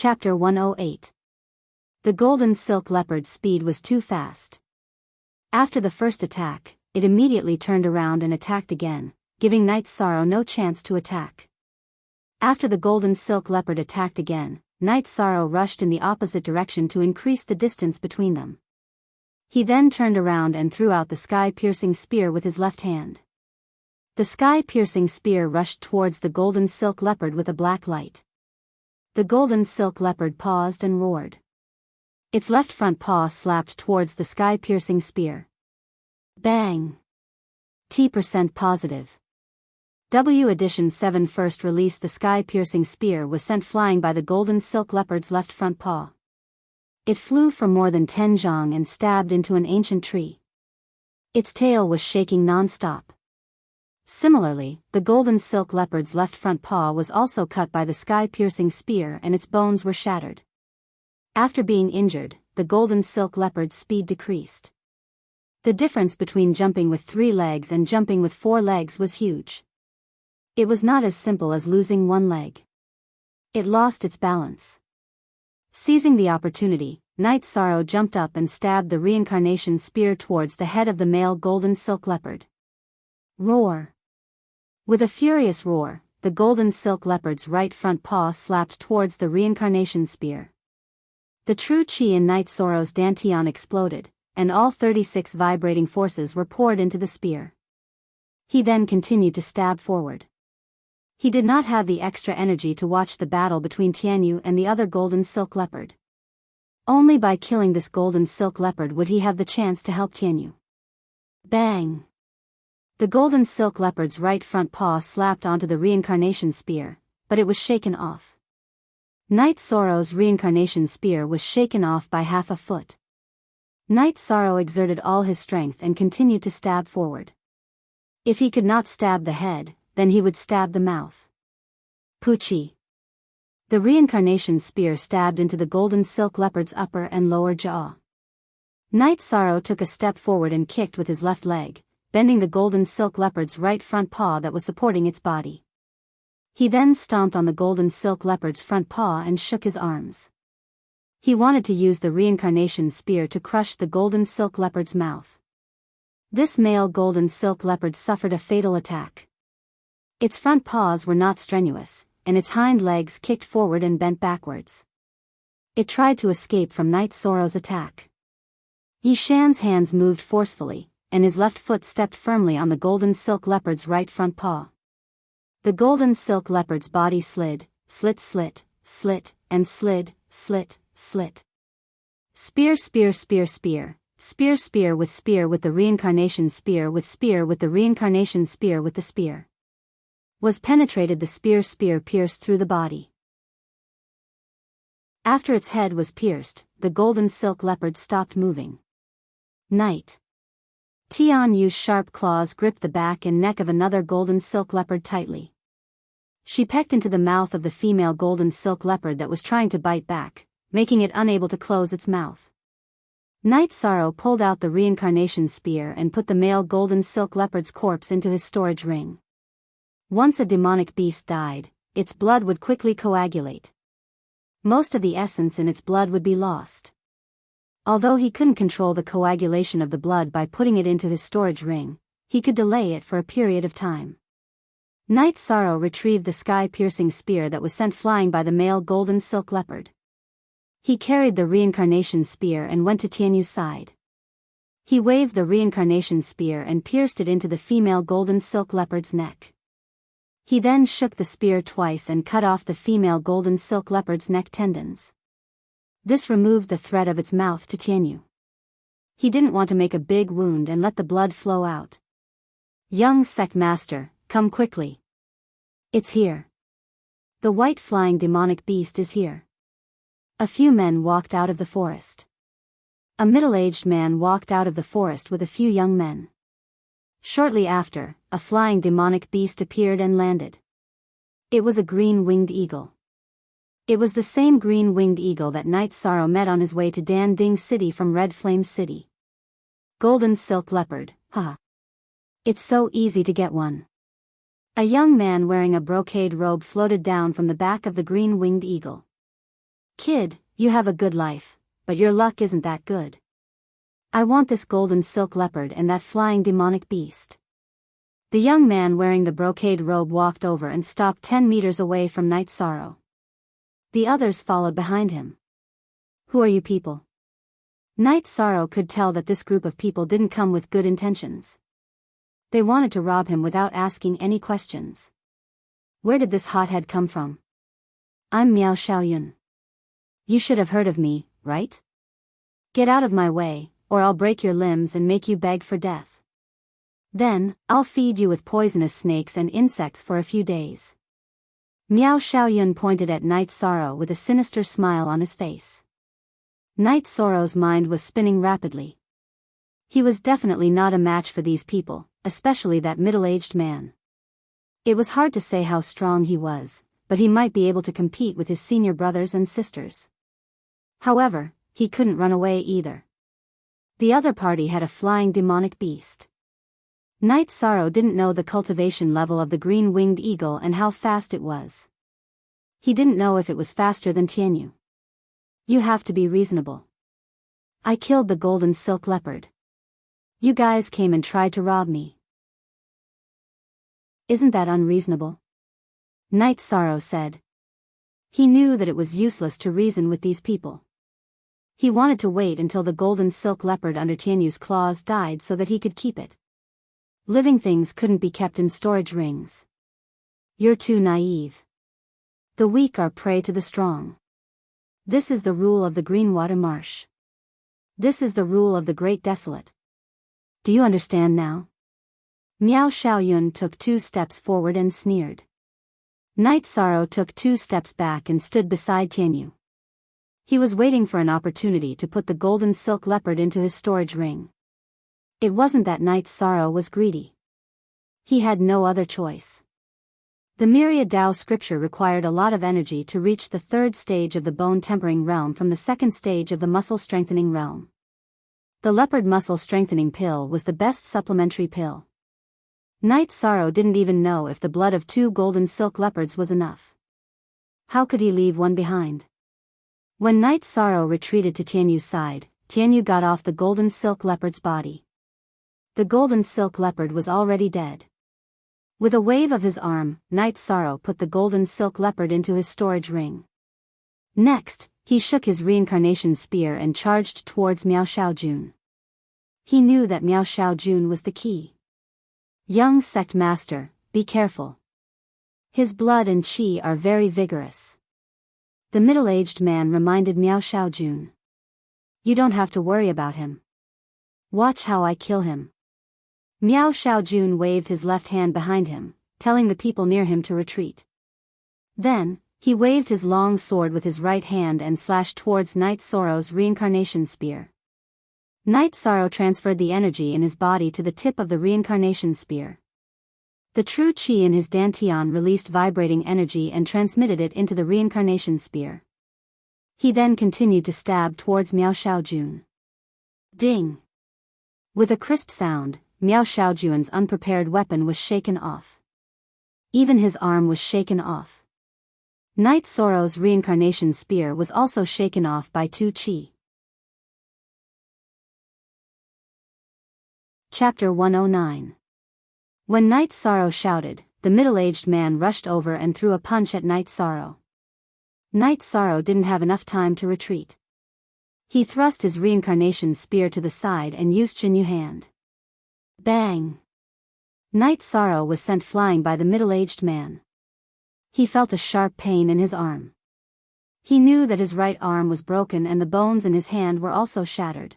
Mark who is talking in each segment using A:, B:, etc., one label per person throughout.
A: Chapter 108. The golden silk leopard's speed was too fast. After the first attack, it immediately turned around and attacked again, giving Night Sorrow no chance to attack. After the golden silk leopard attacked again, Night Sorrow rushed in the opposite direction to increase the distance between them. He then turned around and threw out the sky-piercing spear with his left hand. The sky-piercing spear rushed towards the golden silk leopard with a black light. The golden silk leopard paused and roared. Its left front paw slapped towards the sky-piercing spear. Bang! T% positive. W Edition 7 first release. The sky-piercing spear was sent flying by the golden silk leopard's left front paw. It flew for more than 10 zhang and stabbed into an ancient tree. Its tail was shaking non-stop. Similarly, the golden silk leopard's left front paw was also cut by the sky-piercing spear and its bones were shattered. After being injured, the golden silk leopard's speed decreased. The difference between jumping with 3 legs and jumping with 4 legs was huge. It was not as simple as losing 1 leg. It lost its balance. Seizing the opportunity, Night Sorrow jumped up and stabbed the reincarnation spear towards the head of the male golden silk leopard. Roar! With a furious roar, the golden silk leopard's right front paw slapped towards the reincarnation spear. The true chi in Night Sorrow's dantian exploded, and all 36 vibrating forces were poured into the spear. He then continued to stab forward. He did not have the extra energy to watch the battle between Tianyu and the other golden silk leopard. Only by killing this golden silk leopard would he have the chance to help Tianyu. Bang! The golden silk leopard's right front paw slapped onto the reincarnation spear, but it was shaken off. Night Sorrow's reincarnation spear was shaken off by half a foot. Night Sorrow exerted all his strength and continued to stab forward. If he could not stab the head, then he would stab the mouth. Poochie! The reincarnation spear stabbed into the golden silk leopard's upper and lower jaw. Night Sorrow took a step forward and kicked with his left leg, bending the golden silk leopard's right front paw that was supporting its body. He then stomped on the golden silk leopard's front paw and shook his arms. He wanted to use the reincarnation spear to crush the golden silk leopard's mouth. This male golden silk leopard suffered a fatal attack. Its front paws were not strenuous, and its hind legs kicked forward and bent backwards. It tried to escape from Night Sorrow's attack. Yi Shan's hands moved forcefully, and his left foot stepped firmly on the golden silk leopard's right front paw. The golden silk leopard's body slid, and slid. Spear with the reincarnation spear with the reincarnation spear with the spear. Was penetrated. The spear pierced through the body. After its head was pierced, the golden silk leopard stopped moving. Night. Tianyu's sharp claws gripped the back and neck of another golden silk leopard tightly. She pecked into the mouth of the female golden silk leopard that was trying to bite back, making it unable to close its mouth. Night Sorrow pulled out the reincarnation spear and put the male golden silk leopard's corpse into his storage ring. Once a demonic beast died, its blood would quickly coagulate. Most of the essence in its blood would be lost. Although he couldn't control the coagulation of the blood by putting it into his storage ring, he could delay it for a period of time. Night Sorrow retrieved the sky-piercing spear that was sent flying by the male golden silk leopard. He carried the reincarnation spear and went to Tianyu's side. He waved the reincarnation spear and pierced it into the female golden silk leopard's neck. He then shook the spear twice and cut off the female golden silk leopard's neck tendons. This removed the thread of its mouth to Tianyu. He didn't want to make a big wound and let the blood flow out. Young sect master, come quickly. It's here. The white flying demonic beast is here. A few men walked out of the forest. A middle-aged man walked out of the forest with a few young men. Shortly after, a flying demonic beast appeared and landed. It was a green-winged eagle. It was the same green-winged eagle that Night Sorrow met on his way to Dan Ding City from Red Flame City. Golden silk leopard, haha. It's so easy to get one. A young man wearing a brocade robe floated down from the back of the green-winged eagle. Kid, you have a good life, but your luck isn't that good. I want this golden silk leopard and that flying demonic beast. The young man wearing the brocade robe walked over and stopped 10 meters away from Night Sorrow. The others followed behind him. Who are you people? Night Sorrow could tell that this group of people didn't come with good intentions. They wanted to rob him without asking any questions. Where did this hothead come from? I'm Miao Xiaoyun. You should have heard of me, right? Get out of my way, or I'll break your limbs and make you beg for death. Then, I'll feed you with poisonous snakes and insects for a few days. Miao Xiaoyun pointed at Night Sorrow with a sinister smile on his face. Night Sorrow's mind was spinning rapidly. He was definitely not a match for these people, especially that middle-aged man. It was hard to say how strong he was, but he might be able to compete with his senior brothers and sisters. However, he couldn't run away either. The other party had a flying demonic beast. Night Sorrow didn't know the cultivation level of the green-winged eagle and how fast it was. He didn't know if it was faster than Tianyu. You have to be reasonable. I killed the golden silk leopard. You guys came and tried to rob me. Isn't that unreasonable? Night Sorrow said. He knew that it was useless to reason with these people. He wanted to wait until the golden silk leopard under Tianyu's claws died so that he could keep it. Living things couldn't be kept in storage rings. You're too naive. The weak are prey to the strong. This is the rule of the Greenwater Marsh. This is the rule of the Great Desolate. Do you understand now? Miao Xiaoyun took 2 steps forward and sneered. Night Sorrow took 2 steps back and stood beside Tianyu. He was waiting for an opportunity to put the golden silk leopard into his storage ring. It wasn't that Night Sorrow was greedy. He had no other choice. The Myriad Dao scripture required a lot of energy to reach the 3rd stage of the bone-tempering realm from the 2nd stage of the muscle-strengthening realm. The leopard muscle-strengthening pill was the best supplementary pill. Night Sorrow didn't even know if the blood of 2 golden silk leopards was enough. How could he leave one behind? When Night Sorrow retreated to Tianyu's side, Tianyu got off the golden silk leopard's body. The golden silk leopard was already dead. With a wave of his arm, Night Sorrow put the golden silk leopard into his storage ring. Next, he shook his reincarnation spear and charged towards Miao Xiaojun. He knew that Miao Xiaojun was the key. Young sect master, be careful. His blood and qi are very vigorous. The middle-aged man reminded Miao Xiaojun. You don't have to worry about him. Watch how I kill him. Miao Xiaojun waved his left hand behind him, telling the people near him to retreat. Then, he waved his long sword with his right hand and slashed towards Night Sorrow's reincarnation spear. Night Sorrow transferred the energy in his body to the tip of the reincarnation spear. The true qi in his dantian released vibrating energy and transmitted it into the reincarnation spear. He then continued to stab towards Miao Xiaojun. Ding! With a crisp sound, Miao Xiaojun's unprepared weapon was shaken off. Even his arm was shaken off. Night Sorrow's reincarnation spear was also shaken off by 2 qi. Chapter 109. When Night Sorrow shouted, the middle-aged man rushed over and threw a punch at Night Sorrow. Night Sorrow didn't have enough time to retreat. He thrust his reincarnation spear to the side and used Jinyu hand. Bang! Night Sorrow was sent flying by the middle-aged man. He felt a sharp pain in his arm. He knew that his right arm was broken and the bones in his hand were also shattered.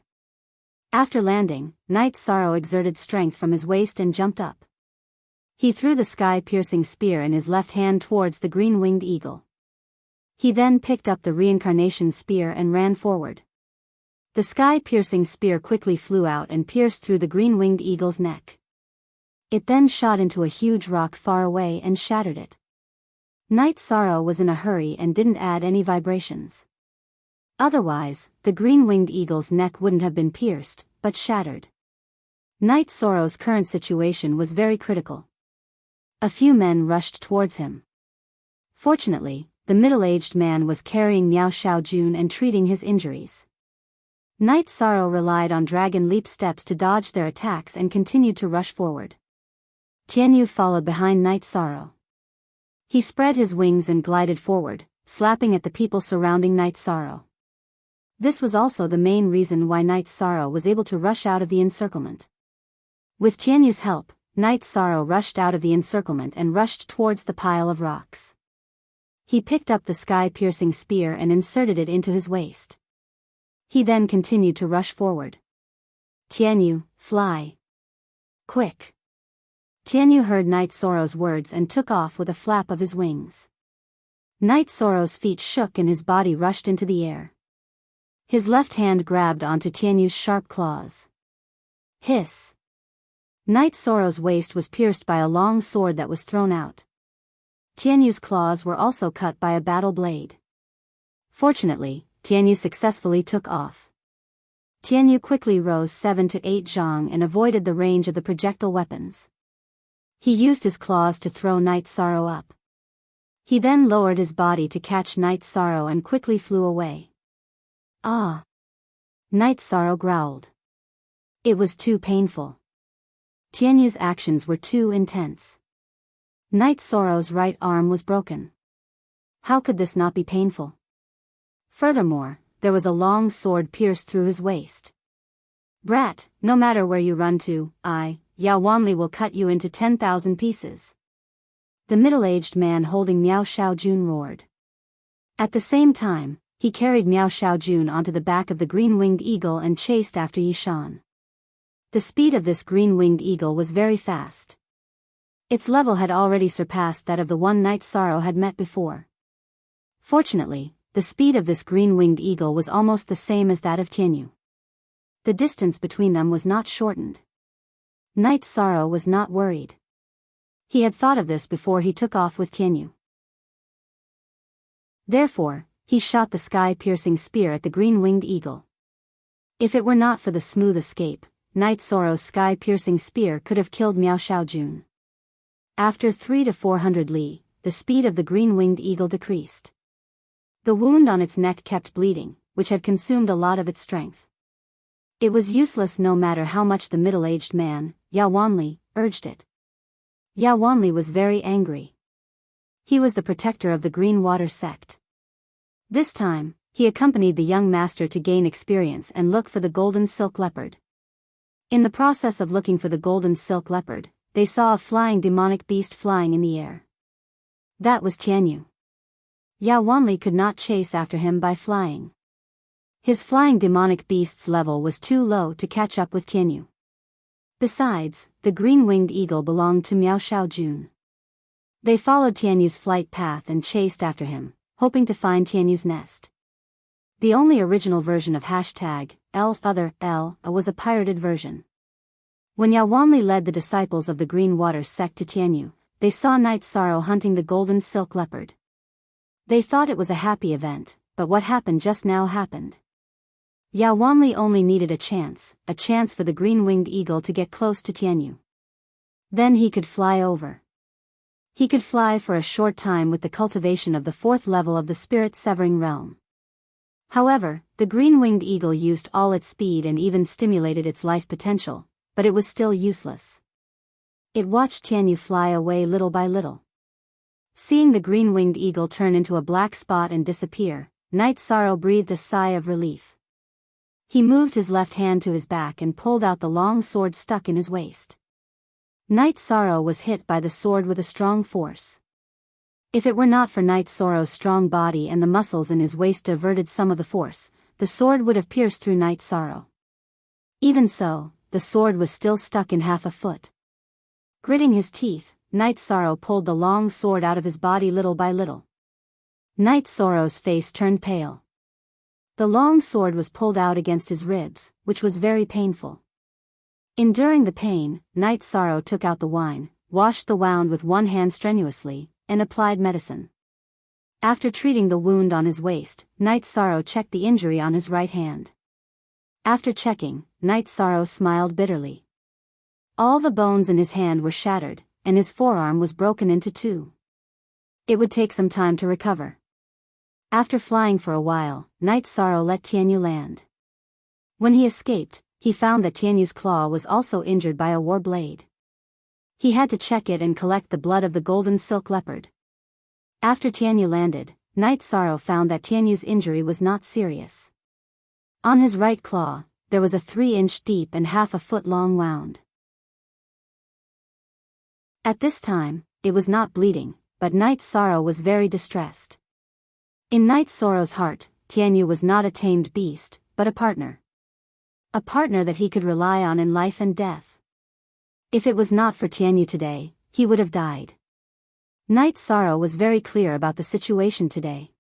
A: After landing, Night Sorrow exerted strength from his waist and jumped up. He threw the sky-piercing spear in his left hand towards the green-winged eagle. He then picked up the reincarnation spear and ran forward. The sky-piercing spear quickly flew out and pierced through the green-winged eagle's neck. It then shot into a huge rock far away and shattered it. Night Sorrow was in a hurry and didn't add any vibrations. Otherwise, the green-winged eagle's neck wouldn't have been pierced, but shattered. Night Sorrow's current situation was very critical. A few men rushed towards him. Fortunately, the middle-aged man was carrying Miao Xiaojun and treating his injuries. Night Sorrow relied on dragon leap steps to dodge their attacks and continued to rush forward. Tianyu followed behind Night Sorrow. He spread his wings and glided forward, slapping at the people surrounding Night Sorrow. This was also the main reason why Night Sorrow was able to rush out of the encirclement. With Tianyu's help, Night Sorrow rushed out of the encirclement and rushed towards the pile of rocks. He picked up the sky-piercing spear and inserted it into his waist. He then continued to rush forward. Tianyu, fly. Quick. Tianyu heard Night Sorrow's words and took off with a flap of his wings. Night Sorrow's feet shook and his body rushed into the air. His left hand grabbed onto Tianyu's sharp claws. Hiss. Night Sorrow's waist was pierced by a long sword that was thrown out. Tianyu's claws were also cut by a battle blade. Fortunately, Tianyu successfully took off. Tianyu quickly rose 7 to 8 zhang and avoided the range of the projectile weapons. He used his claws to throw Night Sorrow up. He then lowered his body to catch Night Sorrow and quickly flew away. Ah! Night Sorrow growled. It was too painful. Tianyu's actions were too intense. Night Sorrow's right arm was broken. How could this not be painful? Furthermore, there was a long sword pierced through his waist. Brat, no matter where you run to, Yao Wanli will cut you into 10,000 pieces. The middle-aged man holding Miao Xiaojun roared. At the same time, he carried Miao Xiaojun onto the back of the green-winged eagle and chased after Yishan. The speed of this green-winged eagle was very fast. Its level had already surpassed that of the one Night Sorrow had met before. Fortunately, the speed of this green-winged eagle was almost the same as that of Tianyu. The distance between them was not shortened. Night Sorrow was not worried. He had thought of this before he took off with Tianyu. Therefore, he shot the sky-piercing spear at the green-winged eagle. If it were not for the smooth escape, Night Sorrow's sky-piercing spear could have killed Miao Xiaojun. After 3 to 400 li, the speed of the green-winged eagle decreased. The wound on its neck kept bleeding, which had consumed a lot of its strength. It was useless no matter how much the middle-aged man, Yao Wanli, urged it. Yao Wanli was very angry. He was the protector of the Green Water sect. This time, he accompanied the young master to gain experience and look for the golden silk leopard. In the process of looking for the golden silk leopard, they saw a flying demonic beast flying in the air. That was Tianyu. Yao Wanli could not chase after him by flying. His flying demonic beast's level was too low to catch up with Tianyu. Besides, the green-winged eagle belonged to Miao Xiaojun. They followed Tianyu's flight path and chased after him, hoping to find Tianyu's nest. The only original version of #L was a pirated version. When Yao Wanli led the disciples of the Green Water sect to Tianyu, they saw Night Sorrow hunting the golden silk leopard. They thought it was a happy event, but what happened just now happened. Yao Wanli only needed a chance for the green-winged eagle to get close to Tianyu. Then he could fly over. He could fly for a short time with the cultivation of the 4th level of the spirit-severing realm. However, the green-winged eagle used all its speed and even stimulated its life potential, but it was still useless. It watched Tianyu fly away little by little. Seeing the green-winged eagle turn into a black spot and disappear, Night Sorrow breathed a sigh of relief. He moved his left hand to his back and pulled out the long sword stuck in his waist. Night Sorrow was hit by the sword with a strong force. If it were not for Night Sorrow's strong body and the muscles in his waist diverted some of the force, the sword would have pierced through Night Sorrow. Even so, the sword was still stuck in half a foot. Gritting his teeth, Night Sorrow pulled the long sword out of his body little by little. Night Sorrow's face turned pale. The long sword was pulled out against his ribs, which was very painful. Enduring the pain, Night Sorrow took out the wine, washed the wound with one hand strenuously, and applied medicine. After treating the wound on his waist, Night Sorrow checked the injury on his right hand. After checking, Night Sorrow smiled bitterly. All the bones in his hand were shattered, and his forearm was broken into 2. It would take some time to recover. After flying for a while, Night Sorrow let Tianyu land. When he escaped, he found that Tianyu's claw was also injured by a war blade. He had to check it and collect the blood of the golden silk leopard. After Tianyu landed, Night Sorrow found that Tianyu's injury was not serious. On his right claw, there was a 3-inch deep and half a foot long wound. At this time, it was not bleeding, but Night Sorrow was very distressed. In Night Sorrow's heart, Tianyu was not a tamed beast, but a partner. A partner that he could rely on in life and death. If it was not for Tianyu today, he would have died. Night Sorrow was very clear about the situation today.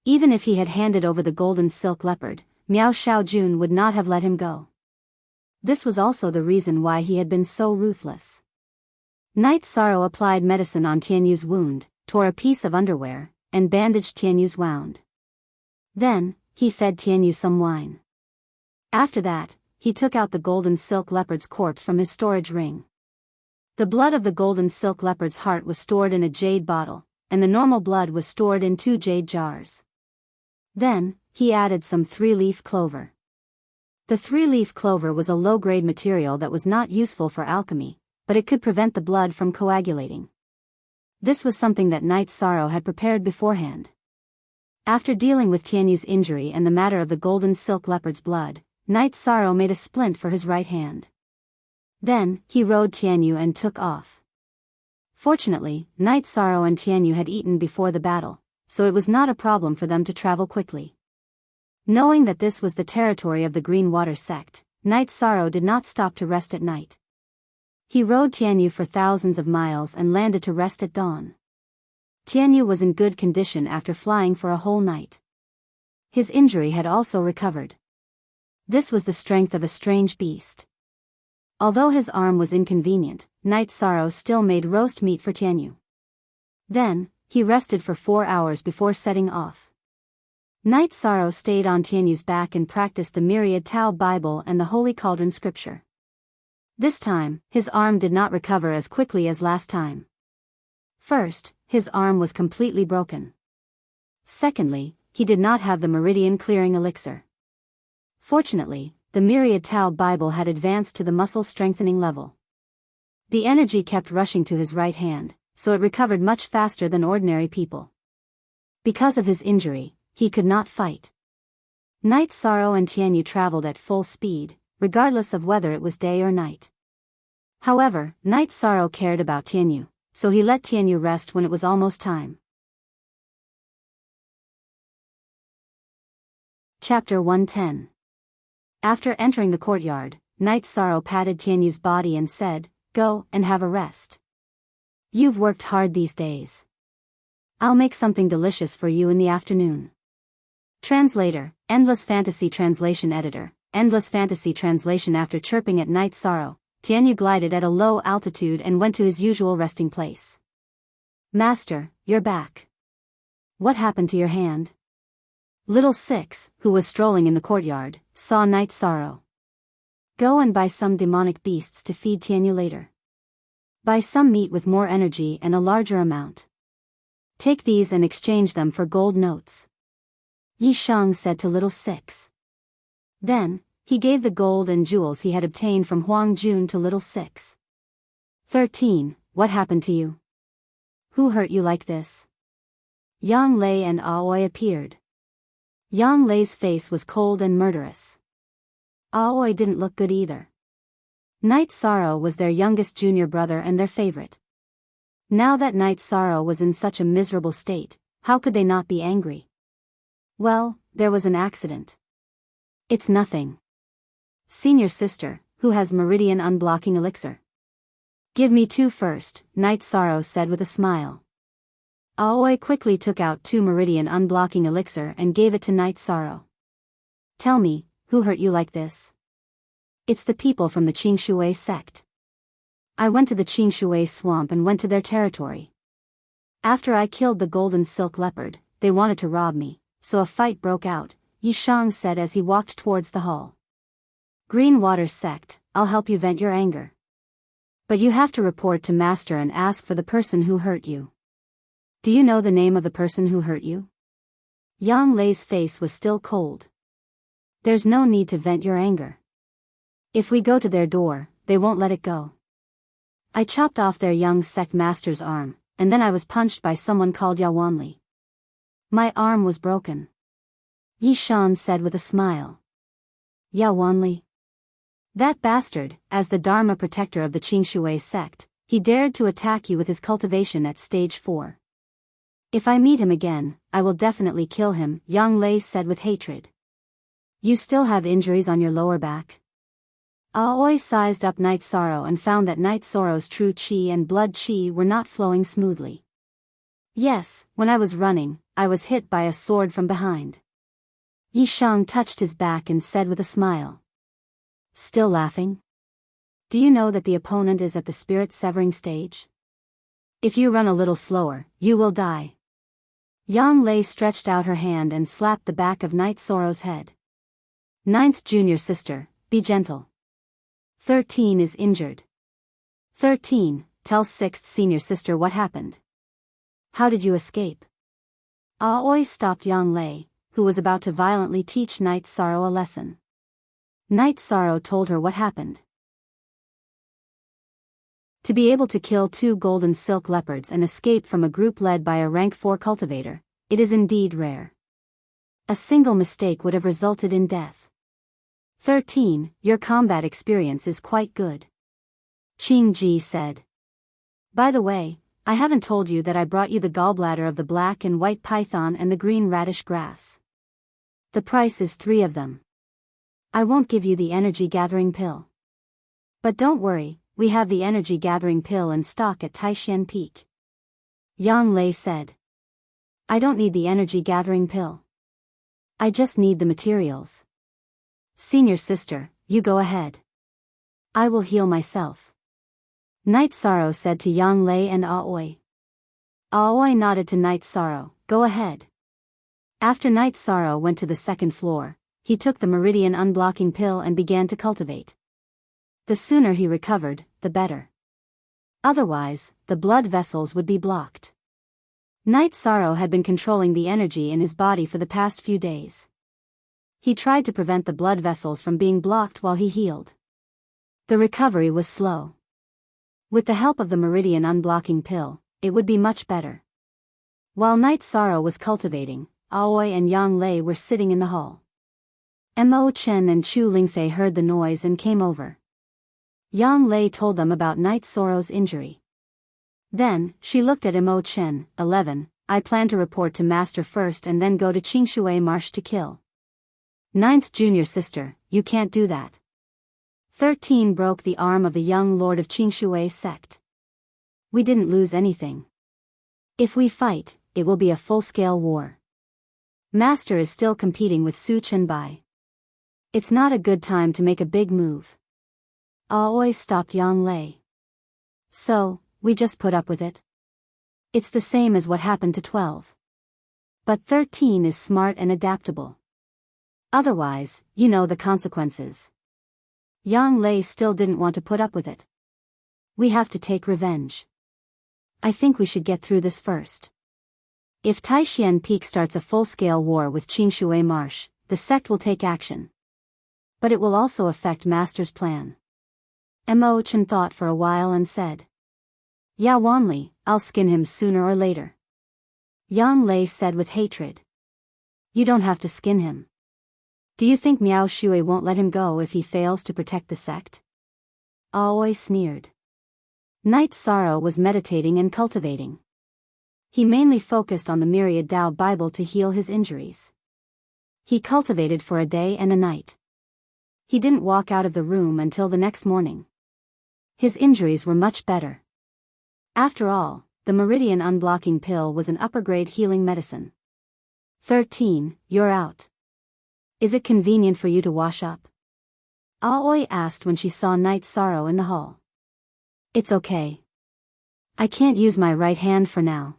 A: Even if he had handed over the golden silk leopard, Miao Xiaojun would not have let him go. This was also the reason why he had been so ruthless. Night Sorrow applied medicine on Tianyu's wound, tore a piece of underwear, and bandaged Tianyu's wound. Then, he fed Tianyu some wine. After that, he took out the golden silk leopard's corpse from his storage ring. The blood of the golden silk leopard's heart was stored in a jade bottle, and the normal blood was stored in 2 jade jars. Then, he added some 3-leaf clover. The 3-leaf clover was a low-grade material that was not useful for alchemy, but it could prevent the blood from coagulating. This was something that Night Sorrow had prepared beforehand. After dealing with Tianyu's injury and the matter of the golden silk leopard's blood, Night Sorrow made a splint for his right hand. Then, he rode Tianyu and took off. Fortunately, Night Sorrow and Tianyu had eaten before the battle, so it was not a problem for them to travel quickly. Knowing that this was the territory of the Green Water sect, Night Sorrow did not stop to rest at night. He rode Tianyu for thousands of miles and landed to rest at dawn. Tianyu was in good condition after flying for a whole night. His injury had also recovered. This was the strength of a strange beast. Although his arm was inconvenient, Night Sorrow still made roast meat for Tianyu. Then, he rested for 4 hours before setting off. Night Sorrow stayed on Tianyu's back and practiced the Myriad Tao Bible and the Holy Cauldron scripture. This time, his arm did not recover as quickly as last time. First, his arm was completely broken. Secondly, he did not have the meridian clearing elixir. Fortunately, the Myriad Tao Bible had advanced to the muscle strengthening level. The energy kept rushing to his right hand, so it recovered much faster than ordinary people. Because of his injury, he could not fight. Night Sorrow and Tianyu traveled at full speed, regardless of whether it was day or night. However, Night Sorrow cared about Tianyu, so he let Tianyu rest when it was almost time. Chapter 110. After entering the courtyard, Night Sorrow patted Tianyu's body and said, "Go and have a rest. You've worked hard these days. I'll make something delicious for you in the afternoon." Translator, Endless Fantasy Translation Editor, Endless Fantasy Translation. After chirping at Night Sorrow, Tianyu glided at a low altitude and went to his usual resting place. "Master, you're back. What happened to your hand?" Little Six, who was strolling in the courtyard, saw Night Sorrow. "Go and buy some demonic beasts to feed Tianyu later. Buy some meat with more energy and a larger amount. Take these and exchange them for gold notes," Yi Shang said to Little Six. Then, he gave the gold and jewels he had obtained from Huang Jun to Little Six. 13. What happened to you? Who hurt you like this? Yang Lei and Aoi appeared. Yang Lei's face was cold and murderous. Aoi didn't look good either. Night Sorrow was their youngest junior brother and their favorite. Now that Night Sorrow was in such a miserable state, how could they not be angry? Well, there was an accident. It's nothing. Senior sister, who has meridian unblocking elixir? Give me 2 first, Night Sorrow said with a smile. Aoi quickly took out 2 meridian unblocking elixir and gave it to Night Sorrow. Tell me, who hurt you like this? It's the people from the Qingshui sect. I went to the Qingshui swamp and went to their territory. After I killed the golden silk leopard, they wanted to rob me, so a fight broke out, Yi Shang said as he walked towards the hall. Green Water sect, I'll help you vent your anger. But you have to report to Master and ask for the person who hurt you. Do you know the name of the person who hurt you? Yang Lei's face was still cold. There's no need to vent your anger. If we go to their door, they won't let it go. I chopped off their young sect master's arm, and then I was punched by someone called Yawanli. My arm was broken. Yi Shan said with a smile. Yawanli? That bastard, as the Dharma protector of the Qingshui sect, he dared to attack you with his cultivation at stage 4. If I meet him again, I will definitely kill him, Yang Lei said with hatred. You still have injuries on your lower back? Aoi sized up Night Sorrow and found that Night Sorrow's true chi and blood chi were not flowing smoothly. Yes, when I was running, I was hit by a sword from behind. Yi Shang touched his back and said with a smile. Still laughing? Do you know that the opponent is at the spirit-severing stage? If you run a little slower, you will die. Yang Lei stretched out her hand and slapped the back of Night Sorrow's head. 9th junior sister, be gentle. 13 is injured. 13, tell 6th senior sister what happened. How did you escape? Aoi stopped Yang Lei, who was about to violently teach Night Sorrow a lesson. Night Sorrow told her what happened. To be able to kill 2 golden silk leopards and escape from a group led by a rank 4 cultivator, it is indeed rare. A single mistake would have resulted in death. 13, your combat experience is quite good. Qing Ji said. By the way, I haven't told you that I brought you the gallbladder of the black and white python and the green radish grass. The price is 3 of them. I won't give you the energy gathering pill. But don't worry, we have the energy gathering pill in stock at Taishan Peak. Yang Lei said. I don't need the energy gathering pill. I just need the materials. Senior sister, you go ahead. I will heal myself. Night Sorrow said to Yang Lei and Aoi. Aoi nodded to Night Sorrow, go ahead. After Night Sorrow went to the 2nd floor, he took the meridian unblocking pill and began to cultivate. The sooner he recovered, the better. Otherwise, the blood vessels would be blocked. Night Sorrow had been controlling the energy in his body for the past few days. He tried to prevent the blood vessels from being blocked while he healed. The recovery was slow. With the help of the meridian unblocking pill, it would be much better. While Night Sorrow was cultivating, Aoi and Yang Lei were sitting in the hall. Mo Chen and Chu Lingfei heard the noise and came over. Yang Lei told them about Night Sorrow's injury. Then, she looked at Mo Chen. 11, I plan to report to Master first and then go to Qingshui Marsh to kill. 9th junior sister, you can't do that. 13 broke the arm of the young lord of Qingshui sect. We didn't lose anything. If we fight, it will be a full-scale war. Master is still competing with Su Chenbai. It's not a good time to make a big move. Aoi stopped Yang Lei. So, we just put up with it? It's the same as what happened to 12. But 13 is smart and adaptable. Otherwise, you know the consequences. Yang Lei still didn't want to put up with it. We have to take revenge. I think we should get through this first. If Taishan Peak starts a full-scale war with Qingshui Marsh, the sect will take action. But it will also affect Master's plan. Mo Chen thought for a while and said. Yawanli, I'll skin him sooner or later. Yang Lei said with hatred. You don't have to skin him. Do you think Miao Shui won't let him go if he fails to protect the sect? Aoi sneered. Night Sorrow was meditating and cultivating. He mainly focused on the Myriad Tao Bible to heal his injuries. He cultivated for a day and a night. He didn't walk out of the room until the next morning. His injuries were much better. After all, the Meridian Unblocking Pill was an upper-grade healing medicine. 13, you're out. Is it convenient for you to wash up? Aoi asked when she saw Night Sorrow in the hall. It's okay. I can't use my right hand for now.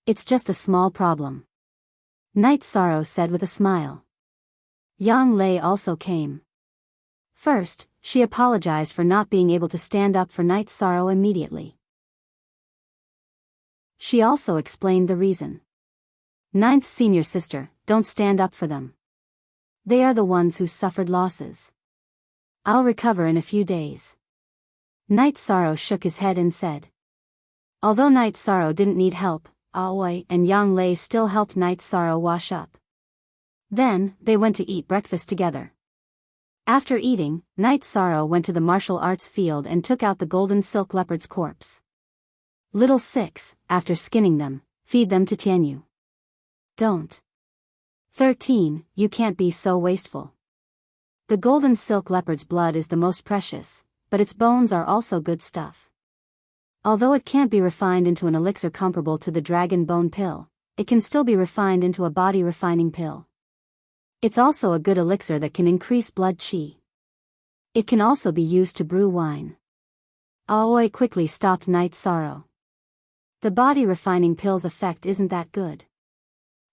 A: It's just a small problem. Night Sorrow said with a smile. Yang Lei also came. First, she apologized for not being able to stand up for Night Sorrow immediately. She also explained the reason. Ninth senior sister, don't stand up for them. They are the ones who suffered losses. I'll recover in a few days. Night Sorrow shook his head and said. Although Night Sorrow didn't need help, Aoi and Yang Lei still helped Night Sorrow wash up. Then, they went to eat breakfast together. After eating, Night Sorrow went to the martial arts field and took out the golden silk leopard's corpse. Little 6, after skinning them, feed them to Tianyu. Don't. 13, you can't be so wasteful. The golden silk leopard's blood is the most precious, but its bones are also good stuff. Although it can't be refined into an elixir comparable to the dragon bone pill, it can still be refined into a body refining pill. It's also a good elixir that can increase blood qi. It can also be used to brew wine. Aoi quickly stopped Night Sorrow. The body refining pill's effect isn't that good.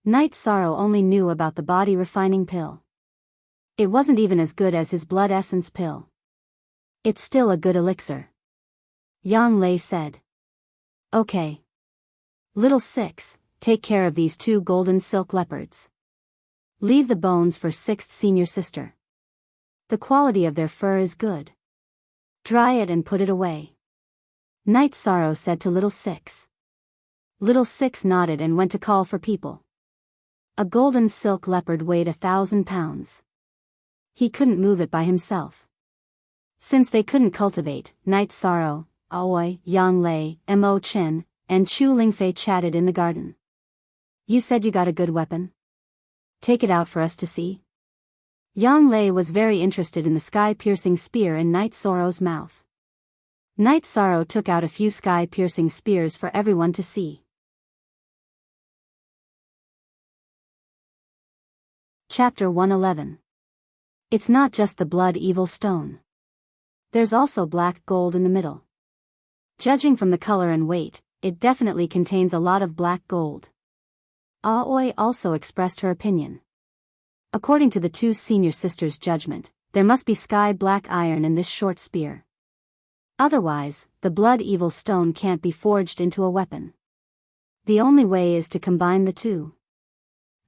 A: Night Sorrow only knew about the body refining pill. It wasn't even as good as his blood essence pill. It's still a good elixir. Yang Lei said. Okay. Little 6, take care of these 2 golden silk leopards. Leave the bones for 6th senior sister. The quality of their fur is good. Dry it and put it away. Night Sorrow said to Little 6. Little 6 nodded and went to call for people. A golden silk leopard weighed 1,000 pounds. He couldn't move it by himself. Since they couldn't cultivate, Night Sorrow, Aoi, Yang Lei, Mo Chen, and Chu Lingfei chatted in the garden. You said you got a good weapon? Take it out for us to see. Yang Lei was very interested in the sky-piercing spear in Night Sorrow's mouth. Night Sorrow took out a few sky-piercing spears for everyone to see. Chapter 111. It's not just the blood evil stone. There's also black gold in the middle. Judging from the color and weight, it definitely contains a lot of black gold. Aoi also expressed her opinion. According to the 2 senior sisters' judgment, there must be sky-black iron in this short spear. Otherwise, the blood evil stone can't be forged into a weapon. The only way is to combine the 2.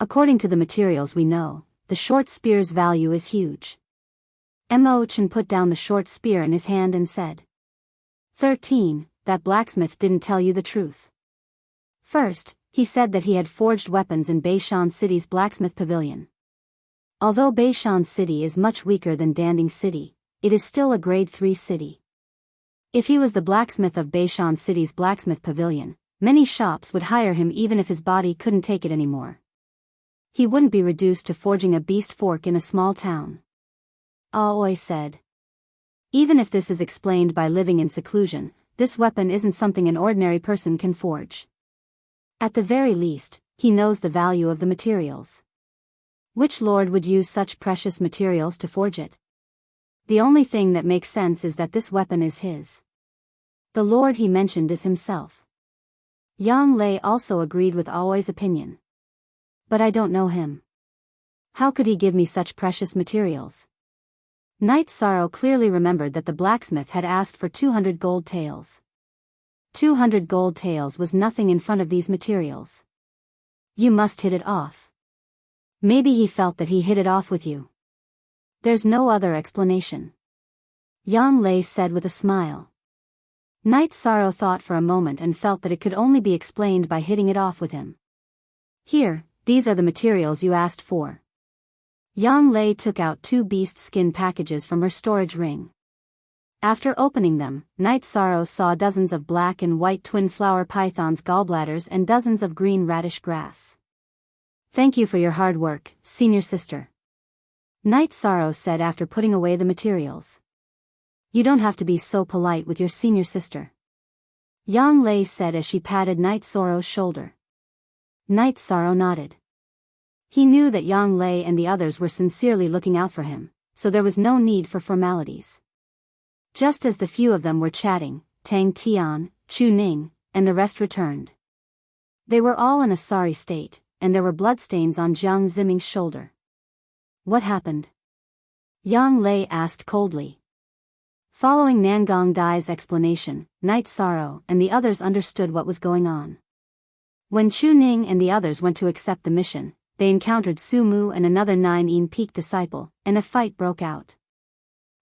A: According to the materials we know, the short spear's value is huge. Mo Chen put down the short spear in his hand and said. 13, that blacksmith didn't tell you the truth. First, he said that he had forged weapons in Beishan City's blacksmith pavilion. Although Beishan City is much weaker than Danding City, it is still a grade 3 city. If he was the blacksmith of Beishan City's blacksmith pavilion, many shops would hire him even if his body couldn't take it anymore. He wouldn't be reduced to forging a beast fork in a small town. Aoi said. Even if this is explained by living in seclusion, this weapon isn't something an ordinary person can forge. At the very least, he knows the value of the materials. Which lord would use such precious materials to forge it? The only thing that makes sense is that this weapon is his. The lord he mentioned is himself. Yang Lei also agreed with Aoi's opinion. But I don't know him. How could he give me such precious materials? Night Sorrow clearly remembered that the blacksmith had asked for 200 gold taels. 200 gold taels was nothing in front of these materials. You must hit it off. Maybe he felt that he hit it off with you. There's no other explanation. Yang Lei said with a smile. Night Sorrow thought for a moment and felt that it could only be explained by hitting it off with him. Here, these are the materials you asked for. Yang Lei took out 2 beast skin packages from her storage ring. After opening them, Night Sorrow saw dozens of black and white twin flower pythons' gallbladders and dozens of green radish grass. Thank you for your hard work, senior sister. Night Sorrow said after putting away the materials. You don't have to be so polite with your senior sister. Yang Lei said as she patted Night Sorrow's shoulder. Night Sorrow nodded. He knew that Yang Lei and the others were sincerely looking out for him, so there was no need for formalities. Just as the few of them were chatting, Tang Tian, Chu Ning, and the rest returned. They were all in a sorry state, and there were bloodstains on Jiang Ziming's shoulder. What happened? Yang Lei asked coldly. Following Nangong Dai's explanation, Night Sorrow and the others understood what was going on. When Chu Ning and the others went to accept the mission, they encountered Su Mu and another 9 peak disciple, and a fight broke out.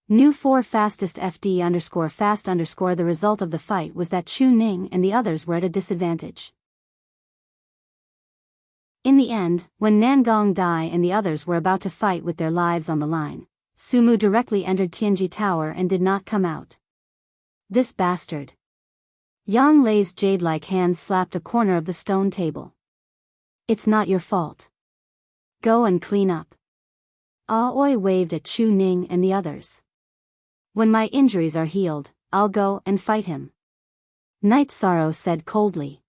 A: New 4 fastest FD_fast_. The result of the fight was that Chu Ning and the others were at a disadvantage. In the end, when Nangong Dai and the others were about to fight with their lives on the line, Su Mu directly entered Tianji Tower and did not come out. This bastard. Yang Lei's jade-like hand slapped a corner of the stone table. It's not your fault. Go and clean up. Aoi waved at Chu Ning and the others. When my injuries are healed, I'll go and fight him. Night Sorrow said coldly.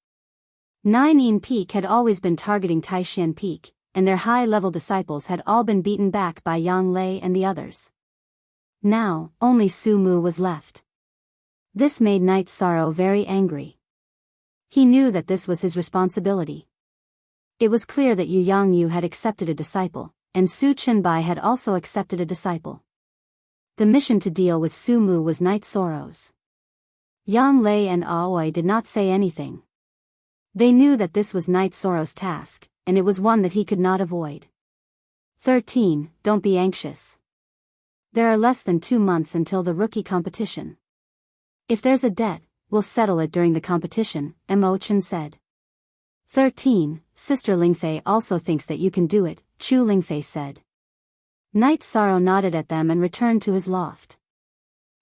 A: 9 Peak had always been targeting Taishan Peak, and their high-level disciples had all been beaten back by Yang Lei and the others. Now, only Su Mu was left. This made Night Sorrow very angry. He knew that this was his responsibility. It was clear that Yu Yangyu had accepted a disciple, and Su Chenbai had also accepted a disciple. The mission to deal with Su Mu was Night Sorrow's. Yang Lei and Aoi did not say anything. They knew that this was Night Sorrow's task, and it was one that he could not avoid. 13. Don't be anxious. There are less than 2 months until the rookie competition. If there's a debt, we'll settle it during the competition, Mo Chen said. 13. Sister Lingfei also thinks that you can do it, Chu Lingfei said. Night Sorrow nodded at them and returned to his loft.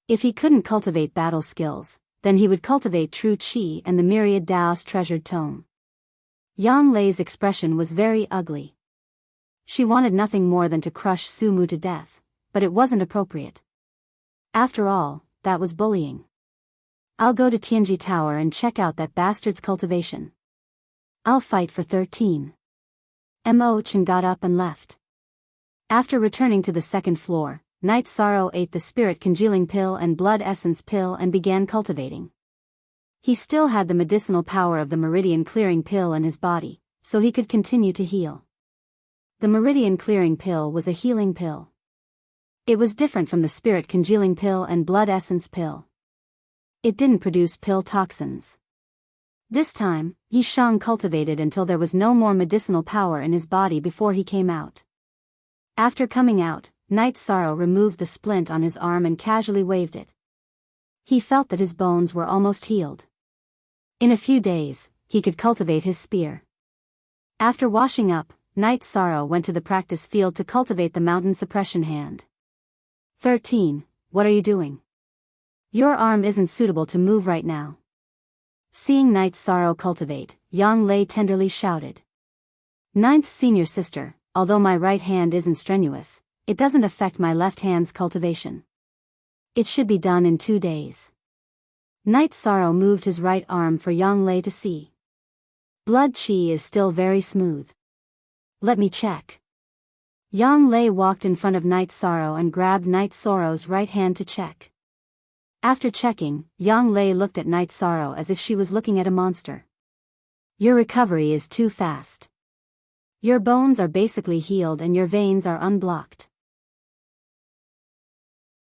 A: If he couldn't cultivate battle skills, then he would cultivate true qi and the myriad Dao's treasured tome. Yang Lei's expression was very ugly. She wanted nothing more than to crush Su Mu to death, but it wasn't appropriate. After all, that was bullying. I'll go to Tianji Tower and check out that bastard's cultivation. I'll fight for 13. Mo Chen got up and left. After returning to the second floor, Night Sorrow ate the spirit congealing pill and blood essence pill and began cultivating. He still had the medicinal power of the meridian clearing pill in his body, so he could continue to heal. The meridian clearing pill was a healing pill. It was different from the spirit congealing pill and blood essence pill. It didn't produce pill toxins. This time, Yi Shang cultivated until there was no more medicinal power in his body before he came out. After coming out, Night Sorrow removed the splint on his arm and casually waved it. He felt that his bones were almost healed. In a few days, he could cultivate his spear. After washing up, Night Sorrow went to the practice field to cultivate the mountain suppression hand. 13. What are you doing? Your arm isn't suitable to move right now. Seeing Night Sorrow cultivate, Yang Lei tenderly shouted. 9th senior sister, although my right hand isn't strenuous, it doesn't affect my left hand's cultivation. It should be done in 2 days. Night Sorrow moved his right arm for Yang Lei to see. Blood qi is still very smooth. Let me check. Yang Lei walked in front of Night Sorrow and grabbed Night Sorrow's right hand to check. After checking, Yang Lei looked at Night Sorrow as if she was looking at a monster. Your recovery is too fast. Your bones are basically healed and your veins are unblocked.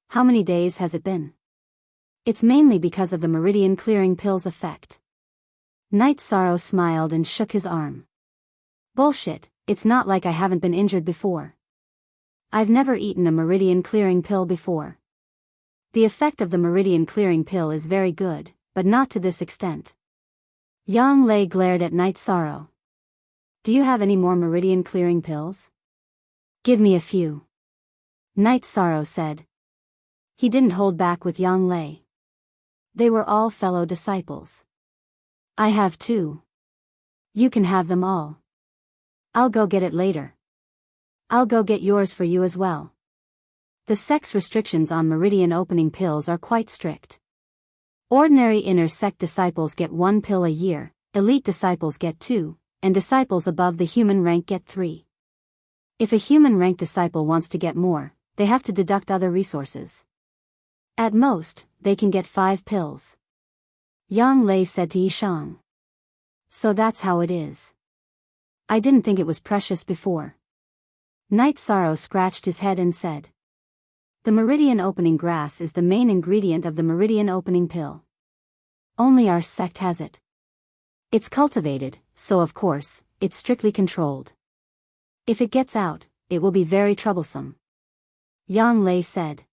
A: How many days has it been? It's mainly because of the meridian clearing pill's effect. Night Sorrow smiled and shook his arm. Bullshit, it's not like I haven't been injured before. I've never eaten a meridian clearing pill before. The effect of the meridian clearing pill is very good, but not to this extent. Yang Lei glared at Night Sorrow. Do you have any more meridian clearing pills? Give me a few. Night Sorrow said. He didn't hold back with Yang Lei. They were all fellow disciples. I have 2. You can have them all. I'll go get it later. I'll go get yours for you as well. The sex restrictions on meridian opening pills are quite strict. Ordinary inner sect disciples get 1 pill a year, elite disciples get 2, and disciples above the human rank get 3. If a human rank disciple wants to get more, they have to deduct other resources. At most, they can get 5 pills. Yang Lei said to Yishang. So that's how it is. I didn't think it was precious before. Night Sorrow scratched his head and said. The meridian opening grass is the main ingredient of the meridian opening pill. Only our sect has it. It's cultivated, so of course, it's strictly controlled. If it gets out, it will be very troublesome. Yang Lei said.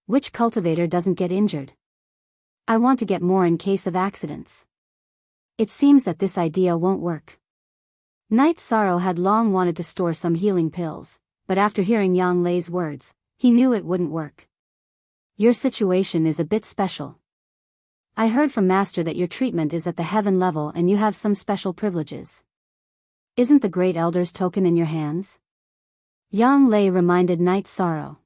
A: Which cultivator doesn't get injured? I want to get more in case of accidents. It seems that this idea won't work. Night Sorrow had long wanted to store some healing pills, but after hearing Yang Lei's words, he knew it wouldn't work. Your situation is a bit special. I heard from Master that your treatment is at the heaven level and you have some special privileges. Isn't the Great Elder's token in your hands? Yang Lei reminded Night Sorrow.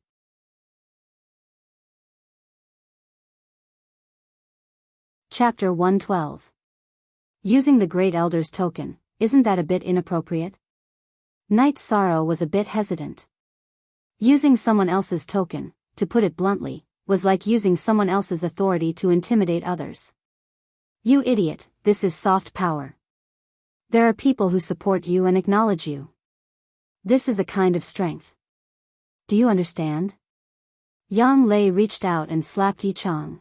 A: Chapter 112. Using the Great Elder's token, isn't that a bit inappropriate? Night Sorrow was a bit hesitant. Using someone else's token, to put it bluntly, was like using someone else's authority to intimidate others. You idiot, this is soft power. There are people who support you and acknowledge you. This is a kind of strength. Do you understand? Yang Lei reached out and slapped Yi Chang.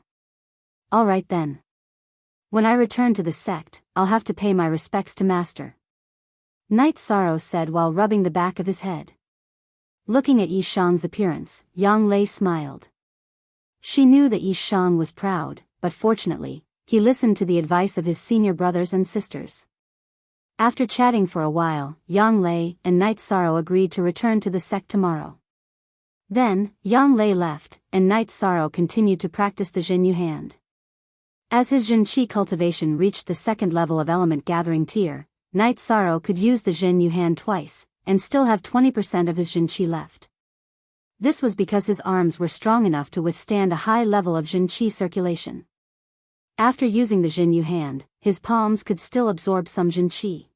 A: All right then. When I return to the sect, I'll have to pay my respects to Master. Night Sorrow said while rubbing the back of his head. Looking at Yi Shang's appearance, Yang Lei smiled. She knew that Yi Shang was proud, but fortunately, he listened to the advice of his senior brothers and sisters. After chatting for a while, Yang Lei and Night Sorrow agreed to return to the sect tomorrow. Then, Yang Lei left, and Night Sorrow continued to practice the Zhenyu hand. As his Zhenqi cultivation reached the second level of element gathering tier, Night Sorrow could use the Zhenyu hand twice, and still have 20% of his Zhenqi left. This was because his arms were strong enough to withstand a high level of Zhenqi circulation. After using the Zhenyu hand, his palms could still absorb some Zhenqi.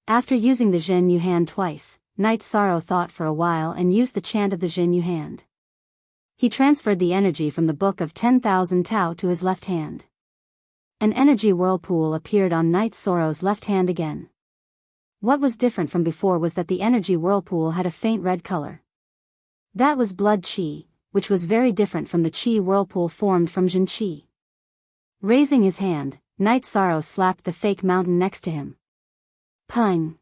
A: After using the Zhenyu hand twice, Night Sorrow thought for a while and used the chant of the Zhenyu hand. He transferred the energy from the Book of 10,000 Tao to his left hand. An energy whirlpool appeared on Night Sorrow's left hand again. What was different from before was that the energy whirlpool had a faint red color. That was blood qi, which was very different from the qi whirlpool formed from Zhen qi. Raising his hand, Night Sorrow slapped the fake mountain next to him. Pung!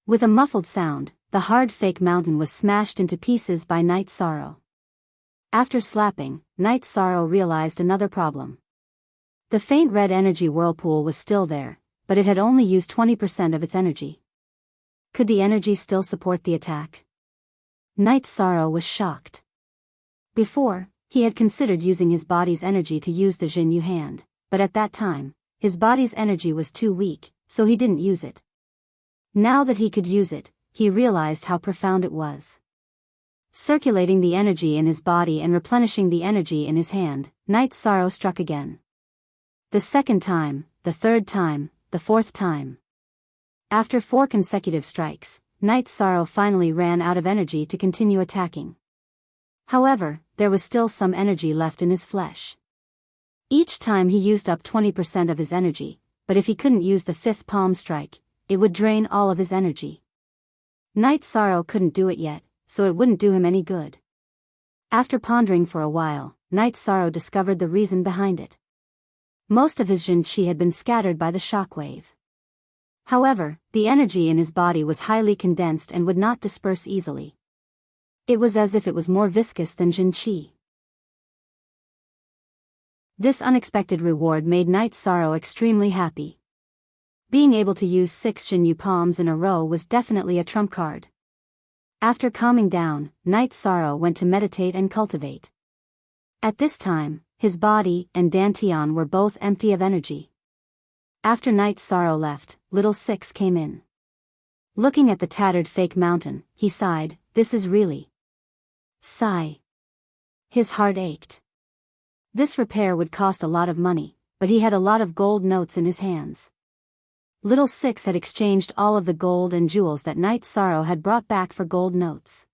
A: With a muffled sound, the hard fake mountain was smashed into pieces by Night Sorrow. After slapping, Night Sorrow realized another problem. The faint red energy whirlpool was still there, but it had only used 20% of its energy. Could the energy still support the attack? Night Sorrow was shocked. Before, he had considered using his body's energy to use the Zhenyu hand, but at that time, his body's energy was too weak, so he didn't use it. Now that he could use it, he realized how profound it was. Circulating the energy in his body and replenishing the energy in his hand, Night Sorrow struck again. The second time, the third time, the fourth time. After 4 consecutive strikes, Night Sorrow finally ran out of energy to continue attacking. However, there was still some energy left in his flesh. Each time he used up 20% of his energy, but if he couldn't use the 5th palm strike, it would drain all of his energy. Night Sorrow couldn't do it yet, so it wouldn't do him any good. After pondering for a while, Night Sorrow discovered the reason behind it. Most of his Zhenqi had been scattered by the shockwave. However, the energy in his body was highly condensed and would not disperse easily. It was as if it was more viscous than Zhenqi. This unexpected reward made Night Sorrow extremely happy. Being able to use 6 Zhenyu palms in a row was definitely a trump card. After calming down, Night Sorrow went to meditate and cultivate. At this time, his body and Dantian were both empty of energy. After Night Sorrow left, Little Six came in. Looking at the tattered fake mountain, he sighed, "This is really..." Sigh. His heart ached. This repair would cost a lot of money, but he had a lot of gold notes in his hands. Little Six had exchanged all of the gold and jewels that Night Sorrow had brought back for gold notes.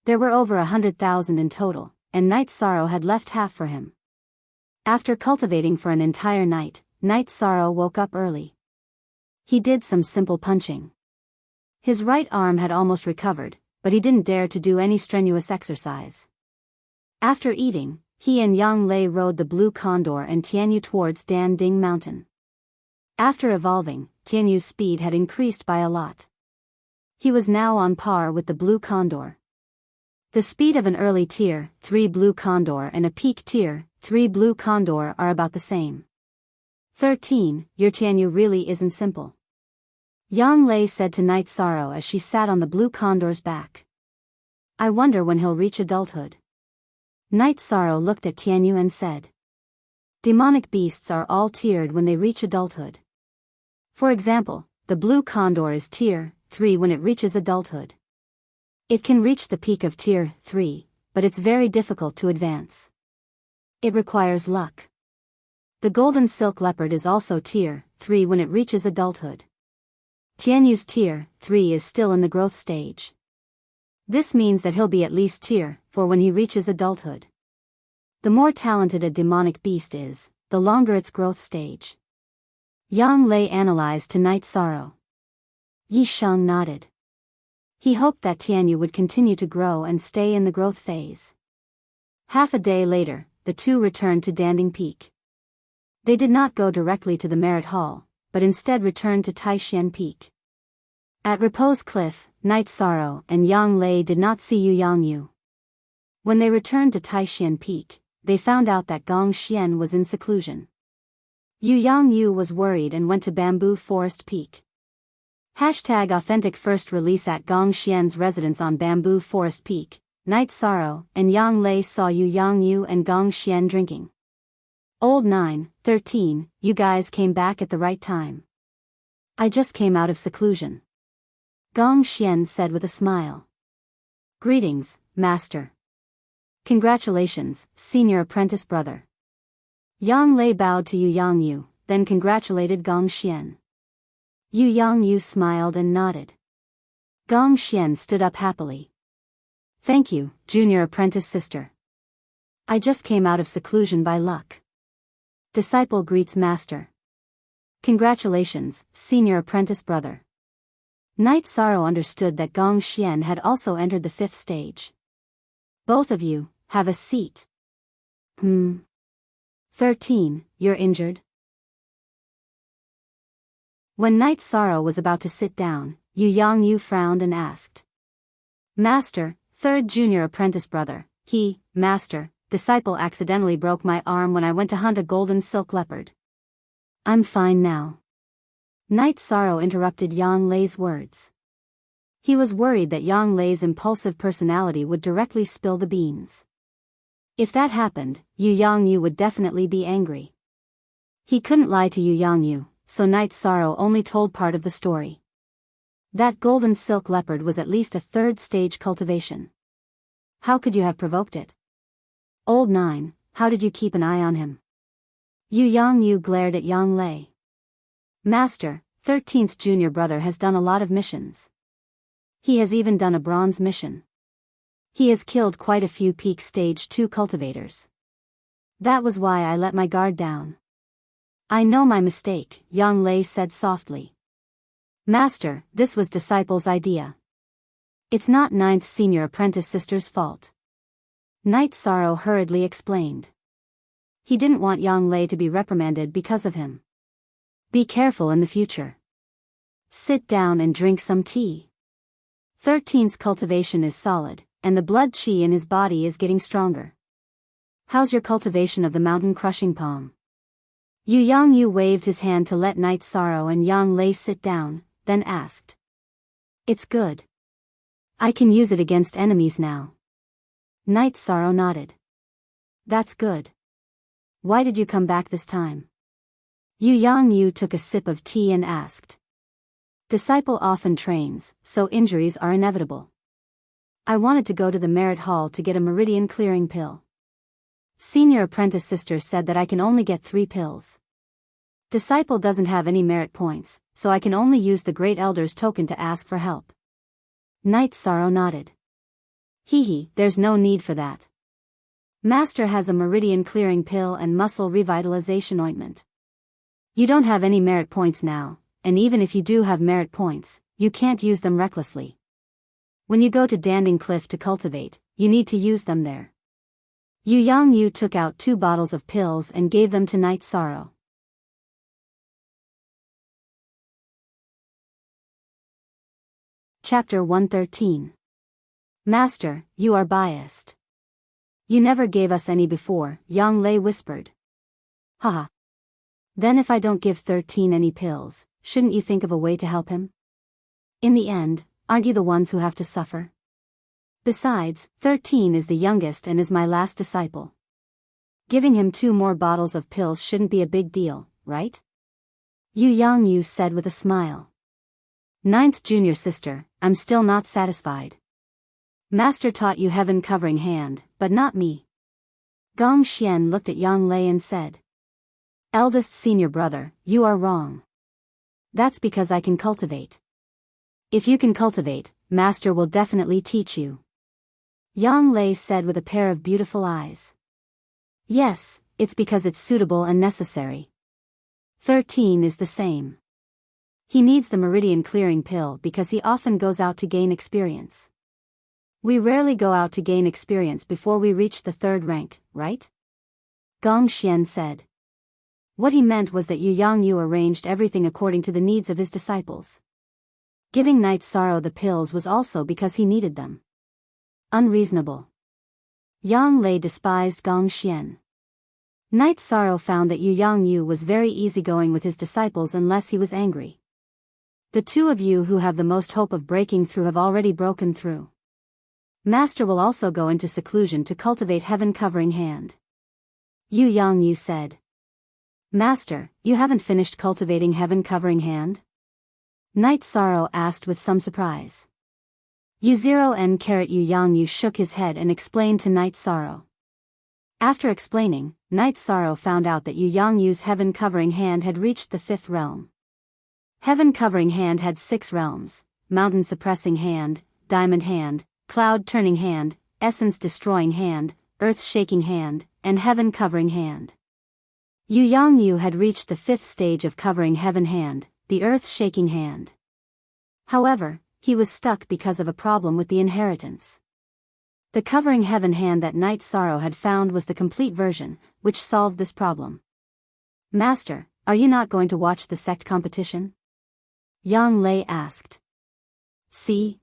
A: There were over 100,000 in total, and Night Sorrow had left half for him. After cultivating for an entire night, Night Sorrow woke up early. He did some simple punching. His right arm had almost recovered, but he didn't dare to do any strenuous exercise. After eating, he and Yang Lei rode the Blue Condor and Tianyu towards Dan Ding Mountain. After evolving, Tianyu's speed had increased by a lot. He was now on par with the blue condor. The speed of an early Tier 3 blue condor and a peak Tier 3 blue condor are about the same. 13. Your Tianyu really isn't simple. Yang Lei said to Night Sorrow as she sat on the blue condor's back. I wonder when he'll reach adulthood. Night Sorrow looked at Tianyu and said. Demonic beasts are all tiered when they reach adulthood. For example, the blue condor is Tier 3 when it reaches adulthood. It can reach the peak of Tier 3, but it's very difficult to advance. It requires luck. The golden silk leopard is also Tier 3 when it reaches adulthood. Tianyu's Tier 3 is still in the growth stage. This means that he'll be at least Tier 4 when he reaches adulthood. The more talented a demonic beast is, the longer its growth stage. Yang Lei analyzed to Night Sorrow. Yi Sheng nodded. He hoped that Tianyu would continue to grow and stay in the growth phase. Half a day later, the two returned to Danding Peak. They did not go directly to the Merit Hall, but instead returned to Taishan Peak. At Repose Cliff, Night Sorrow and Yang Lei did not see Yu Yangyu. When they returned to Taishan Peak, they found out that Gong Xian was in seclusion. Yu Yangyu was worried and went to Bamboo Forest Peak. #authentic first release at Gong Xian's residence on Bamboo Forest Peak. Night Sorrow and Yang Lei saw Yu Yangyu and Gong Xian drinking. Old 913, you guys came back at the right time. I just came out of seclusion. Gong Xian said with a smile. Greetings, Master. Congratulations, Senior Apprentice Brother. Yang Lei bowed to Yu Yangyu, then congratulated Gong Xian. Yu Yangyu smiled and nodded. Gong Xian stood up happily. Thank you, Junior Apprentice Sister. I just came out of seclusion by luck. Disciple greets Master. Congratulations, Senior Apprentice Brother. Night Sorrow understood that Gong Xian had also entered the 5th stage. Both of you, have a seat. 13, you're injured? When Night Sorrow was about to sit down, Yu Yangyu frowned and asked. Master, 3rd Junior Apprentice Brother, Master, disciple accidentally broke my arm when I went to hunt a golden silk leopard. I'm fine now. Night Sorrow interrupted Yang Lei's words. He was worried that Yang Lei's impulsive personality would directly spill the beans. If that happened, Yu Yangyu would definitely be angry. He couldn't lie to Yu Yangyu, so Night Sorrow only told part of the story. That golden silk leopard was at least a 3rd stage cultivation. How could you have provoked it? Old 9, how did you keep an eye on him? Yu Yangyu glared at Yang Lei. Master, 13th Junior Brother has done a lot of missions. He has even done a bronze mission. He has killed quite a few peak stage 2 cultivators. That was why I let my guard down. I know my mistake, Yang Lei said softly. Master, this was Disciple's idea. It's not 9th Senior Apprentice Sister's fault. Night Sorrow hurriedly explained. He didn't want Yang Lei to be reprimanded because of him. Be careful in the future. Sit down and drink some tea. 13's cultivation is solid, and the blood qi in his body is getting stronger. How's your cultivation of the mountain crushing palm? Yu Yangyu waved his hand to let Night Sorrow and Yang Lei sit down, then asked. It's good. I can use it against enemies now. Night Sorrow nodded. That's good. Why did you come back this time? Yu Yangyu took a sip of tea and asked. Disciple often trains, so injuries are inevitable. I wanted to go to the Merit Hall to get a meridian clearing pill. Senior Apprentice Sister said that I can only get 3 pills. Disciple doesn't have any merit points, so I can only use the Great Elder's token to ask for help. Night Sorrow nodded. There's no need for that. Master has a meridian clearing pill and muscle revitalization ointment. You don't have any merit points now, and even if you do have merit points, you can't use them recklessly. When you go to Danding Cliff to cultivate, you need to use them there. Yu Yangyu took out 2 bottles of pills and gave them to Night Sorrow. Chapter 113. Master, you are biased. You never gave us any before, Yang Lei whispered. Haha. Then if I don't give 13 any pills, shouldn't you think of a way to help him? In the end, aren't you the ones who have to suffer? Besides, 13 is the youngest and is my last disciple. Giving him 2 more bottles of pills shouldn't be a big deal, right? Yu said with a smile. 9th junior sister, I'm still not satisfied. Master taught you heaven covering hand, but not me. Gong Xian looked at Yang Lei and said. Eldest senior brother, you are wrong. That's because I can cultivate. If you can cultivate, Master will definitely teach you. Yang Lei said with a pair of beautiful eyes. Yes, it's because it's suitable and necessary. 13 is the same. He needs the meridian clearing pill because he often goes out to gain experience. We rarely go out to gain experience before we reach the 3rd rank, right? Gong Xian said. What he meant was that Yu arranged everything according to the needs of his disciples. Giving Night Sorrow the pills was also because he needed them. Unreasonable. Yang Lei despised Gong Xian. Night Sorrow found that Yu was very easygoing with his disciples unless he was angry. The 2 of you who have the most hope of breaking through have already broken through. Master will also go into seclusion to cultivate heaven covering hand. Yu said. Master, you haven't finished cultivating heaven covering hand? Night Sorrow asked with some surprise. Yu shook his head and explained to Night Sorrow. After explaining, Night Sorrow found out that Yu's heaven covering hand had reached the 5th realm. Heaven covering hand had 6 realms: mountain suppressing hand, diamond hand, cloud turning hand, essence destroying hand, earth shaking hand, and heaven covering hand. Yu had reached the 5th stage of covering heaven hand, the earth shaking hand. However, he was stuck because of a problem with the inheritance. The covering heaven hand that Night Sorrow had found was the complete version, which solved this problem. Master, are you not going to watch the sect competition? Yang Lei asked. See?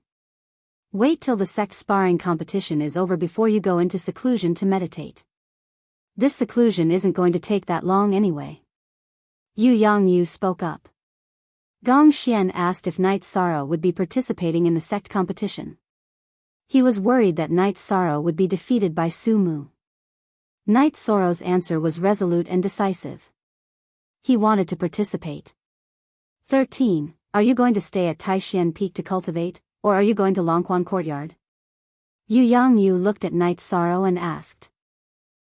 A: Wait till the sect sparring competition is over before you go into seclusion to meditate. This seclusion isn't going to take that long anyway. Yu spoke up. Gong Xian asked if Night Sorrow would be participating in the sect competition. He was worried that Night Sorrow would be defeated by Su Mu. Night Sorrow's answer was resolute and decisive. He wanted to participate. 13. Are you going to stay at Taishan Peak to cultivate, or are you going to Longquan Courtyard? Yu looked at Night Sorrow and asked.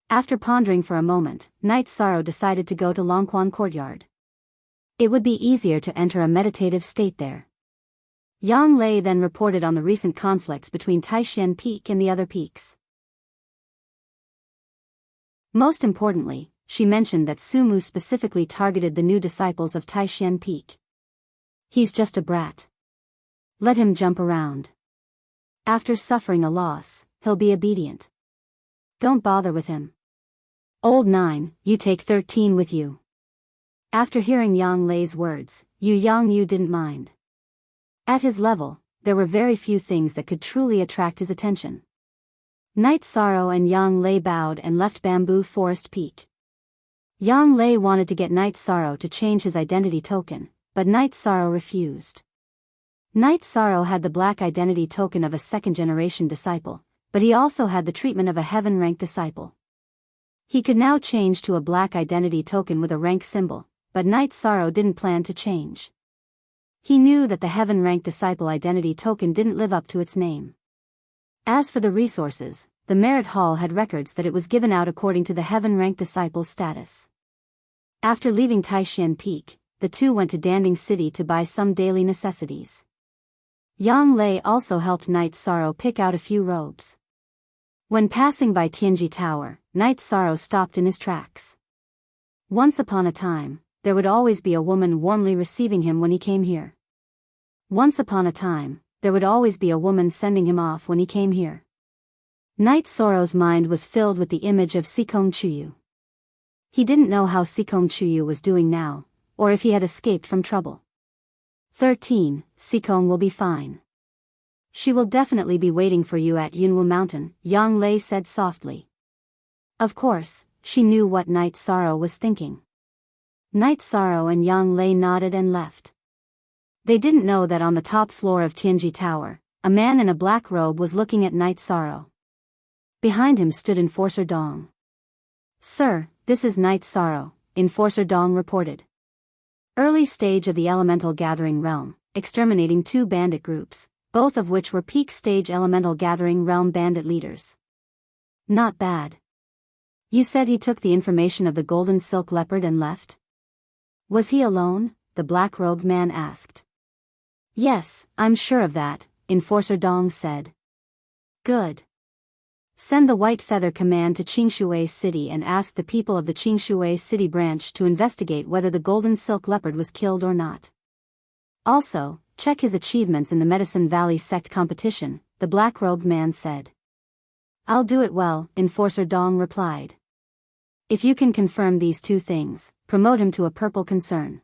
A: After pondering for a moment, Night Sorrow decided to go to Longquan Courtyard. It would be easier to enter a meditative state there. Yang Lei then reported on the recent conflicts between Taishan Peak and the other peaks. Most importantly, she mentioned that Su Mu specifically targeted the new disciples of Taishan Peak. He's just a brat. Let him jump around. After suffering a loss, he'll be obedient. Don't bother with him. Old 9, you take 13 with you. After hearing Yang Lei's words, Yu didn't mind. At his level, there were very few things that could truly attract his attention. Night Sorrow and Yang Lei bowed and left Bamboo Forest Peak. Yang Lei wanted to get Night Sorrow to change his identity token, but Night Sorrow refused. Night Sorrow had the black identity token of a 2nd-generation disciple, but he also had the treatment of a heaven-ranked disciple. He could now change to a black identity token with a rank symbol, but Night Sorrow didn't plan to change. He knew that the heaven-ranked disciple identity token didn't live up to its name. As for the resources, the Merit Hall had records that it was given out according to the heaven-ranked disciple's status. After leaving Taishan Peak, the 2 went to Danding City to buy some daily necessities. Yang Lei also helped Night Sorrow pick out a few robes. When passing by Tianji Tower, Night Sorrow stopped in his tracks. Once upon a time, there would always be a woman warmly receiving him when he came here. Once upon a time, there would always be a woman sending him off when he came here. Night Sorrow's mind was filled with the image of Sikong Chuyu. He didn't know how Sikong Chuyu was doing now, or if he had escaped from trouble. 13. Sikong will be fine. She will definitely be waiting for you at Yunwu Mountain, Yang Lei said softly. Of course, she knew what Night Sorrow was thinking. Night Sorrow and Yang Lei nodded and left. They didn't know that on the top floor of Tianji Tower, a man in a black robe was looking at Night Sorrow. Behind him stood Enforcer Dong. Sir, this is Night Sorrow, Enforcer Dong reported. Early stage of the elemental gathering realm, exterminating 2 bandit groups, both of which were peak stage elemental gathering realm bandit leaders. Not bad. You said he took the information of the golden silk leopard and left? Was he alone? The black-robed man asked. Yes, I'm sure of that, Enforcer Dong said. Good. Send the White Feather Command to Qingshui City and ask the people of the Qingshui City branch to investigate whether the golden silk leopard was killed or not. Also, check his achievements in the Medicine Valley sect competition, the black-robed man said. I'll do it well, Enforcer Dong replied. If you can confirm these 2 things, promote him to a purple concern.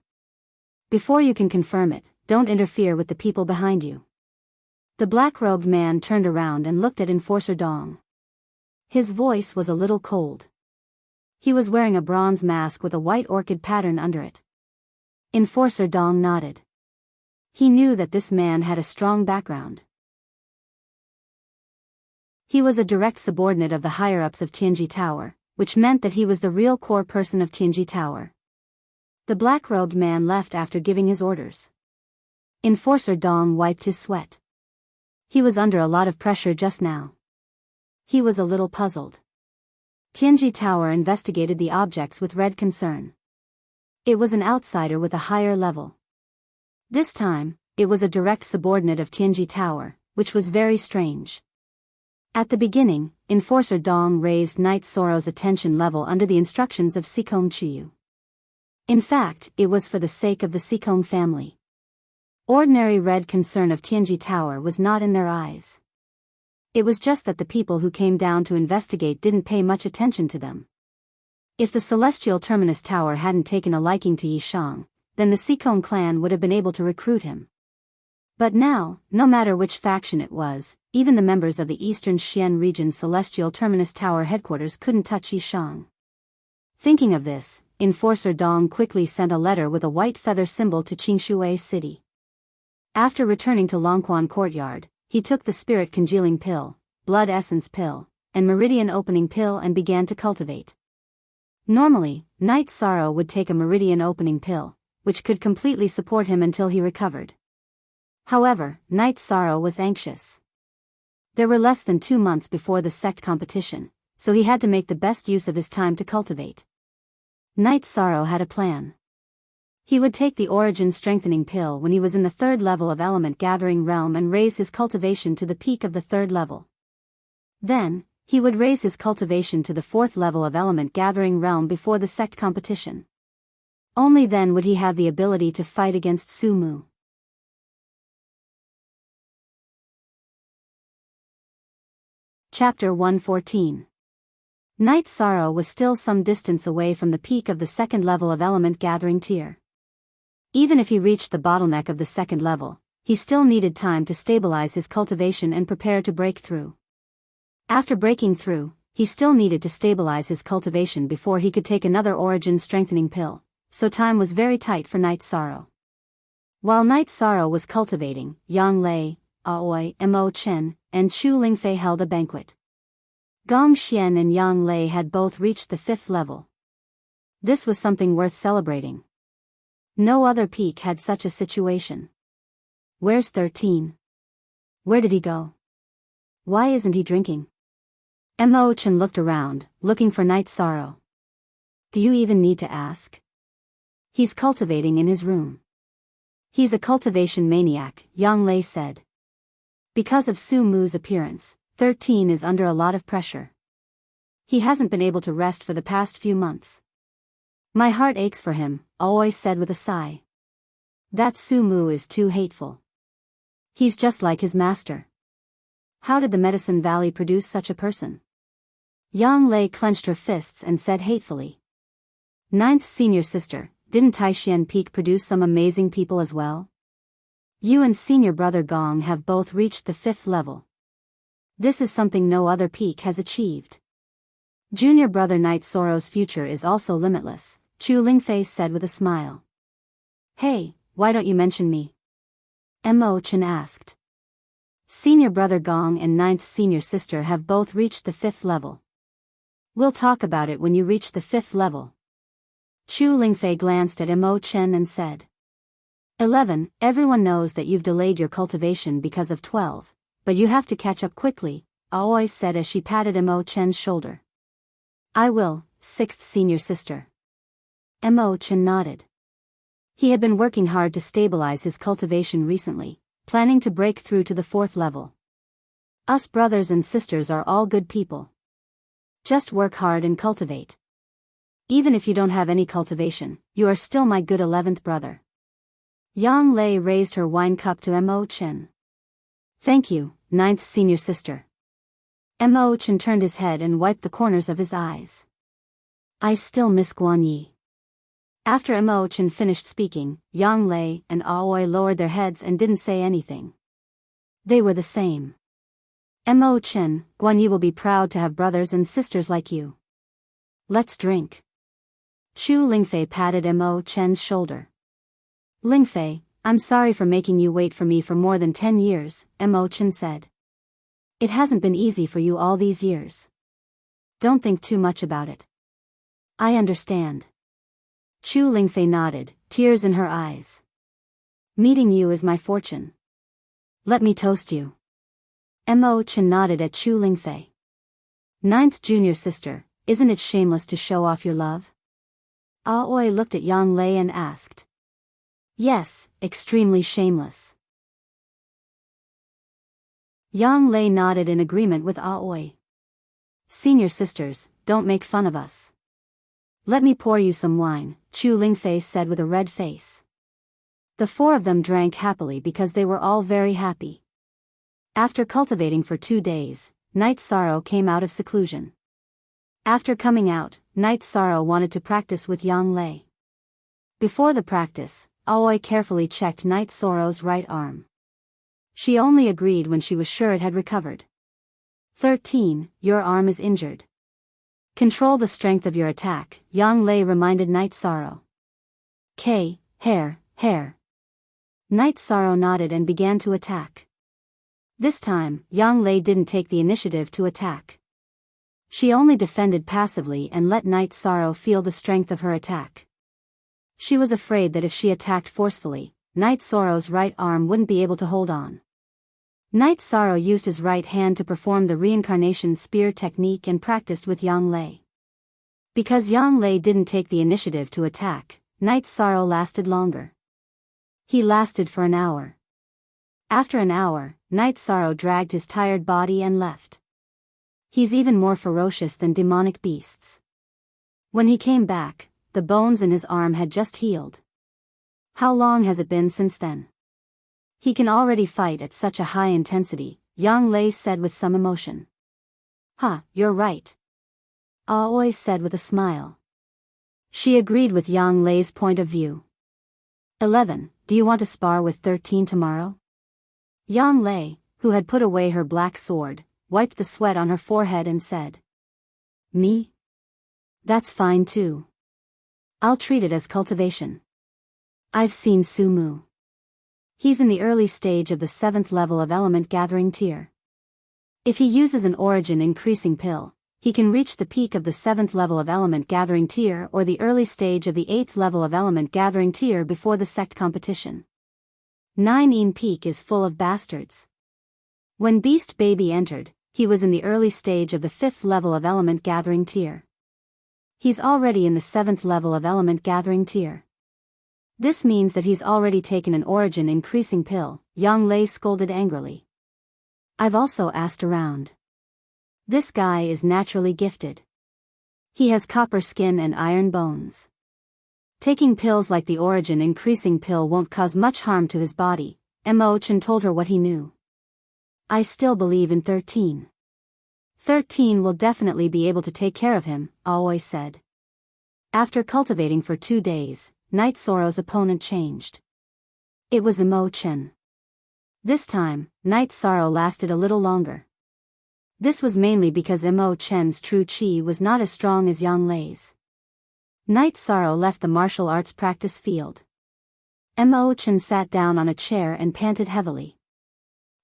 A: Before you can confirm it, don't interfere with the people behind you. The black-robed man turned around and looked at Enforcer Dong. His voice was a little cold. He was wearing a bronze mask with a white orchid pattern under it. Enforcer Dong nodded. He knew that this man had a strong background. He was a direct subordinate of the higher-ups of Tianji Tower, which meant that he was the real core person of Tianji Tower. The black-robed man left after giving his orders. Enforcer Dong wiped his sweat. He was under a lot of pressure just now. He was a little puzzled. Tianji Tower investigated the objects with red concern. It was an outsider with a higher level. This time, it was a direct subordinate of Tianji Tower, which was very strange. At the beginning, Enforcer Dong raised Night Sorrow's attention level under the instructions of Sikong Chuyu. In fact, it was for the sake of the Sikong family. Ordinary red concern of Tianji Tower was not in their eyes. It was just that the people who came down to investigate didn't pay much attention to them. If the Celestial Terminus Tower hadn't taken a liking to Yishang, then the Sikong clan would have been able to recruit him. But now, no matter which faction it was, even the members of the Eastern Xian region Celestial Terminus Tower headquarters couldn't touch Yishang. Thinking of this, Enforcer Dong quickly sent a letter with a white feather symbol to Qingshui City. After returning to Longquan Courtyard, he took the Spirit Congealing Pill, Blood Essence Pill, and Meridian Opening Pill and began to cultivate. Normally, Night Sorrow would take a Meridian Opening Pill, which could completely support him until he recovered. However, Night Sorrow was anxious. There were less than 2 months before the sect competition, so he had to make the best use of his time to cultivate. Night Sorrow had a plan. He would take the Origin Strengthening Pill when he was in the 3rd level of Element Gathering Realm and raise his cultivation to the peak of the 3rd level. Then, he would raise his cultivation to the 4th level of Element Gathering Realm before the sect competition. Only then would he have the ability to fight against Su Mu. Chapter 114. Night Sorrow was still some distance away from the peak of the 2nd level of Element Gathering Tier. Even if he reached the bottleneck of the 2nd level, he still needed time to stabilize his cultivation and prepare to break through. After breaking through, he still needed to stabilize his cultivation before he could take another Origin Strengthening Pill, so time was very tight for Night Sorrow. While Night Sorrow was cultivating, Yang Lei, Aoi, Mo Chen, and Chu Lingfei held a banquet. Gong Xian and Yang Lei had both reached the 5th level. This was something worth celebrating. No other peak had such a situation. Where's 13? Where did he go? Why isn't he drinking? Mo Chen looked around, looking for Night Sorrow. Do you even need to ask? He's cultivating in his room. He's a cultivation maniac, Yang Lei said. Because of Su Mu's appearance, 13 is under a lot of pressure. He hasn't been able to rest for the past few months. My heart aches for him, Aoi said with a sigh. That Su Mu is too hateful. He's just like his master. How did the Medicine Valley produce such a person? Yang Lei clenched her fists and said hatefully. 9th senior sister, didn't Taishan Peak produce some amazing people as well? You and senior brother Gong have both reached the 5th level. This is something no other peak has achieved. Junior brother Knight Sorrow's future is also limitless, Chu Lingfei said with a smile. Hey, why don't you mention me? Mo Chen asked. Senior brother Gong and 9th senior sister have both reached the 5th level. We'll talk about it when you reach the 5th level. Chu Lingfei glanced at Mo Chen and said. 11. Everyone knows that you've delayed your cultivation because of 12, but you have to catch up quickly, Aoi said as she patted Mo Chen's shoulder. I will, 6th senior sister. Mo Chen nodded. He had been working hard to stabilize his cultivation recently, planning to break through to the 4th level. Us brothers and sisters are all good people. Just work hard and cultivate. Even if you don't have any cultivation, you are still my good 11th brother. Yang Lei raised her wine cup to Mo Chen. Thank you, 9th senior sister. Mo Chen turned his head and wiped the corners of his eyes. I still miss Guan Yi. After Mo Chen finished speaking, Yang Lei and Aoi lowered their heads and didn't say anything. They were the same. Mo Chen, Guan Yi will be proud to have brothers and sisters like you. Let's drink. Chu Lingfei patted Mo Chen's shoulder. Lingfei, I'm sorry for making you wait for me for more than 10 years, Mo Chen said. It hasn't been easy for you all these years. Don't think too much about it. I understand. Chu Lingfei nodded, tears in her eyes. Meeting you is my fortune. Let me toast you. Mo Chen nodded at Chu Lingfei. 9th junior sister, isn't it shameless to show off your love? Aoi looked at Yang Lei and asked. Yes, extremely shameless. Yang Lei nodded in agreement with Aoi. Senior sisters, don't make fun of us. Let me pour you some wine, Chu Lingfei said with a red face. The 4 of them drank happily because they were all very happy. After cultivating for 2 days, Knight Sorrow came out of seclusion. After coming out, Knight Sorrow wanted to practice with Yang Lei. Before the practice, Aoi carefully checked Knight Sorrow's right arm. She only agreed when she was sure it had recovered. 13. Your arm is injured. Control the strength of your attack, Yang Lei reminded Knight Sorrow. Hair. Knight Sorrow nodded and began to attack. This time, Yang Lei didn't take the initiative to attack. She only defended passively and let Knight Sorrow feel the strength of her attack. She was afraid that if she attacked forcefully, Knight Sorrow's right arm wouldn't be able to hold on. Knight Sorrow used his right hand to perform the reincarnation spear technique and practiced with Yang Lei. Because Yang Lei didn't take the initiative to attack, Knight Sorrow lasted longer. He lasted for an hour. After an hour, Knight Sorrow dragged his tired body and left. He's even more ferocious than demonic beasts. When he came back, the bones in his arm had just healed. How long has it been since then? He can already fight at such a high intensity, Yang Lei said with some emotion. You're right. Aoi said with a smile. She agreed with Yang Lei's point of view. 11. Do you want to spar with 13 tomorrow? Yang Lei, who had put away her black sword, wiped the sweat on her forehead and said. Me? That's fine too. I'll treat it as cultivation. I've seen Sumu. He's in the early stage of the 7th level of element gathering tier. If he uses an origin increasing pill, he can reach the peak of the 7th level of element gathering tier or the early stage of the 8th level of element gathering tier before the sect competition. 9 peak is full of bastards. When Beast Baby entered, he was in the early stage of the 5th level of element gathering tier. He's already in the 7th level of element gathering tier. This means that he's already taken an origin increasing pill, Yang Lei scolded angrily. I've also asked around. This guy is naturally gifted. He has copper skin and iron bones. Taking pills like the origin increasing pill won't cause much harm to his body, Mo Chen told her what he knew. I still believe in 13. 13 will definitely be able to take care of him, Aoi said. After cultivating for 2 days, Knight Sorrow's opponent changed. It was Mo Chen. This time, Night Sorrow lasted a little longer. This was mainly because Mo Chen's true chi was not as strong as Yang Lei's. Night Sorrow left the martial arts practice field. Mo Chen sat down on a chair and panted heavily.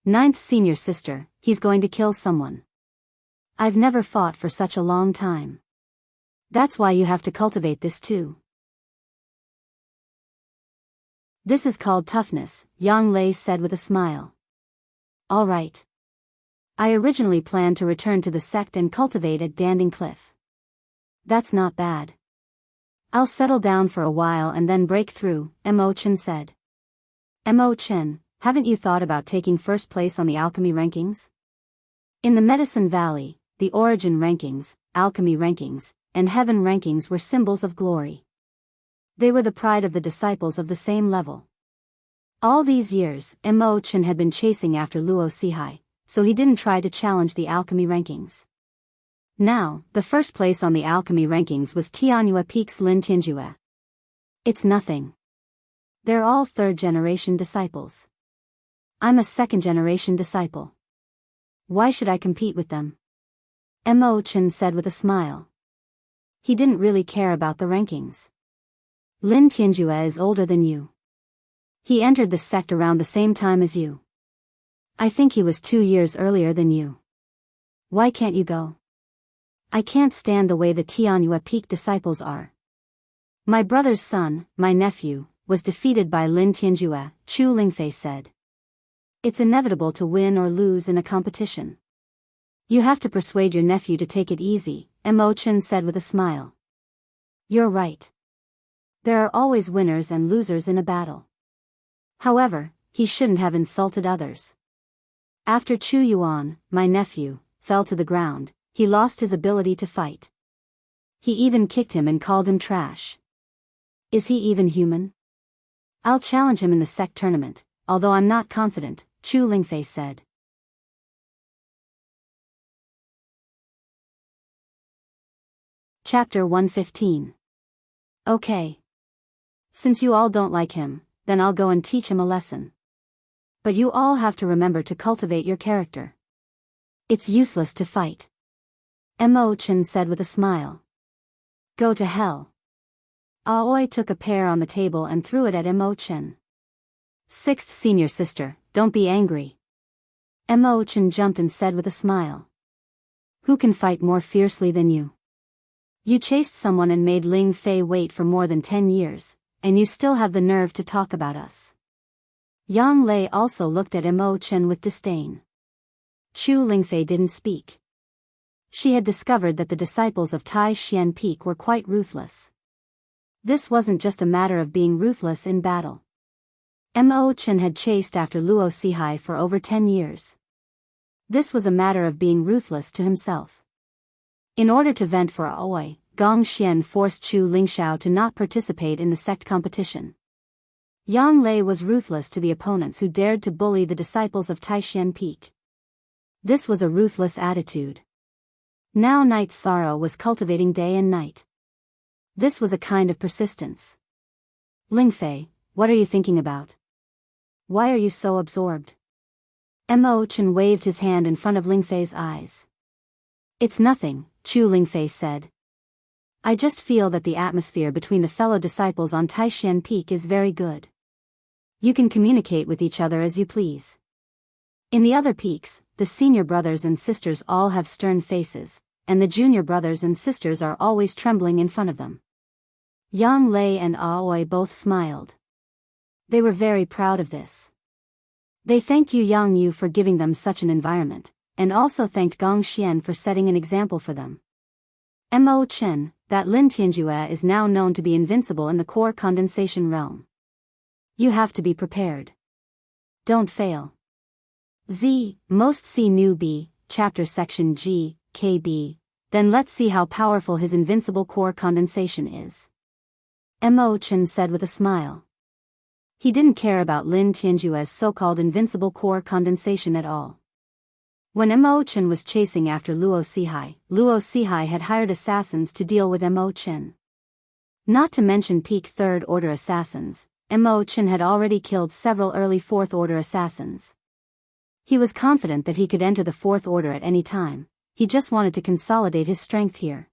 A: Ninth senior sister, he's going to kill someone. I've never fought for such a long time. That's why you have to cultivate this too. This is called toughness, Yang Lei said with a smile. All right. I originally planned to return to the sect and cultivate at Danding Cliff. That's not bad. I'll settle down for a while and then break through, Mo Chen said. Mo Chen, haven't you thought about taking first place on the alchemy rankings? In the Medicine Valley, the origin rankings, alchemy rankings, and heaven rankings were symbols of glory. They were the pride of the disciples of the same level. All these years, Mo Chen had been chasing after Luo Sihai, so he didn't try to challenge the alchemy rankings. Now, the first place on the alchemy rankings was Tianyue Peak's Lin Tianjue. It's nothing. They're all third-generation disciples. I'm a second-generation disciple. Why should I compete with them? Mo Chen said with a smile. He didn't really care about the rankings. Lin Tianjue is older than you. He entered the sect around the same time as you. I think he was 2 years earlier than you. Why can't you go? I can't stand the way the Tianyue Peak disciples are. My brother's son, my nephew, was defeated by Lin Tianjue, Chu Lingfei said. It's inevitable to win or lose in a competition. You have to persuade your nephew to take it easy, Mo Chen said with a smile. You're right. There are always winners and losers in a battle. However, he shouldn't have insulted others. After Chu Yuan, my nephew, fell to the ground, he lost his ability to fight. He even kicked him and called him trash. Is he even human? I'll challenge him in the sect tournament, although I'm not confident, Chu Lingfei said. Chapter 115. Okay. Since you all don't like him, then I'll go and teach him a lesson. But you all have to remember to cultivate your character. It's useless to fight. Mo Chen said with a smile. Go to hell. Aoi took a pear on the table and threw it at Mo Chen. Sixth senior sister, don't be angry. Mo Chen jumped and said with a smile. Who can fight more fiercely than you? You chased someone and made Ling Fei wait for more than 10 years, and you still have the nerve to talk about us. Yang Lei also looked at Mo Chen with disdain. Chu Lingfei didn't speak. She had discovered that the disciples of Tai Xian Peak were quite ruthless. This wasn't just a matter of being ruthless in battle. Mo Chen had chased after Luo Sihai for over 10 years. This was a matter of being ruthless to himself. In order to vent for Aoi, Gong Xian forced Chu Lingxiao to not participate in the sect competition. Yang Lei was ruthless to the opponents who dared to bully the disciples of Taixian Peak. This was a ruthless attitude. Now Night Sorrow was cultivating day and night. This was a kind of persistence. Lingfei, what are you thinking about? Why are you so absorbed? Mo Chen waved his hand in front of Lingfei's eyes. It's nothing, Chu Lingfei said. I just feel that the atmosphere between the fellow disciples on Taixian Peak is very good. You can communicate with each other as you please. In the other peaks, the senior brothers and sisters all have stern faces, and the junior brothers and sisters are always trembling in front of them. Yang Lei and Aoi both smiled. They were very proud of this. They thanked Yang Yu for giving them such an environment, and also thanked Gong Xian for setting an example for them. Mo Chen, that Lin Tianjue is now known to be invincible in the core condensation realm. You have to be prepared. Don't fail. Most see new B, chapter section G, KB, then let's see how powerful his invincible core condensation is. Mo Chen said with a smile. He didn't care about Lin Tianjue's so-called invincible core condensation at all. When Mo Chen was chasing after Luo Sihai had hired assassins to deal with Mo Chen. Not to mention peak third-order assassins, Mo Chen had already killed several early fourth-order assassins. He was confident that he could enter the Fourth Order at any time. He just wanted to consolidate his strength here.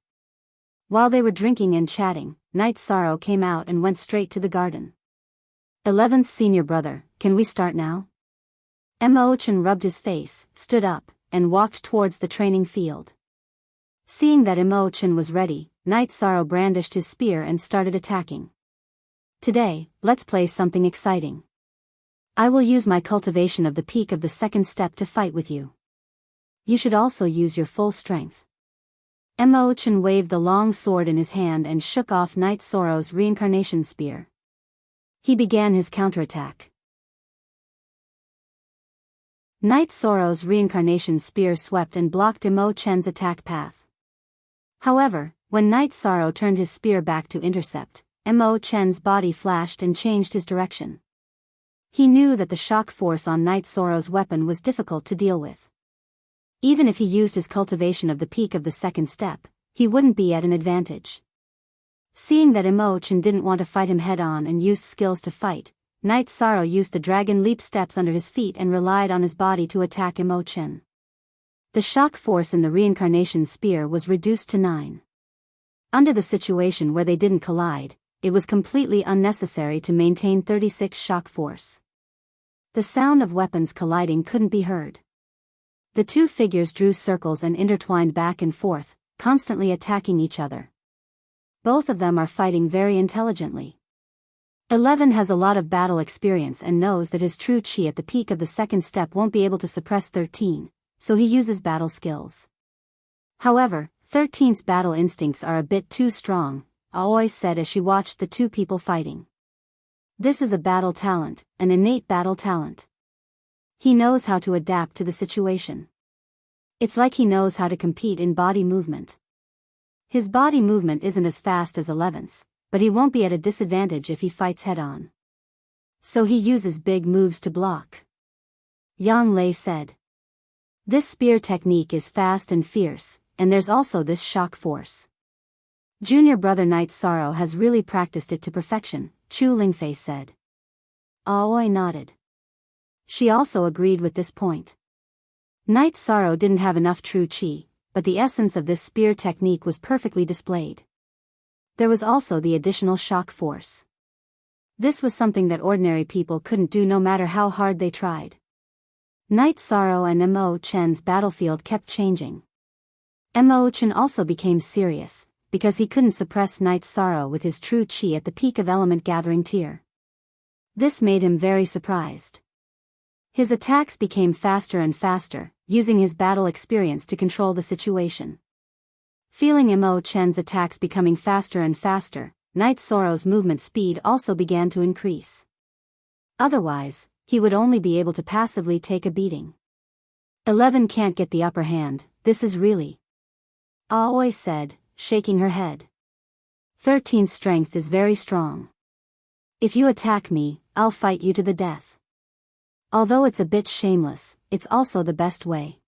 A: While they were drinking and chatting, Night Sorrow came out and went straight to the garden. 11th senior brother, can we start now? Immerse rubbed his face, stood up, and walked towards the training field. Seeing that Immerse was ready, Night Sorrow brandished his spear and started attacking. Today, let's play something exciting. I will use my cultivation of the peak of the second step to fight with you. You should also use your full strength. Immerse waved the long sword in his hand and shook off Night Sorrow's reincarnation spear. He began his counterattack. Night Sorrow's reincarnation spear swept and blocked Immerse's attack path. However, when Night Sorrow turned his spear back to intercept, Immerse's body flashed and changed his direction. He knew that the shock force on Night Sorrow's weapon was difficult to deal with. Even if he used his cultivation of the peak of the second step, he wouldn't be at an advantage. Seeing that Immerse didn't want to fight him head-on and used skills to fight, Night Sorrow used the dragon leap steps under his feet and relied on his body to attack Immerse. The shock force in the reincarnation spear was reduced to 9. Under the situation where they didn't collide, it was completely unnecessary to maintain 36 shock force. The sound of weapons colliding couldn't be heard. The two figures drew circles and intertwined back and forth, constantly attacking each other. Both of them are fighting very intelligently. 11 has a lot of battle experience and knows that his true chi at the peak of the second step won't be able to suppress 13, so he uses battle skills. However, 13's battle instincts are a bit too strong, Aoi said as she watched the two people fighting. This is a battle talent, an innate battle talent. He knows how to adapt to the situation. It's like he knows how to compete in body movement. His body movement isn't as fast as 11's, but he won't be at a disadvantage if he fights head-on. So he uses big moves to block. Yang Lei said. This spear technique is fast and fierce, and there's also this shock force. Junior brother Night Sorrow has really practiced it to perfection, Chu Lingfei said. Aoi nodded. She also agreed with this point. Night Sorrow didn't have enough true chi, but the essence of this spear technique was perfectly displayed. There was also the additional shock force. This was something that ordinary people couldn't do no matter how hard they tried. Night Sorrow and Immerse's battlefield kept changing. Immerse also became serious, because he couldn't suppress Night Sorrow with his true chi at the peak of element gathering tier. This made him very surprised. His attacks became faster and faster, using his battle experience to control the situation. Feeling Immerse's attacks becoming faster and faster, Night Sorrow's movement speed also began to increase. Otherwise, he would only be able to passively take a beating. 11 can't get the upper hand, this is really... Aoi said, shaking her head. 13's strength is very strong. If you attack me, I'll fight you to the death. Although it's a bit shameless, it's also the best way.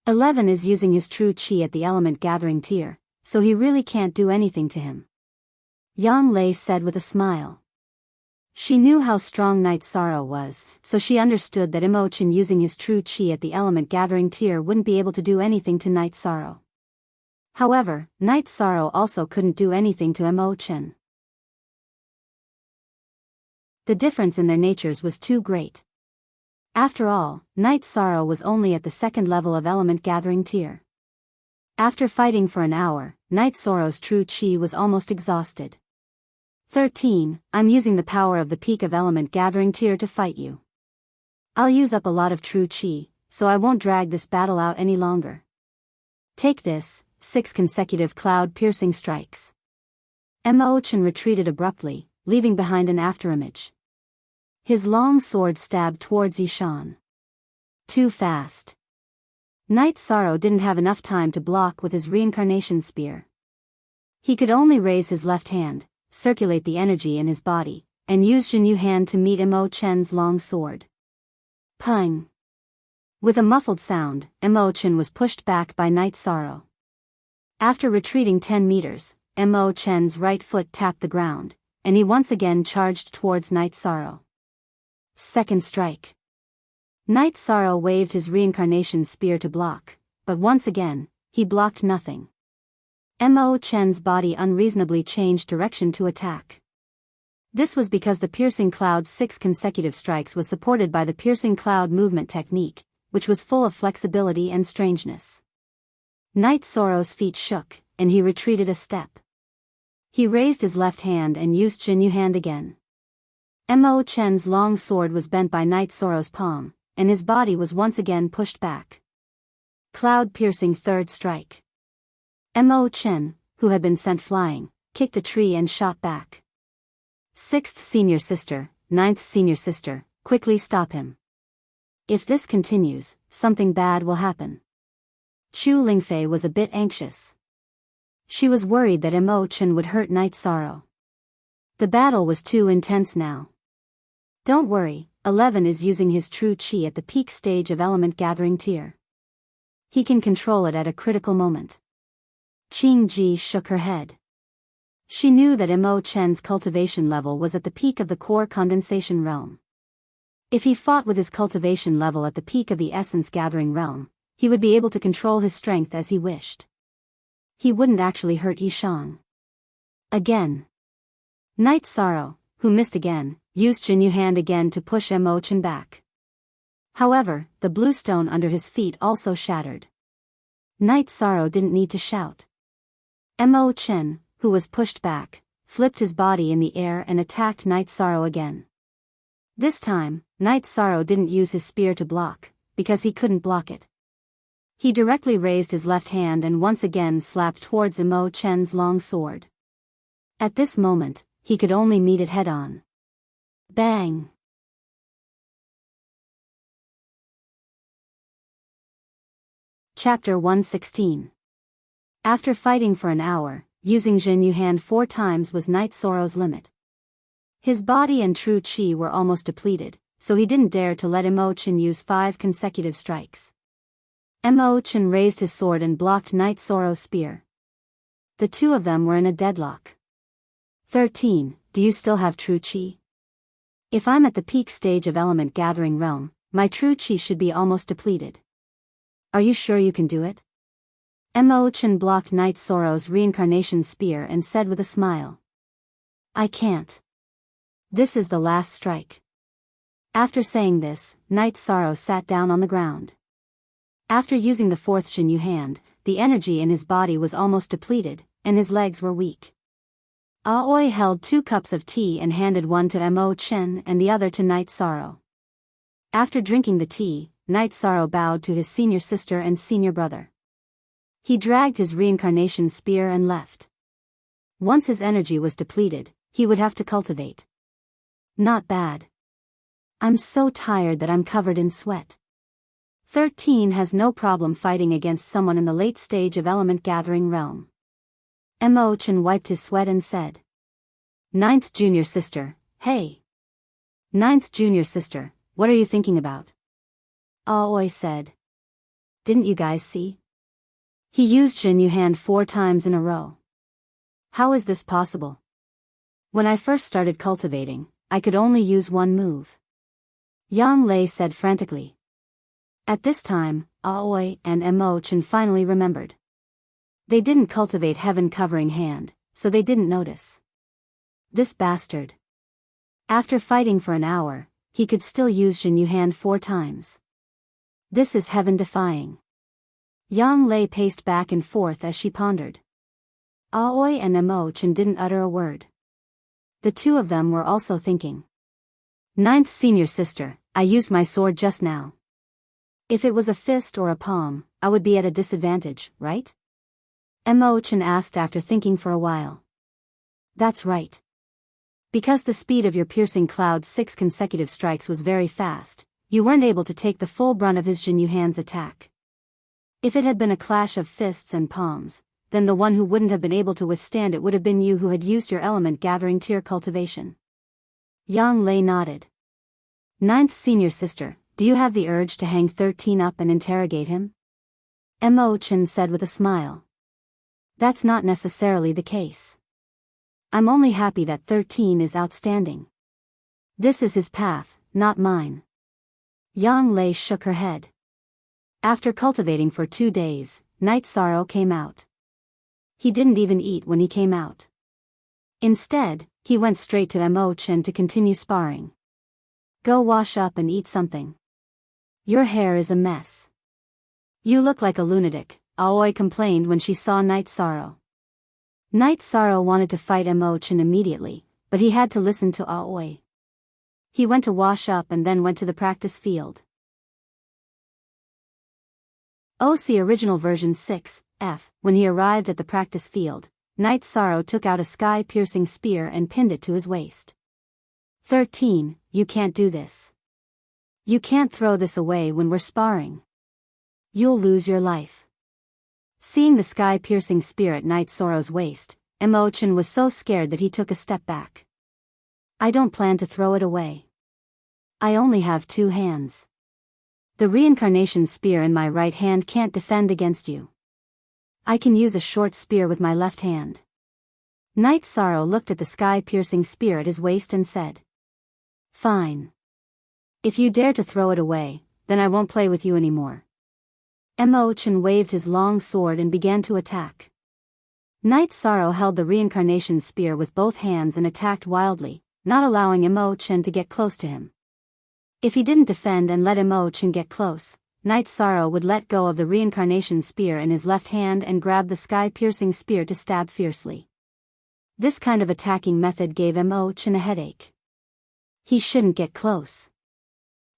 A: 11 is using his true chi at the element gathering tier, so he really can't do anything to him. Yang Lei said with a smile. She knew how strong Night Sorrow was, so she understood that Immerse using his true chi at the element gathering tier wouldn't be able to do anything to Night Sorrow. However, Night Sorrow also couldn't do anything to Immerse. The difference in their natures was too great. After all, Night Sorrow was only at the second level of element gathering tier. After fighting for an hour, Night Sorrow's true chi was almost exhausted. 13, I'm using the power of the peak of element gathering tier to fight you. I'll use up a lot of true chi, so I won't drag this battle out any longer. Take this, 6 consecutive cloud-piercing strikes. Immerse retreated abruptly, leaving behind an afterimage. His long sword stabbed towards Yishan. Too fast. Night Sorrow didn't have enough time to block with his reincarnation spear. He could only raise his left hand, circulate the energy in his body, and use Jinyu hand to meet Immerse's long sword. Pung! With a muffled sound, Immerse was pushed back by Night Sorrow. After retreating 10 meters, Immerse's right foot tapped the ground, and he once again charged towards Night Sorrow. Second strike. Night Sorrow waved his reincarnation spear to block, but once again, he blocked nothing. Mo Chen's body unreasonably changed direction to attack. This was because the Piercing Cloud's 6 consecutive strikes was supported by the Piercing Cloud movement technique, which was full of flexibility and strangeness. Night Sorrow's feet shook, and he retreated a step. He raised his left hand and used Jinyu hand again. Mo Chen's long sword was bent by Night Sorrow's palm, and his body was once again pushed back. Cloud-piercing third strike. Mo Chen, who had been sent flying, kicked a tree and shot back. 6th Senior Sister, 9th Senior Sister, quickly stop him. If this continues, something bad will happen. Chu Lingfei was a bit anxious. She was worried that Mo Chen would hurt Night Sorrow. The battle was too intense now. Don't worry, 11 is using his true chi at the peak stage of element gathering tier. He can control it at a critical moment. Qing Ji shook her head. She knew that Mo Chen's cultivation level was at the peak of the core condensation realm. If he fought with his cultivation level at the peak of the essence gathering realm, he would be able to control his strength as he wished. He wouldn't actually hurt Yishang. Again. Night Sorrow, who missed again, used Jinyu hand again to push Mo Chen back. However, the blue stone under his feet also shattered. Night Sorrow didn't need to shout. Mo Chen, who was pushed back, flipped his body in the air and attacked Night Sorrow again. This time, Night Sorrow didn't use his spear to block, because he couldn't block it. He directly raised his left hand and once again slapped towards Mo Chen's long sword. At this moment, he could only meet it head-on. Bang! Chapter 116. After fighting for an hour, using Jinyu hand 4 times was Night Sorrow's limit. His body and true chi were almost depleted, so he didn't dare to let Mo Chen use 5 consecutive strikes. Mo Chen raised his sword and blocked Night Sorrow's spear. The two of them were in a deadlock. 13, do you still have true chi? If I'm at the peak stage of element gathering realm, my true chi should be almost depleted. Are you sure you can do it? Mo Chen blocked Night Sorrow's reincarnation spear and said with a smile. I can't. This is the last strike. After saying this, Night Sorrow sat down on the ground. After using the 4th Jinyu hand, the energy in his body was almost depleted, and his legs were weak. Aoi held 2 cups of tea and handed one to Mo Chen and the other to Night Sorrow. After drinking the tea, Night Sorrow bowed to his senior sister and senior brother. He dragged his reincarnation spear and left. Once his energy was depleted, he would have to cultivate. Not bad. I'm so tired that I'm covered in sweat. 13 has no problem fighting against someone in the late stage of element gathering realm. Mo Chen wiped his sweat and said. 9th Junior Sister, hey. 9th Junior Sister, what are you thinking about? Aoi said. Didn't you guys see? He used Jinyu hand 4 times in a row. How is this possible? When I first started cultivating, I could only use one move. Yang Lei said frantically. At this time, Aoi and Mo Chen finally remembered. They didn't cultivate heaven covering hand, so they didn't notice. This bastard. After fighting for an hour, he could still use Jinyu hand 4 times. This is heaven defying. Yang Lei paced back and forth as she pondered. Aoi and Mo Chen didn't utter a word. The two of them were also thinking. 9th Senior Sister, I used my sword just now. If it was a fist or a palm, I would be at a disadvantage, right? Mo Chen asked after thinking for a while. That's right. Because the speed of your Piercing Cloud's 6 consecutive strikes was very fast, you weren't able to take the full brunt of his Jinyu hand's attack. If it had been a clash of fists and palms, then the one who wouldn't have been able to withstand it would have been you who had used your element gathering tier cultivation. Yang Lei nodded. 9th Senior Sister, do you have the urge to hang 13 up and interrogate him? Mo Chen said with a smile. That's not necessarily the case. I'm only happy that 13 is outstanding. This is his path, not mine. Yang Lei shook her head. After cultivating for 2 days, Night Sorrow came out. He didn't even eat when he came out. Instead, he went straight to Mo Chen to continue sparring. Go wash up and eat something. Your hair is a mess. You look like a lunatic, Aoi complained when she saw Night Sorrow. Night Sorrow wanted to fight Mo Chen immediately, but he had to listen to Aoi. He went to wash up and then went to the practice field. OC Original Version 6, F. When he arrived at the practice field, Night Sorrow took out a sky-piercing spear and pinned it to his waist. 13. You can't do this. You can't throw this away when we're sparring. You'll lose your life. Seeing the sky-piercing spear at Night Sorrow's waist, Mo Chen was so scared that he took a step back. I don't plan to throw it away. I only have 2 hands. The reincarnation spear in my right hand can't defend against you. I can use a short spear with my left hand. Night Sorrow looked at the sky-piercing spear at his waist and said, Fine. If you dare to throw it away, then I won't play with you anymore. Mo Chen waved his long sword and began to attack. Night Sorrow held the reincarnation spear with both hands and attacked wildly, not allowing Mo Chen to get close to him. If he didn't defend and let Mo Chen get close, Night Sorrow would let go of the reincarnation spear in his left hand and grab the sky-piercing spear to stab fiercely. This kind of attacking method gave Mo Chen a headache. He shouldn't get close.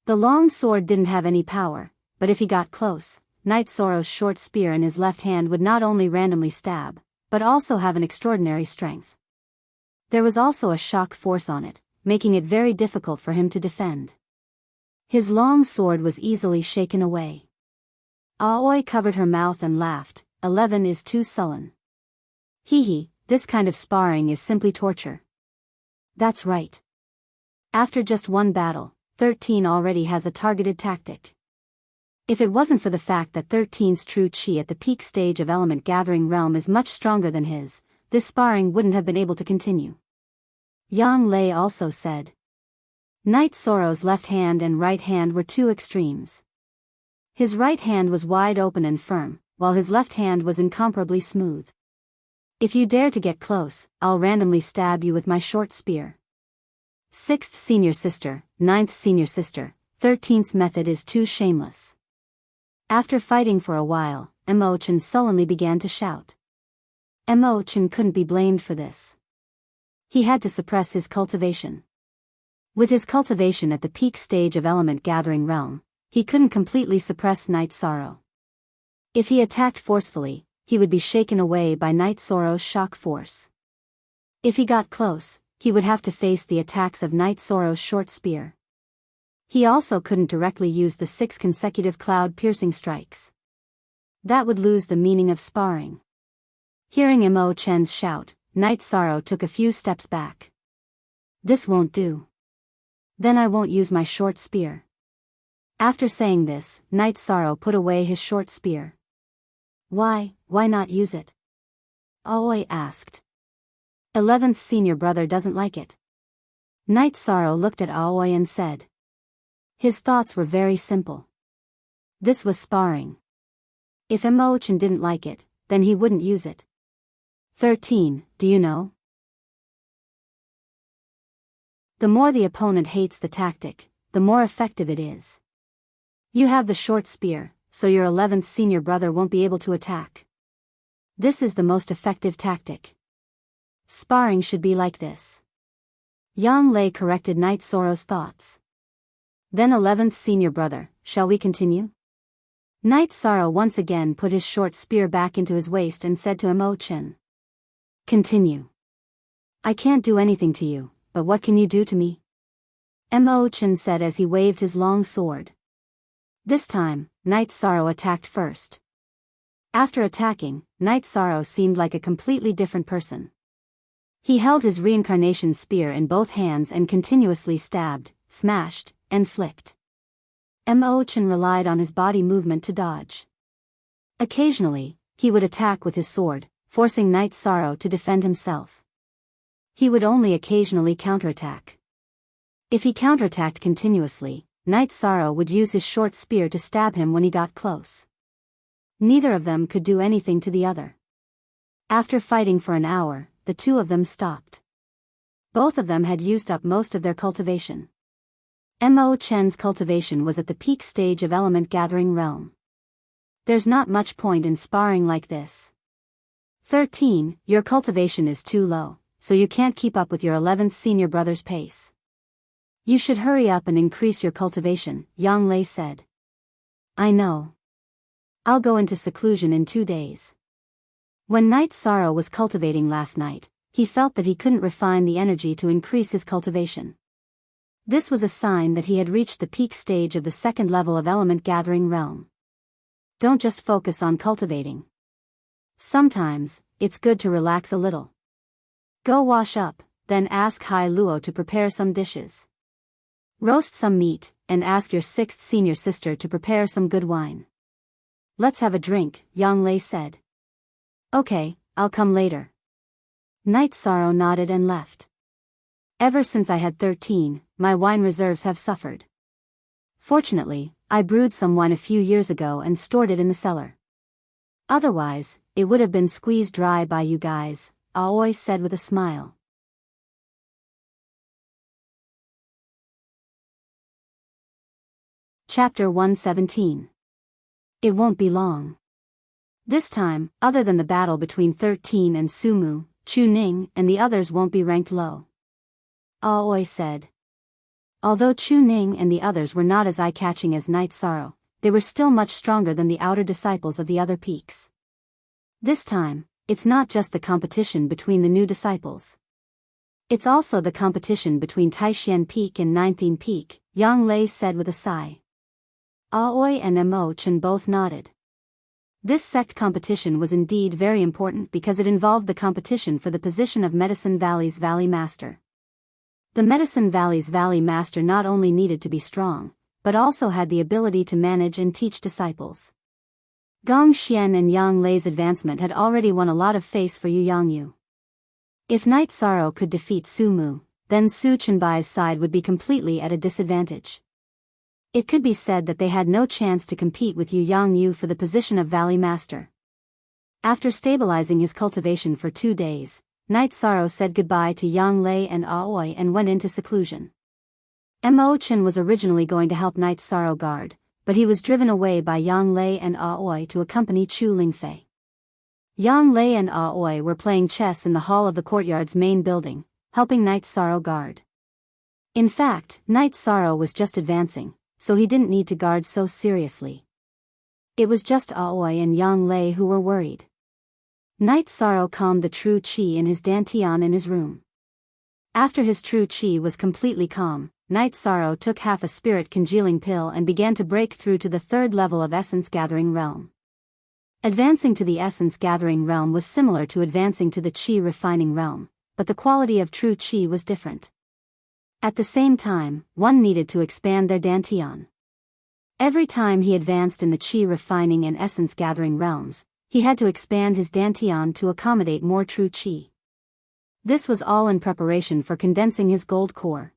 A: The long sword didn't have any power, but if he got close, Night Sorrow's short spear in his left hand would not only randomly stab, but also have an extraordinary strength. There was also a shock force on it, making it very difficult for him to defend. His long sword was easily shaken away. Aoi covered her mouth and laughed. 11 is too sullen. Hee, this kind of sparring is simply torture. That's right. After just one battle, 13 already has a targeted tactic. If it wasn't for the fact that 13's true chi at the peak stage of element gathering realm is much stronger than his, this sparring wouldn't have been able to continue. Yang Lei also said. Night Sorrow's left hand and right hand were 2 extremes. His right hand was wide open and firm, while his left hand was incomparably smooth. If you dare to get close, I'll randomly stab you with my short spear. 6th senior sister, 9th senior sister, 13th's method is too shameless. After fighting for a while, Mo Chen sullenly began to shout. Mo Chen couldn't be blamed for this. He had to suppress his cultivation. With his cultivation at the peak stage of element gathering realm, he couldn't completely suppress Night Sorrow. If he attacked forcefully, he would be shaken away by Night Sorrow's shock force. If he got close, he would have to face the attacks of Night Sorrow's short spear. He also couldn't directly use the 6 consecutive cloud-piercing strikes. That would lose the meaning of sparring. Hearing Mo Chen's shout, Night Sorrow took a few steps back. This won't do. Then I won't use my short spear. After saying this, Night Sorrow put away his short spear. Why not use it? Aoi asked. 11th senior brother doesn't like it. Night Sorrow looked at Aoi and said. His thoughts were very simple. This was sparring. If Mo Chen didn't like it, then he wouldn't use it. 13, do you know? The more the opponent hates the tactic, the more effective it is. You have the short spear, so your 11th senior brother won't be able to attack. This is the most effective tactic. Sparring should be like this. Yang Lei corrected Night Sorrow's thoughts. Then 11th senior brother, shall we continue? Night Sorrow once again put his short spear back into his waist and said to Mo Chen. Continue. I can't do anything to you, but what can you do to me? Mo Chen said as he waved his long sword. This time, Night Sorrow attacked first. After attacking, Night Sorrow seemed like a completely different person. He held his reincarnation spear in both hands and continuously stabbed, smashed, and flicked. Mo Chen relied on his body movement to dodge. Occasionally, he would attack with his sword, forcing Night Sorrow to defend himself. He would only occasionally counterattack. If he counterattacked continuously, Night Sorrow would use his short spear to stab him when he got close. Neither of them could do anything to the other. After fighting for an hour, the two of them stopped. Both of them had used up most of their cultivation. Mo Chen's cultivation was at the peak stage of element gathering realm. There's not much point in sparring like this. 13, your cultivation is too low, so you can't keep up with your 11th senior brother's pace. You should hurry up and increase your cultivation, Yang Lei said. I know. I'll go into seclusion in 2 days. When Night Sorrow was cultivating last night, he felt that he couldn't refine the energy to increase his cultivation. This was a sign that he had reached the peak stage of the second level of element gathering realm. Don't just focus on cultivating. Sometimes, it's good to relax a little. Go wash up, then ask Hai Luo to prepare some dishes. Roast some meat, and ask your 6th senior sister to prepare some good wine. Let's have a drink, Yang Lei said. Okay, I'll come later. Night Sorrow nodded and left. Ever since I had 13, my wine reserves have suffered. Fortunately, I brewed some wine a few years ago and stored it in the cellar. Otherwise, it would have been squeezed dry by you guys, Aoi said with a smile. Chapter 117. It won't be long. This time, other than the battle between 13 and Sumu, Chu Ning and the others won't be ranked low. Aoi said. Although Chu Ning and the others were not as eye-catching as Night Sorrow, they were still much stronger than the outer disciples of the other peaks. This time, it's not just the competition between the new disciples. It's also the competition between Taishan Peak and Nineteenth Peak, Yang Lei said with a sigh. Aoi and Mo Chen both nodded. This sect competition was indeed very important because it involved the competition for the position of Medicine Valley's Valley Master. The Medicine Valley's Valley Master not only needed to be strong, but also had the ability to manage and teach disciples. Gong Xian and Yang Lei's advancement had already won a lot of face for Yu Yangyu. If Night Sorrow could defeat Sumu, then Su Chenbai's side would be completely at a disadvantage. It could be said that they had no chance to compete with Yu Yangyu for the position of Valley Master. After stabilizing his cultivation for 2 days, Night Sorrow said goodbye to Yang Lei and Aoi and went into seclusion. Mo Chen was originally going to help Night Sorrow guard, but he was driven away by Yang Lei and Aoi to accompany Chu Lingfei. Yang Lei and Aoi were playing chess in the hall of the courtyard's main building, helping Night Sorrow guard. In fact, Night Sorrow was just advancing, so he didn't need to guard so seriously. It was just Aoi and Yang Lei who were worried. Night Sorrow calmed the true qi in his dantian in his room. After his true qi was completely calm, Night Sorrow took half a spirit congealing pill and began to break through to the 3rd level of essence gathering realm. Advancing to the essence gathering realm was similar to advancing to the qi refining realm, but the quality of true qi was different. At the same time, one needed to expand their dantian. Every time he advanced in the qi refining and essence gathering realms, he had to expand his dantian to accommodate more true qi. This was all in preparation for condensing his gold core.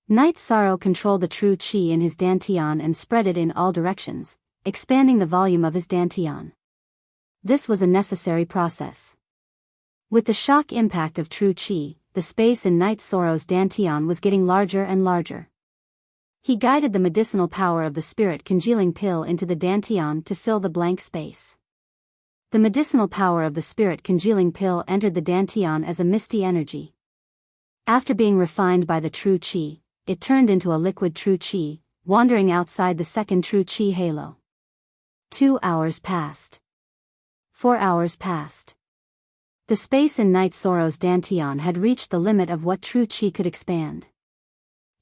A: Night Sorrow controlled the true qi in his dantian and spread it in all directions, expanding the volume of his dantian. This was a necessary process. With the shock impact of true qi, the space in Night Sorrow's dantian was getting larger and larger. He guided the medicinal power of the spirit congealing pill into the dantian to fill the blank space. The medicinal power of the spirit congealing pill entered the dantian as a misty energy. After being refined by the true qi, it turned into a liquid true qi, wandering outside the second true qi halo. 2 hours passed. 4 hours passed. The space in Night Sorrow's dantian had reached the limit of what true qi could expand.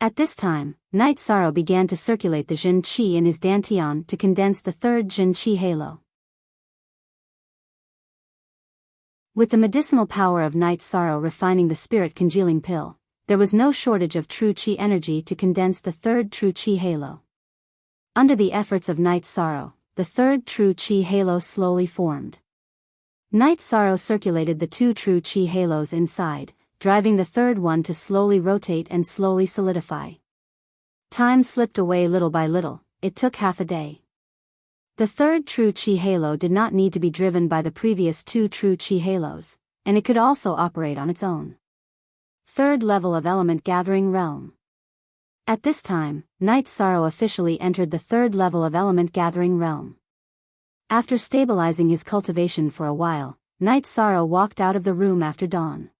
A: At this time, Night Sorrow began to circulate the Jin qi in his dantian to condense the 3rd Jin qi halo. With the medicinal power of Night Sorrow refining the spirit congealing pill, there was no shortage of true qi energy to condense the 3rd true qi halo. Under the efforts of Night Sorrow, the 3rd true qi halo slowly formed. Night Sorrow circulated the 2 true qi halos inside, driving the 3rd one to slowly rotate and slowly solidify. Time slipped away little by little. It took half a day. The third true chi halo did not need to be driven by the previous 2 true chi halos, and it could also operate on its own. Third level of element gathering realm. At this time, Night Sorrow officially entered the third level of element gathering realm. After stabilizing his cultivation for a while, Night Sorrow walked out of the room after dawn.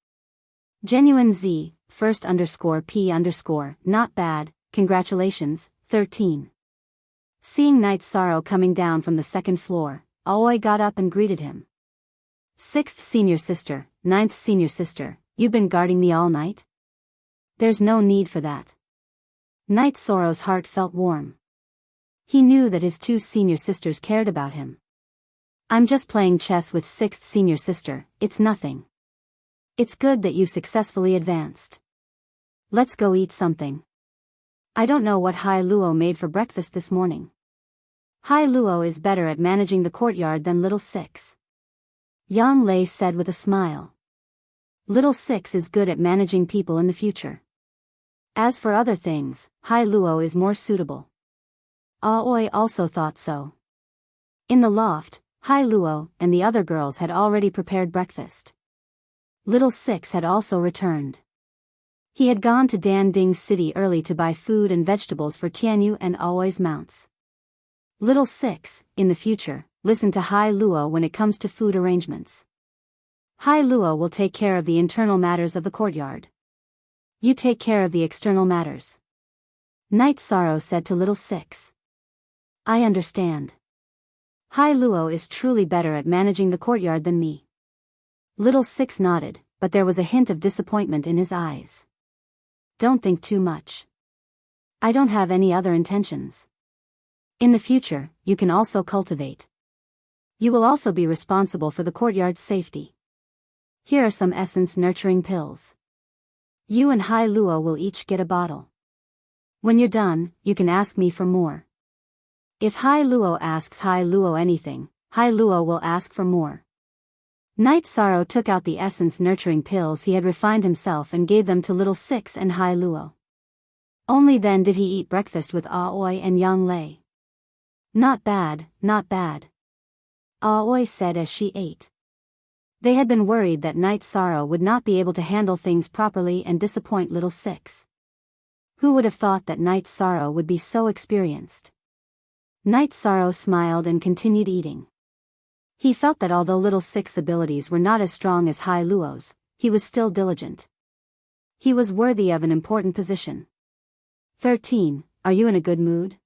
A: Genuine Z, _P_, not bad, congratulations, 13. Seeing Night Sorrow coming down from the second floor, Aoi got up and greeted him. 6th senior sister, 9th senior sister, you've been guarding me all night? There's no need for that. Night Sorrow's heart felt warm. He knew that his 2 senior sisters cared about him. I'm just playing chess with 6th senior sister, it's nothing. It's good that you've successfully advanced. Let's go eat something. I don't know what Hai Luo made for breakfast this morning. Hai Luo is better at managing the courtyard than Little Six. Yang Lei said with a smile. Little Six is good at managing people in the future. As for other things, Hai Luo is more suitable. Aoi also thought so. In the loft, Hai Luo and the other girls had already prepared breakfast. Little Six had also returned. He had gone to Danding City early to buy food and vegetables for Tianyu and Aoi's mounts. Little Six, in the future, listen to Hai Luo when it comes to food arrangements. Hai Luo will take care of the internal matters of the courtyard. You take care of the external matters. Night Sorrow said to Little Six. I understand. Hai Luo is truly better at managing the courtyard than me. Little Six nodded, but there was a hint of disappointment in his eyes. Don't think too much. I don't have any other intentions. In the future, you can also cultivate. You will also be responsible for the courtyard's safety. Here are some essence nurturing pills. You and Hai Luo will each get a bottle. When you're done, you can ask me for more. If Hai Luo asks Hai Luo anything, Hai Luo will ask for more. Night Sorrow took out the essence nurturing pills he had refined himself and gave them to Little Six and Hai Luo. Only then did he eat breakfast with Aoi and Yang Lei. Not bad, not bad. Aoi said as she ate. They had been worried that Night Sorrow would not be able to handle things properly and disappoint Little Six. Who would have thought that Night Sorrow would be so experienced? Night Sorrow smiled and continued eating. He felt that although Little Six's abilities were not as strong as Hai Luo's, he was still diligent. He was worthy of an important position. 13. Are you in a good mood?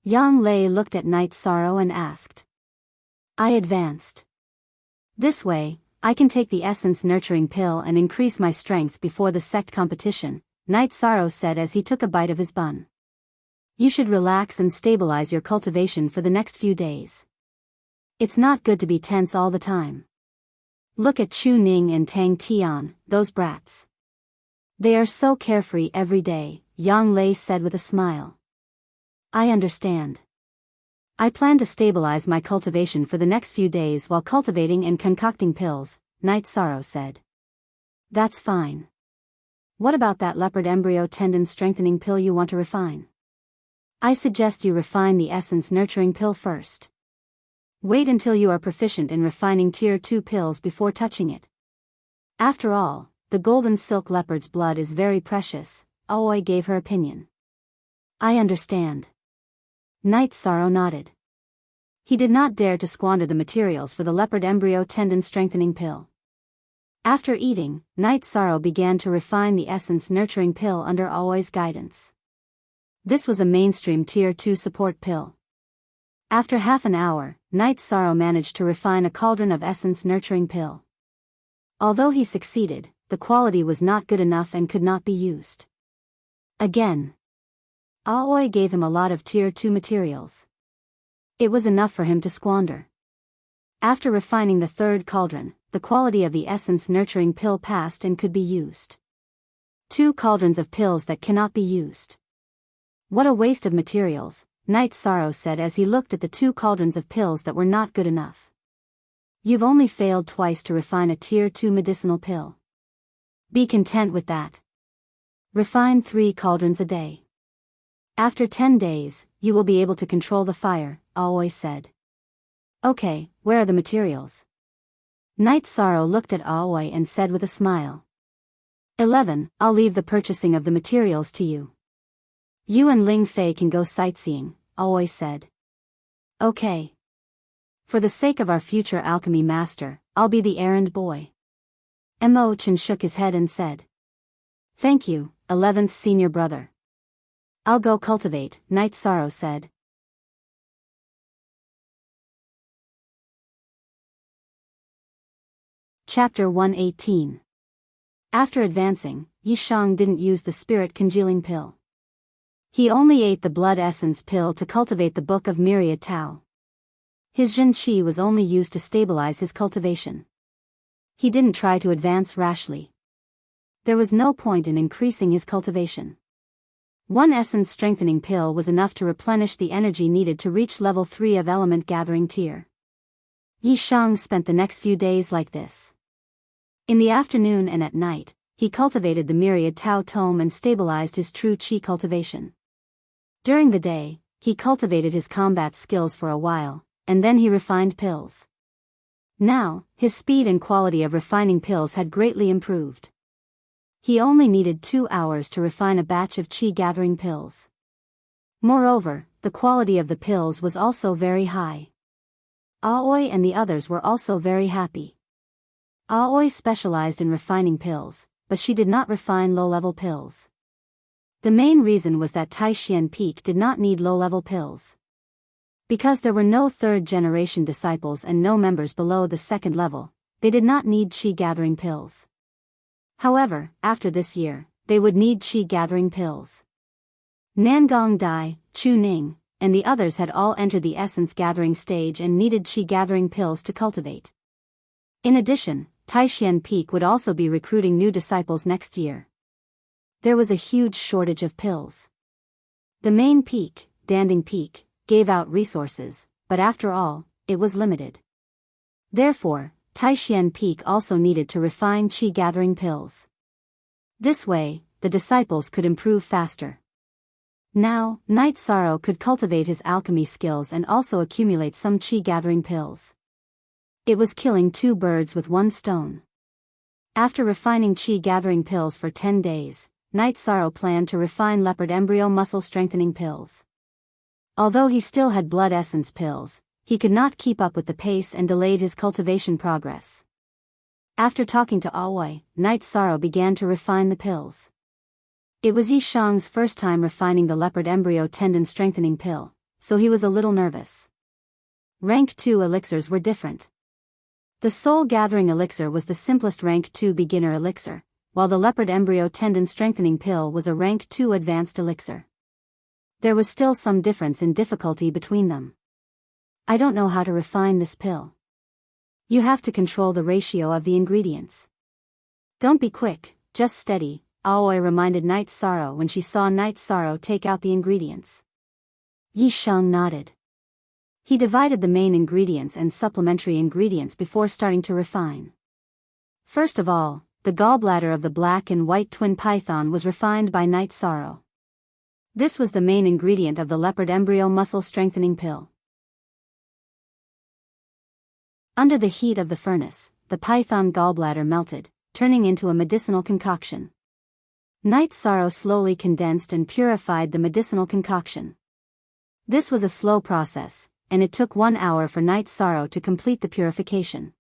A: Yang Lei looked at Night Sorrow and asked. I advanced. This way, I can take the essence nurturing pill and increase my strength before the sect competition, Night Sorrow said as he took a bite of his bun. You should relax and stabilize your cultivation for the next few days. It's not good to be tense all the time. Look at Chu Ning and Tang Tian, those brats. They are so carefree every day, Yang Lei said with a smile. I understand. I plan to stabilize my cultivation for the next few days while cultivating and concocting pills, Night Sorrow said. That's fine. What about that leopard embryo tendon strengthening pill you want to refine? I suggest you refine the essence nurturing pill first. Wait until you are proficient in refining tier 2 pills before touching it. After all, the golden silk leopard's blood is very precious, Aoi gave her opinion. I understand. Night Sorrow nodded. He did not dare to squander the materials for the leopard embryo tendon strengthening pill. After eating, Night Sorrow began to refine the essence nurturing pill under Aoi's guidance. This was a mainstream tier 2 support pill. After half an hour, Night Sorrow managed to refine a cauldron of essence nurturing pill. Although he succeeded, the quality was not good enough and could not be used. Again. Aoi gave him a lot of tier 2 materials. It was enough for him to squander. After refining the third cauldron, the quality of the essence nurturing pill passed and could be used. 2 cauldrons of pills that cannot be used. What a waste of materials, Night Sorrow said as he looked at the 2 cauldrons of pills that were not good enough. You've only failed twice to refine a tier 2 medicinal pill. Be content with that. Refine 3 cauldrons a day. After 10 days, you will be able to control the fire, Aoi said. Okay, where are the materials? Night Sorrow looked at Aoi and said with a smile. 11, I'll leave the purchasing of the materials to you. You and Ling Fei can go sightseeing, Aoi said. Okay. For the sake of our future alchemy master, I'll be the errand boy. Mo Chen shook his head and said. Thank you, 11th senior brother. I'll go cultivate, Night Sorrow said. Chapter 118. After advancing, Yishang didn't use the spirit congealing pill. He only ate the blood essence pill to cultivate the Book of Myriad Tao. His Zhen Qi was only used to stabilize his cultivation. He didn't try to advance rashly. There was no point in increasing his cultivation. One essence strengthening pill was enough to replenish the energy needed to reach level 3 of element gathering tier. Yishang spent the next few days like this. In the afternoon and at night, he cultivated the Myriad Tao Tome and stabilized his true Qi cultivation. During the day, he cultivated his combat skills for a while, and then he refined pills. Now, his speed and quality of refining pills had greatly improved. He only needed 2 hours to refine a batch of Qi gathering pills. Moreover, the quality of the pills was also very high. Aoi and the others were also very happy. Aoi specialized in refining pills, but she did not refine low-level pills. The main reason was that Taishian Peak did not need low-level pills. Because there were no third-generation disciples and no members below the second level, they did not need Qi gathering pills. However, after this year, they would need Qi gathering pills. Nangong Dai, Chu Ning, and the others had all entered the essence gathering stage and needed Qi gathering pills to cultivate. In addition, Taishian Peak would also be recruiting new disciples next year. There was a huge shortage of pills. The main peak, Danding Peak, gave out resources, but after all, it was limited. Therefore, Taishian Peak also needed to refine Qi gathering pills. This way, the disciples could improve faster. Now, Night Sorrow could cultivate his alchemy skills and also accumulate some Qi gathering pills. It was killing 2 birds with 1 stone. After refining Qi gathering pills for 10 days, Night Sorrow planned to refine leopard embryo muscle strengthening pills. Although he still had blood essence pills, he could not keep up with the pace and delayed his cultivation progress. After talking to Aoi, Night Sorrow began to refine the pills. It was Yishang's first time refining the leopard embryo tendon strengthening pill, so he was a little nervous. Rank 2 elixirs were different. The soul gathering elixir was the simplest rank 2 beginner elixir, while the leopard embryo tendon strengthening pill was a rank 2 advanced elixir. There was still some difference in difficulty between them. I don't know how to refine this pill. You have to control the ratio of the ingredients. Don't be quick, just steady, Aoi reminded Night Sorrow when she saw Night Sorrow take out the ingredients. Yishang nodded. He divided the main ingredients and supplementary ingredients before starting to refine. First of all, the gallbladder of the black and white twin python was refined by Night Sorrow. This was the main ingredient of the leopard embryo muscle strengthening pill. Under the heat of the furnace, the python gallbladder melted, turning into a medicinal concoction. Night Sorrow slowly condensed and purified the medicinal concoction. This was a slow process, and it took 1 hour for Night Sorrow to complete the purification.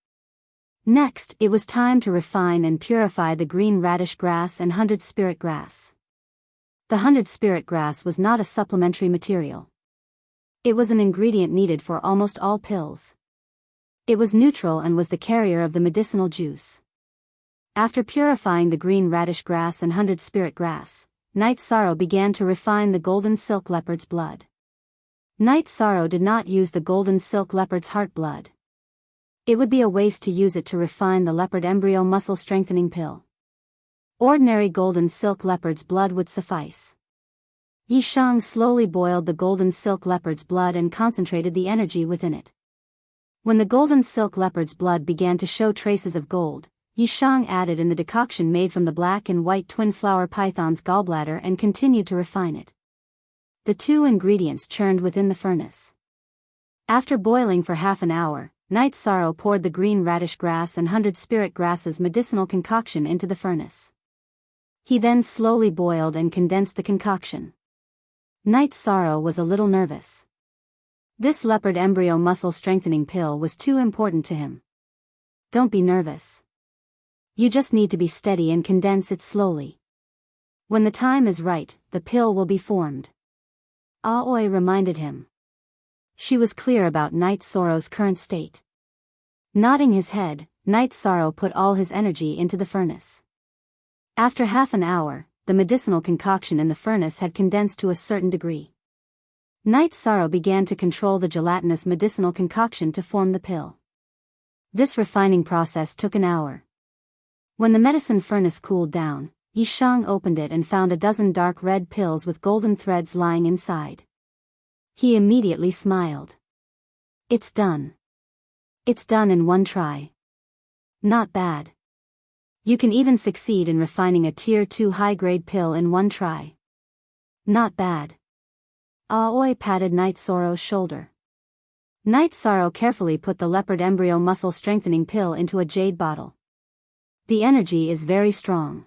A: Next, it was time to refine and purify the green radish grass and 100 spirit grass. The 100 spirit grass was not a supplementary material. It was an ingredient needed for almost all pills. It was neutral and was the carrier of the medicinal juice. After purifying the green radish grass and 100 spirit grass, Night Sorrow began to refine the golden silk leopard's blood. Night Sorrow did not use the golden silk leopard's heart blood. It would be a waste to use it to refine the leopard embryo muscle strengthening pill. Ordinary golden silk leopard's blood would suffice. Yishang slowly boiled the golden silk leopard's blood and concentrated the energy within it. When the golden silk leopard's blood began to show traces of gold, Yishang added in the decoction made from the black and white twin flower python's gallbladder and continued to refine it. The two ingredients churned within the furnace. After boiling for half an hour, Night Sorrow poured the green radish grass and 100 spirit grasses medicinal concoction into the furnace. He then slowly boiled and condensed the concoction. Night Sorrow was a little nervous. This leopard embryo muscle strengthening pill was too important to him. Don't be nervous. You just need to be steady and condense it slowly. When the time is right, the pill will be formed. Aoi reminded him. She was clear about Night Sorrow's current state. Nodding his head, Night Sorrow put all his energy into the furnace. After half an hour, the medicinal concoction in the furnace had condensed to a certain degree. Night Sorrow began to control the gelatinous medicinal concoction to form the pill. This refining process took an hour. When the medicine furnace cooled down, Yishang opened it and found a dozen dark red pills with golden threads lying inside. He immediately smiled. It's done. It's done in one try. Not bad. You can even succeed in refining a tier 2 high-grade pill in one try. Not bad. Aoi patted Night Sorrow's shoulder. Night Sorrow carefully put the leopard embryo muscle strengthening pill into a jade bottle. The energy is very strong.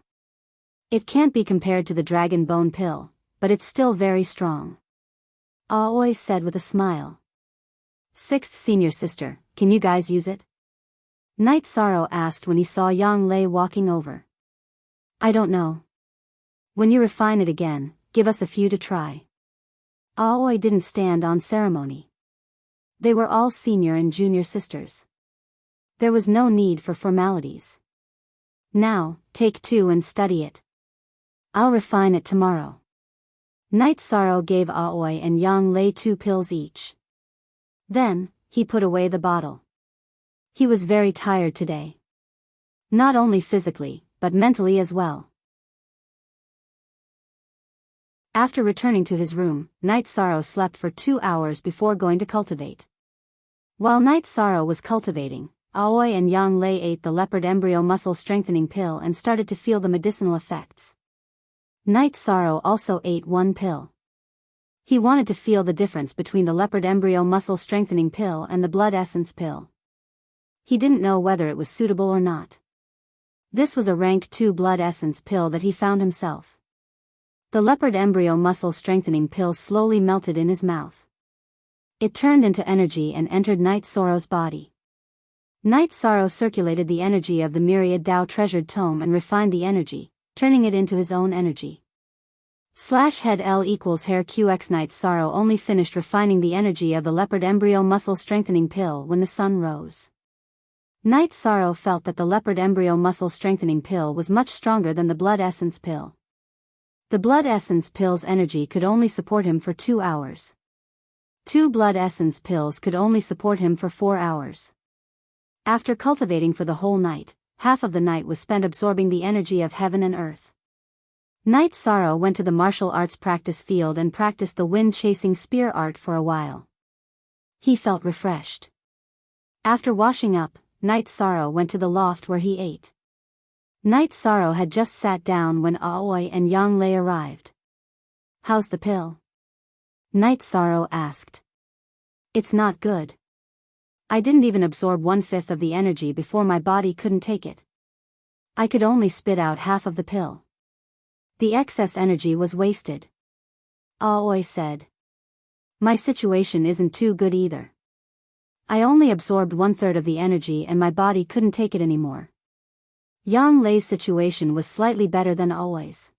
A: It can't be compared to the dragon bone pill, but it's still very strong. Aoi said with a smile. Sixth senior sister, can you guys use it? Night Sorrow asked when he saw Yang Lei walking over. I don't know. When you refine it again, give us a few to try. Aoi didn't stand on ceremony. They were all senior and junior sisters. There was no need for formalities. Now, take 2 and study it. I'll refine it tomorrow. Night Sorrow gave Aoi and Yang Lei 2 pills each. Then, he put away the bottle. He was very tired today. Not only physically, but mentally as well. After returning to his room, Night Sorrow slept for 2 hours before going to cultivate. While Night Sorrow was cultivating, Aoi and Yang Lei ate the leopard embryo muscle strengthening pill and started to feel the medicinal effects. Night Sorrow also ate 1 pill. He wanted to feel the difference between the leopard embryo muscle strengthening pill and the blood essence pill. He didn't know whether it was suitable or not. This was a rank 2 blood essence pill that he found himself. The leopard embryo muscle strengthening pill slowly melted in his mouth. It turned into energy and entered Night Sorrow's body. Night Sorrow circulated the energy of the myriad Tao treasured tome and refined the energy, turning it into his own energy. Head L equals hair QX. Night Sorrow only finished refining the energy of the leopard embryo muscle strengthening pill when the sun rose. Night Sorrow felt that the leopard embryo muscle strengthening pill was much stronger than the blood essence pill. The blood essence pill's energy could only support him for 2 hours. 2 blood essence pills could only support him for 4 hours. After cultivating for the whole night, half of the night was spent absorbing the energy of heaven and earth. Night Sorrow went to the martial arts practice field and practiced the wind-chasing spear art for a while. He felt refreshed. After washing up, Night Sorrow went to the loft where he ate. Night Sorrow had just sat down when Aoi and Yang Lei arrived. How's the pill? Night Sorrow asked. It's not good. I didn't even absorb 1/5 of the energy before my body couldn't take it. I could only spit out half of the pill. The excess energy was wasted. Aoi said. My situation isn't too good either. I only absorbed 1/3 of the energy and my body couldn't take it anymore. Yang Lei's situation was slightly better than Aoi's.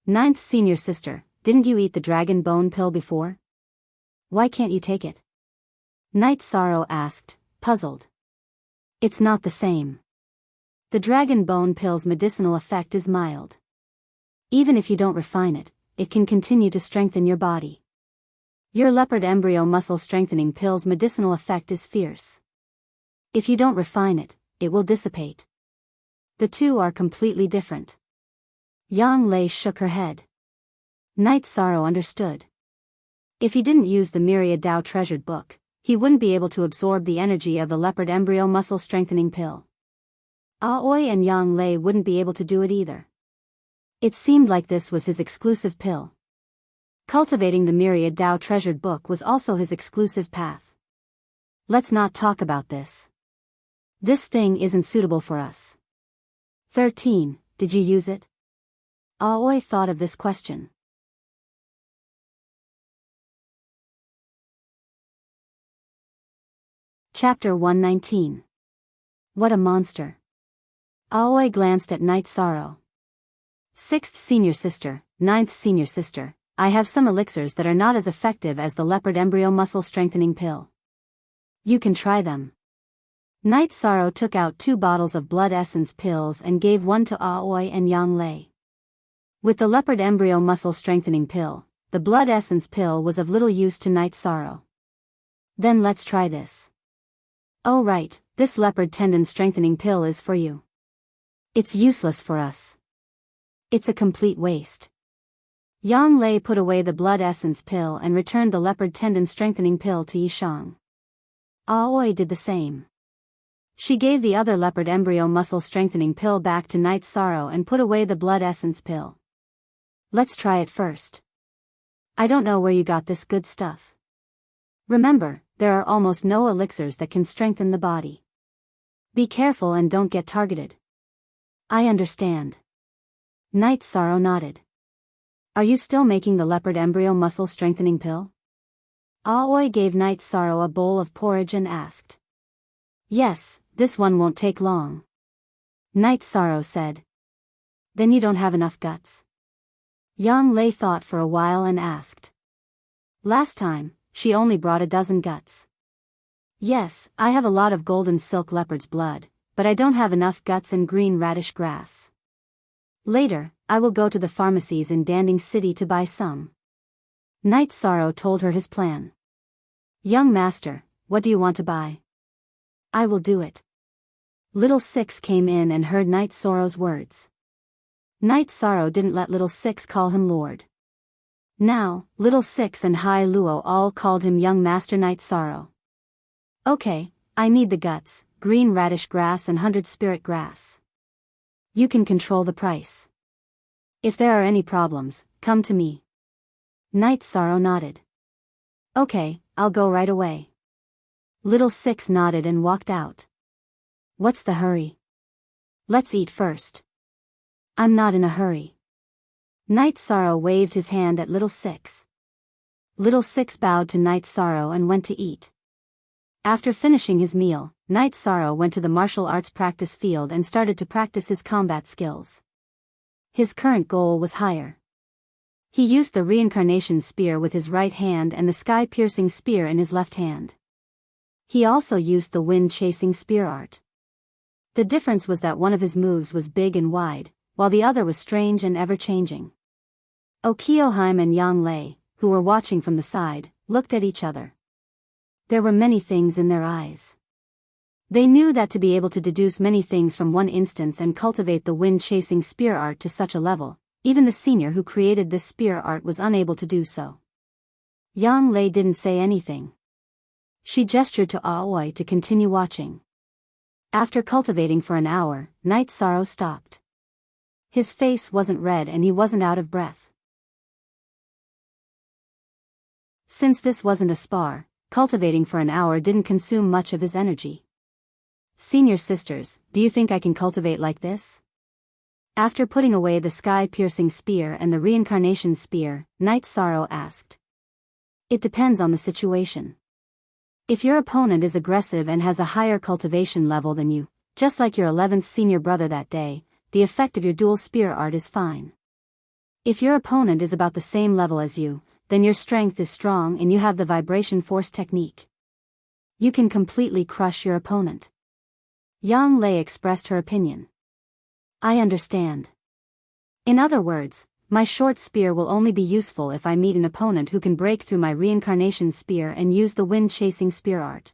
A: Ninth senior sister, didn't you eat the dragon bone pill before? Why can't you take it? Night Sorrow asked, puzzled. It's not the same. The dragon bone pill's medicinal effect is mild. Even if you don't refine it, it can continue to strengthen your body. Your leopard embryo muscle strengthening pill's medicinal effect is fierce. If you don't refine it, it will dissipate. The two are completely different. Yang Lei shook her head. Night Sorrow understood. If he didn't use the myriad Tao treasured book, he wouldn't be able to absorb the energy of the leopard embryo muscle strengthening pill. Aoi and Yang Lei wouldn't be able to do it either. It seemed like this was his exclusive pill. Cultivating the myriad Tao treasured book was also his exclusive path. Let's not talk about this. This thing isn't suitable for us. 13. Did you use it? Aoi thought of this question. Chapter 119. What a monster. Aoi glanced at Night Sorrow. 6th senior sister, 9th senior sister, I have some elixirs that are not as effective as the leopard embryo muscle strengthening pill. You can try them. Night Sorrow took out 2 bottles of blood essence pills and gave one to Aoi and Yang Lei. With the leopard embryo muscle strengthening pill, the blood essence pill was of little use to Night Sorrow. Then let's try this. Oh right, this leopard tendon strengthening pill is for you. It's useless for us. It's a complete waste. Yang Lei put away the blood essence pill and returned the leopard tendon strengthening pill to Yishang. Aoi did the same. She gave the other leopard embryo muscle strengthening pill back to Night Sorrow and put away the blood essence pill. Let's try it first. I don't know where you got this good stuff. Remember, there are almost no elixirs that can strengthen the body. Be careful and don't get targeted. I understand. Night Sorrow nodded. Are you still making the leopard embryo muscle strengthening pill? Aoi gave Night Sorrow a bowl of porridge and asked. Yes, this one won't take long. Night Sorrow said. Then you don't have enough guts. Yang Lei thought for a while and asked. Last time, she only brought 12 guts. Yes, I have a lot of golden silk leopard's blood, but I don't have enough guts and green radish grass. Later, I will go to the pharmacies in Danding City to buy some. Night Sorrow told her his plan. Young master, what do you want to buy? I will do it. Little Six came in and heard Night Sorrow's words. Night Sorrow didn't let Little Six call him Lord. Now, Little Six and Hai Luo all called him Young Master Night Sorrow. Okay, I need the guts, green radish grass and 100 spirit grass. You can control the price. If there are any problems, come to me. Night Sorrow nodded. Okay, I'll go right away. Little Six nodded and walked out. What's the hurry? Let's eat first. I'm not in a hurry. Night Sorrow waved his hand at Little Six. Little Six bowed to Night Sorrow and went to eat. After finishing his meal, Night Sorrow went to the martial arts practice field and started to practice his combat skills. His current goal was higher. He used the reincarnation spear with his right hand and the sky-piercing spear in his left hand. He also used the wind-chasing spear art. The difference was that one of his moves was big and wide, while the other was strange and ever-changing. Okioheim and Yang Lei, who were watching from the side, looked at each other. There were many things in their eyes. They knew that to be able to deduce many things from one instance and cultivate the wind-chasing spear art to such a level, even the senior who created this spear art was unable to do so. Yang Lei didn't say anything. She gestured to Aoi to continue watching. After cultivating for an hour, Night Sorrow stopped. His face wasn't red and he wasn't out of breath. Since this wasn't a spar, cultivating for an hour didn't consume much of his energy. Senior sisters, do you think I can cultivate like this? After putting away the sky-piercing spear and the reincarnation spear, Night Sorrow asked. It depends on the situation. If your opponent is aggressive and has a higher cultivation level than you, just like your 11th senior brother that day, the effect of your dual spear art is fine. If your opponent is about the same level as you, then your strength is strong and you have the vibration force technique. You can completely crush your opponent. Yang Lei expressed her opinion. I understand. In other words, my short spear will only be useful if I meet an opponent who can break through my reincarnation spear and use the wind-chasing spear art.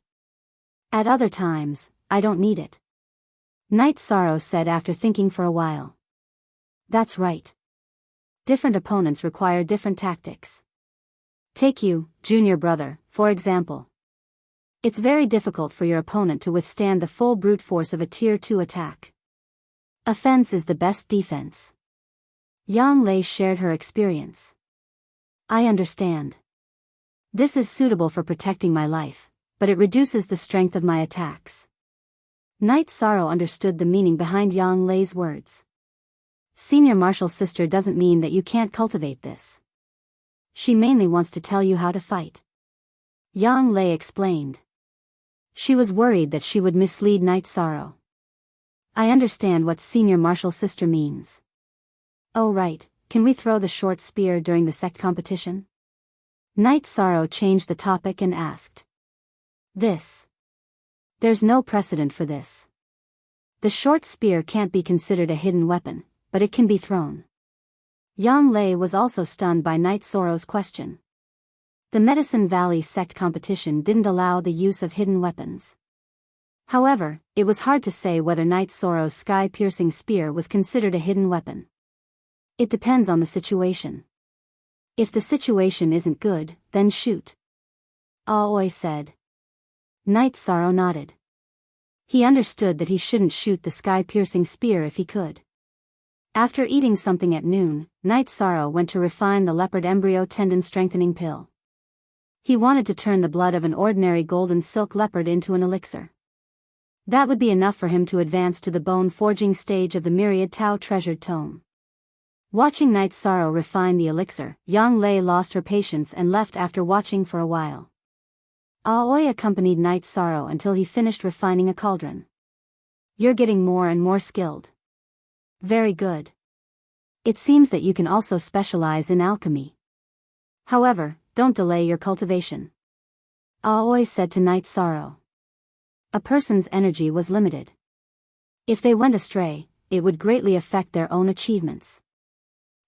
A: At other times, I don't need it. Night Sorrow said after thinking for a while. That's right. Different opponents require different tactics. Take you, junior brother, for example. It's very difficult for your opponent to withstand the full brute force of a Tier 2 attack. Offense is the best defense. Yang Lei shared her experience. I understand. This is suitable for protecting my life, but it reduces the strength of my attacks. Night Sorrow understood the meaning behind Yang Lei's words. Senior Martial Sister doesn't mean that you can't cultivate this. She mainly wants to tell you how to fight. Yang Lei explained. She was worried that she would mislead Night Sorrow. I understand what Senior Martial Sister means. Oh right, can we throw the short spear during the sect competition? Night Sorrow changed the topic and asked. There's no precedent for this. The short spear can't be considered a hidden weapon, but it can be thrown. Yang Lei was also stunned by Night Sorrow's question. The Medicine Valley sect competition didn't allow the use of hidden weapons. However, it was hard to say whether Night Sorrow's sky-piercing spear was considered a hidden weapon. It depends on the situation. If the situation isn't good, then shoot. Aoi said. Night Sorrow nodded. He understood that he shouldn't shoot the sky-piercing spear if he could. After eating something at noon, Night Sorrow went to refine the leopard embryo tendon strengthening pill. He wanted to turn the blood of an ordinary golden silk leopard into an elixir. That would be enough for him to advance to the bone-forging stage of the Myriad Tao treasured tome. Watching Night Sorrow refine the elixir, Yang Lei lost her patience and left after watching for a while. Aoi accompanied Night Sorrow until he finished refining a cauldron. You're getting more and more skilled. Very good. It seems that you can also specialize in alchemy. However, don't delay your cultivation. Aoi said to Night Sorrow. A person's energy was limited. If they went astray, it would greatly affect their own achievements.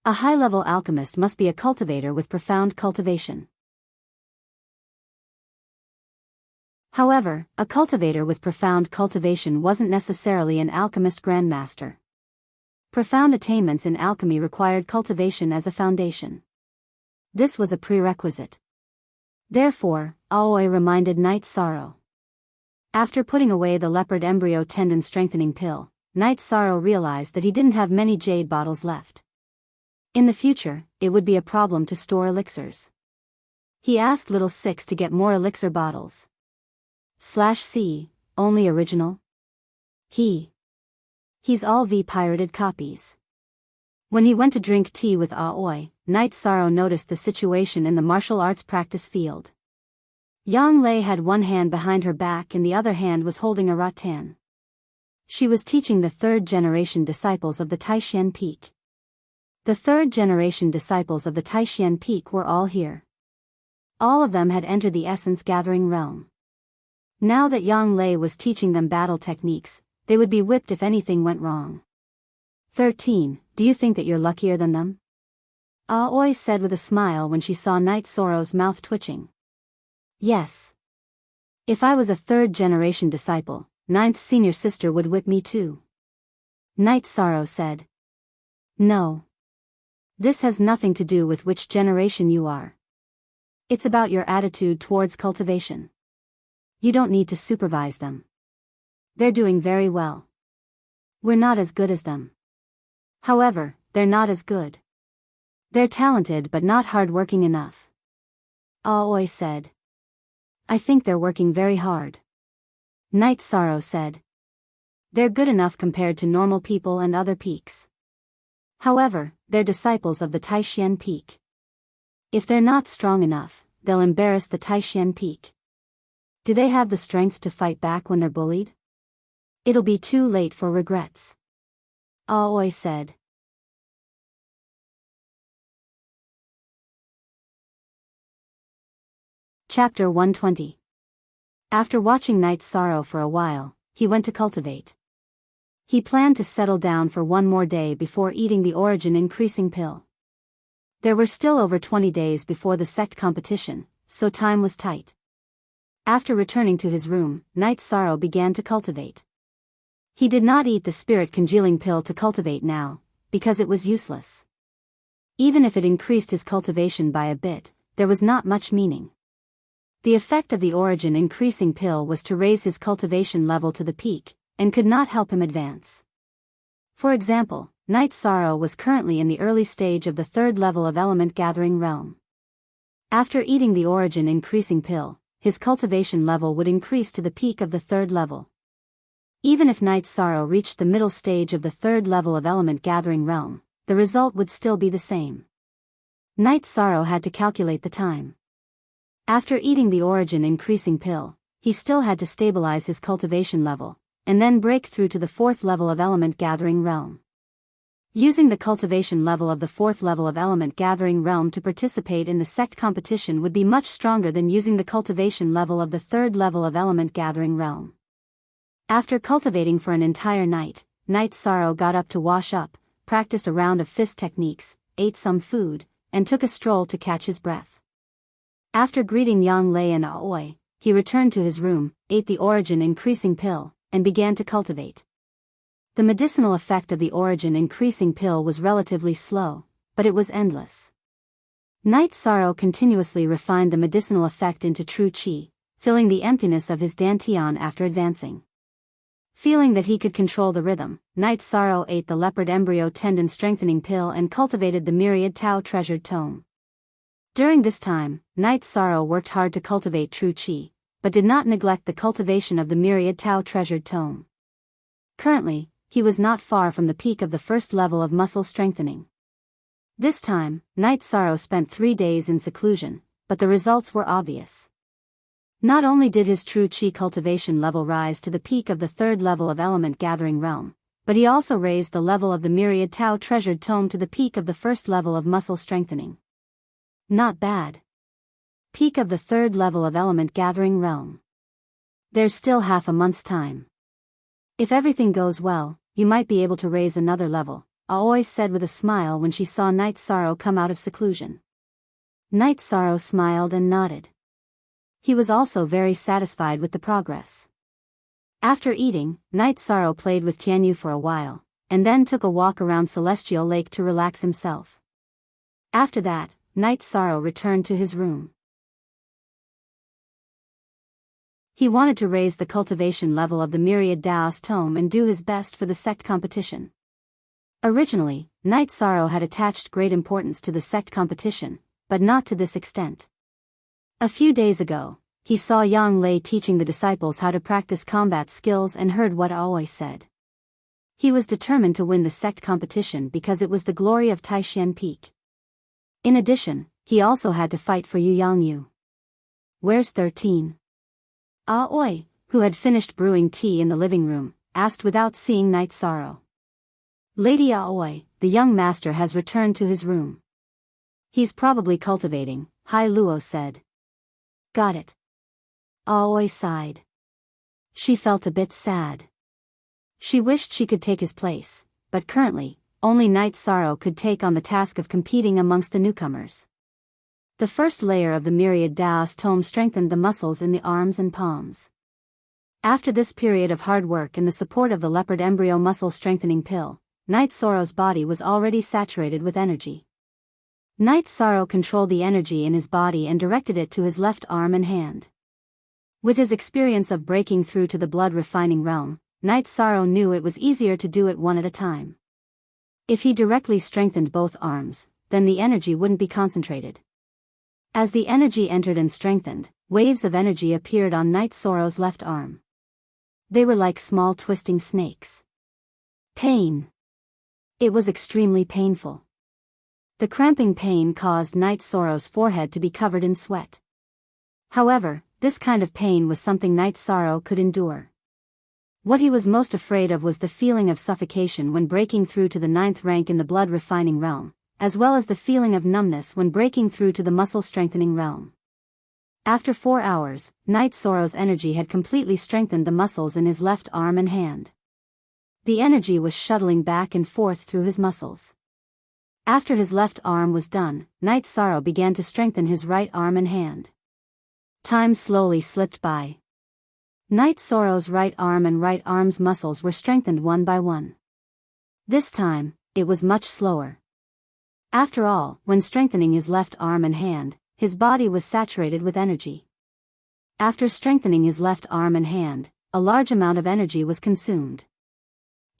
A: A high-level alchemist must be a cultivator with profound cultivation. However, a cultivator with profound cultivation wasn't necessarily an alchemist grandmaster. Profound attainments in alchemy required cultivation as a foundation. This was a prerequisite. Therefore, Aoi reminded Night Sorrow. After putting away the leopard embryo tendon strengthening pill, Night Sorrow realized that he didn't have many jade bottles left. In the future, it would be a problem to store elixirs. He asked Little Six to get more elixir bottles. /C, only original? He's all pirated copies. When he went to drink tea with Aoi, Night Sorrow noticed the situation in the martial arts practice field. Yang Lei had one hand behind her back and the other hand was holding a rattan. She was teaching the third-generation disciples of the Taishan Peak. The third-generation disciples of the Taishan Peak were all here. All of them had entered the essence-gathering realm. Now that Yang Lei was teaching them battle techniques, they would be whipped if anything went wrong. 13, do you think that you're luckier than them? Aoi said with a smile when she saw Night Sorrow's mouth twitching. Yes. If I was a third-generation disciple, ninth senior sister would whip me too. Night Sorrow said. No. This has nothing to do with which generation you are. It's about your attitude towards cultivation. You don't need to supervise them. They're doing very well. We're not as good as them. However, they're not as good. They're talented but not hard-working enough. Aoi said. I think they're working very hard. Night Sorrow said. They're good enough compared to normal people and other peaks. However, they're disciples of the Taishan Peak. If they're not strong enough, they'll embarrass the Taishan Peak. Do they have the strength to fight back when they're bullied? It'll be too late for regrets. Aoi said. Chapter 120. After watching Night Sorrow for a while, he went to cultivate. He planned to settle down for one more day before eating the origin increasing pill. There were still over 20 days before the sect competition, so time was tight. After returning to his room, Night Sorrow began to cultivate. He did not eat the spirit congealing pill to cultivate now, because it was useless. Even if it increased his cultivation by a bit, there was not much meaning. The effect of the origin increasing pill was to raise his cultivation level to the peak, and could not help him advance. For example, Night Sorrow was currently in the early stage of the third level of element gathering realm. After eating the origin increasing pill, his cultivation level would increase to the peak of the third level. Even if Night Sorrow reached the middle stage of the third level of element gathering realm, the result would still be the same. Night Sorrow had to calculate the time. After eating the origin increasing pill, he still had to stabilize his cultivation level, and then break through to the fourth level of element gathering realm. Using the cultivation level of the fourth level of element gathering realm to participate in the sect competition would be much stronger than using the cultivation level of the third level of element gathering realm. After cultivating for an entire night, Night Sorrow got up to wash up, practiced a round of fist techniques, ate some food, and took a stroll to catch his breath. After greeting Yang Lei and Aoi, he returned to his room, ate the origin increasing pill, and began to cultivate. The medicinal effect of the origin increasing pill was relatively slow, but it was endless. Night Sorrow continuously refined the medicinal effect into true qi, filling the emptiness of his dantian after advancing. Feeling that he could control the rhythm, Night Sorrow ate the leopard embryo tendon strengthening pill and cultivated the myriad Tao treasured tome. During this time, Night Sorrow worked hard to cultivate true qi, but did not neglect the cultivation of the myriad Tao treasured tome. Currently, he was not far from the peak of the first level of muscle strengthening. This time, Night Sorrow spent 3 days in seclusion, but the results were obvious. Not only did his true qi cultivation level rise to the peak of the third level of element gathering realm, but he also raised the level of the myriad Tao treasured tome to the peak of the first level of muscle strengthening. Not bad. Peak of the third level of element gathering realm. There's still half a month's time. If everything goes well, you might be able to raise another level, Aoi said with a smile when she saw Night Sorrow come out of seclusion. Night Sorrow smiled and nodded. He was also very satisfied with the progress. After eating, Night Sorrow played with Tianyu for a while, and then took a walk around Celestial Lake to relax himself. After that, Night Sorrow returned to his room. He wanted to raise the cultivation level of the myriad Daos tome and do his best for the sect competition. Originally, Night Sorrow had attached great importance to the sect competition, but not to this extent. A few days ago, he saw Yang Lei teaching the disciples how to practice combat skills and heard what Aoi said. He was determined to win the sect competition because it was the glory of Taishan Peak. In addition, he also had to fight for Yu Yangyu. Where's 13? Aoi, who had finished brewing tea in the living room, asked without seeing Night Sorrow. Lady Aoi, the young master has returned to his room. He's probably cultivating, Hai Luo said. Got it. Aoi sighed. She felt a bit sad. She wished she could take his place, but currently, only Night Sorrow could take on the task of competing amongst the newcomers. The first layer of the myriad Daos tome strengthened the muscles in the arms and palms. After this period of hard work and the support of the leopard embryo muscle strengthening pill, Night Sorrow's body was already saturated with energy. Night Sorrow controlled the energy in his body and directed it to his left arm and hand. With his experience of breaking through to the blood refining realm, Night Sorrow knew it was easier to do it one at a time. If he directly strengthened both arms, then the energy wouldn't be concentrated. As the energy entered and strengthened, waves of energy appeared on Night Sorrow's left arm. They were like small twisting snakes. Pain. It was extremely painful. The cramping pain caused Night Sorrow's forehead to be covered in sweat. However, this kind of pain was something Night Sorrow could endure. What he was most afraid of was the feeling of suffocation when breaking through to the 9th rank in the blood refining realm, as well as the feeling of numbness when breaking through to the muscle strengthening realm. After 4 hours, Night Sorrow's energy had completely strengthened the muscles in his left arm and hand. The energy was shuttling back and forth through his muscles. After his left arm was done, Night Sorrow began to strengthen his right arm and hand. Time slowly slipped by. Night Sorrow's right arm and right arm's muscles were strengthened one by one. This time, it was much slower. After all, when strengthening his left arm and hand, his body was saturated with energy. After strengthening his left arm and hand, a large amount of energy was consumed.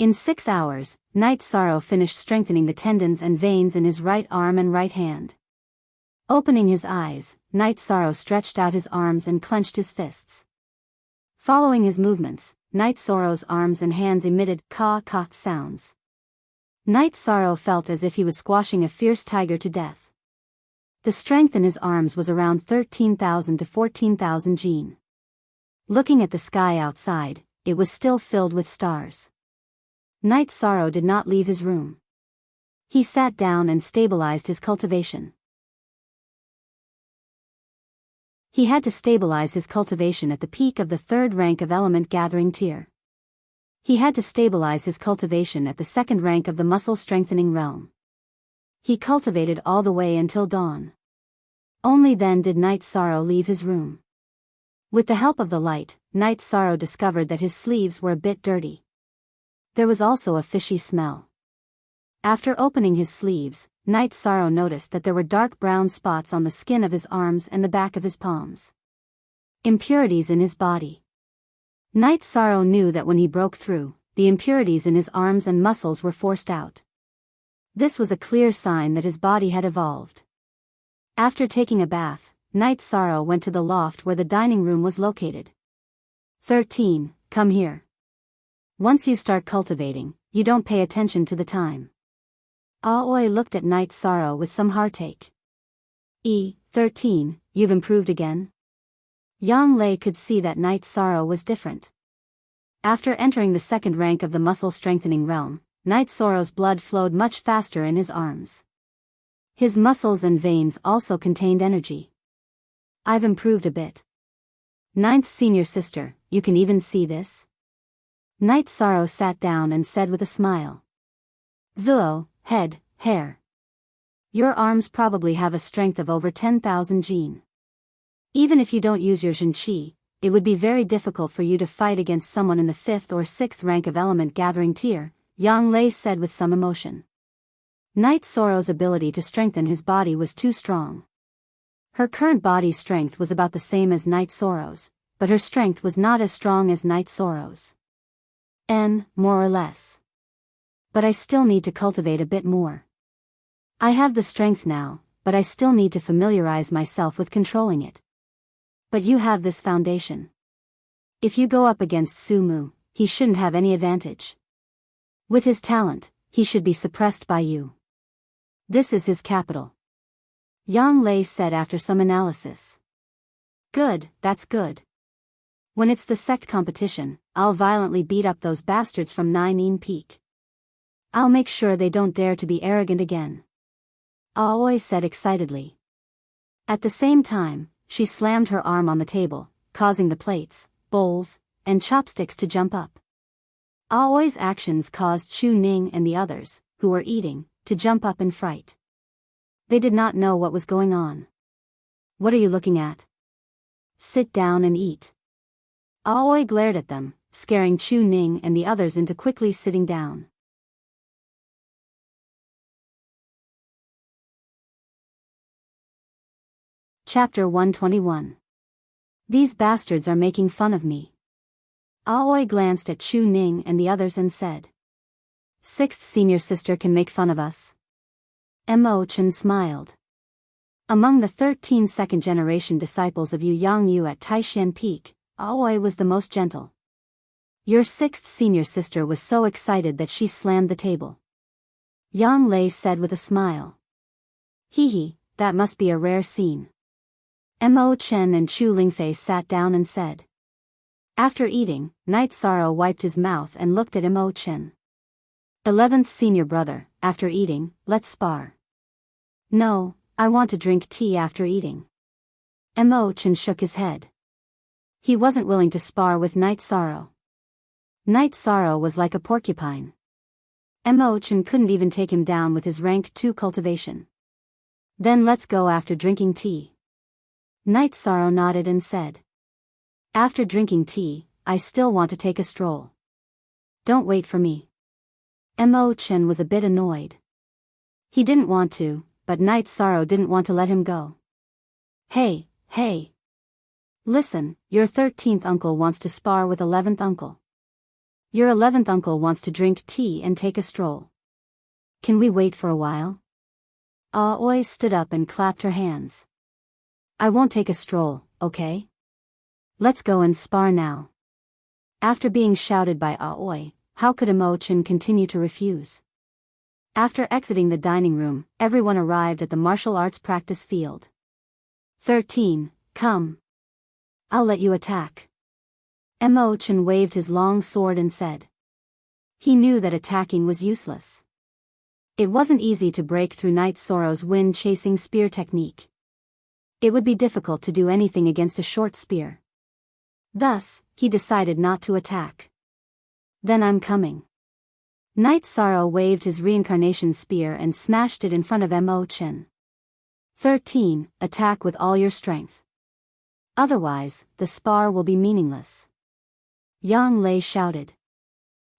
A: In 6 hours, Night Sorrow finished strengthening the tendons and veins in his right arm and right hand. Opening his eyes, Night Sorrow stretched out his arms and clenched his fists. Following his movements, Night Sorrow's arms and hands emitted caw-caw sounds. Night Sorrow felt as if he was squashing a fierce tiger to death. The strength in his arms was around 13,000 to 14,000 Jin. Looking at the sky outside, it was still filled with stars. Night Sorrow did not leave his room. He sat down and stabilized his cultivation. He had to stabilize his cultivation at the peak of the 3rd rank of element gathering tier. He had to stabilize his cultivation at the 2nd rank of the muscle strengthening realm. He cultivated all the way until dawn. Only then did Night Sorrow leave his room. With the help of the light, Night Sorrow discovered that his sleeves were a bit dirty. There was also a fishy smell. After opening his sleeves, Night Sorrow noticed that there were dark brown spots on the skin of his arms and the back of his palms. Impurities in his body. Night Sorrow knew that when he broke through, the impurities in his arms and muscles were forced out. This was a clear sign that his body had evolved. After taking a bath, Night Sorrow went to the loft where the dining room was located. 13, come here. Once you start cultivating, you don't pay attention to the time. Aoi looked at Night Sorrow with some heartache. 13, you've improved again? Yang Lei could see that Night Sorrow was different. After entering the 2nd rank of the muscle strengthening realm, Night Sorrow's blood flowed much faster in his arms. His muscles and veins also contained energy. I've improved a bit. 9th senior sister, you can even see this? Night Sorrow sat down and said with a smile. Zuo, head, hair. Your arms probably have a strength of over 10,000 Jin. Even if you don't use your Jin Qi, it would be very difficult for you to fight against someone in the 5th or 6th rank of element gathering tier, Yang Lei said with some emotion. Night Sorrow's ability to strengthen his body was too strong. Her current body strength was about the same as Night Sorrow's, but her strength was not as strong as Night Sorrow's. More or less. But I still need to cultivate a bit more. I have the strength now, but I still need to familiarize myself with controlling it. But you have this foundation. If you go up against Sumu, he shouldn't have any advantage. With his talent, he should be suppressed by you. This is his capital. Yang Lei said after some analysis. Good, that's good. When it's the sect competition, I'll violently beat up those bastards from Nine Peak. I'll make sure they don't dare to be arrogant again. Aoi said excitedly. At the same time, she slammed her arm on the table, causing the plates, bowls, and chopsticks to jump up. Aoi's actions caused Chu Ning and the others, who were eating, to jump up in fright. They did not know what was going on. What are you looking at? Sit down and eat. Aoi glared at them, scaring Chu Ning and the others into quickly sitting down. Chapter 121. These bastards are making fun of me. Aoi glanced at Chu Ning and the others and said. 6th senior sister can make fun of us. Mo Chen smiled. Among the 13 second-generation disciples of Yu Yangyu at Taishan Peak, Aoi was the most gentle. Your 6th senior sister was so excited that she slammed the table. Yang Lei said with a smile. Hee, that must be a rare scene. Mo Chen and Chu Lingfei sat down and said. After eating, Night Sorrow wiped his mouth and looked at Mo Chen. 11th senior brother, after eating, let's spar. No, I want to drink tea after eating. Mo Chen shook his head. He wasn't willing to spar with Night Sorrow. Night Sorrow was like a porcupine. Mo Chen couldn't even take him down with his rank 2 cultivation. Then let's go after drinking tea. Night Sorrow nodded and said. After drinking tea, I still want to take a stroll. Don't wait for me. Mo Chen was a bit annoyed. He didn't want to, but Night Sorrow didn't want to let him go. Hey. Listen, your 13th uncle wants to spar with 11th uncle. Your 11th uncle wants to drink tea and take a stroll. Can we wait for a while? Aoi stood up and clapped her hands. I won't take a stroll, okay? Let's go and spar now. After being shouted by Aoi, how could Imo-chan continue to refuse? After exiting the dining room, everyone arrived at the martial arts practice field. 13, come. I'll let you attack. Imo-chan waved his long sword and said. He knew that attacking was useless. It wasn't easy to break through Knight Soro's wind-chasing spear technique. It would be difficult to do anything against a short spear. Thus, he decided not to attack. Then I'm coming. Knight Soro waved his reincarnation spear and smashed it in front of Imo-chan. 13, attack with all your strength. Otherwise, the spar will be meaningless. Yang Lei shouted.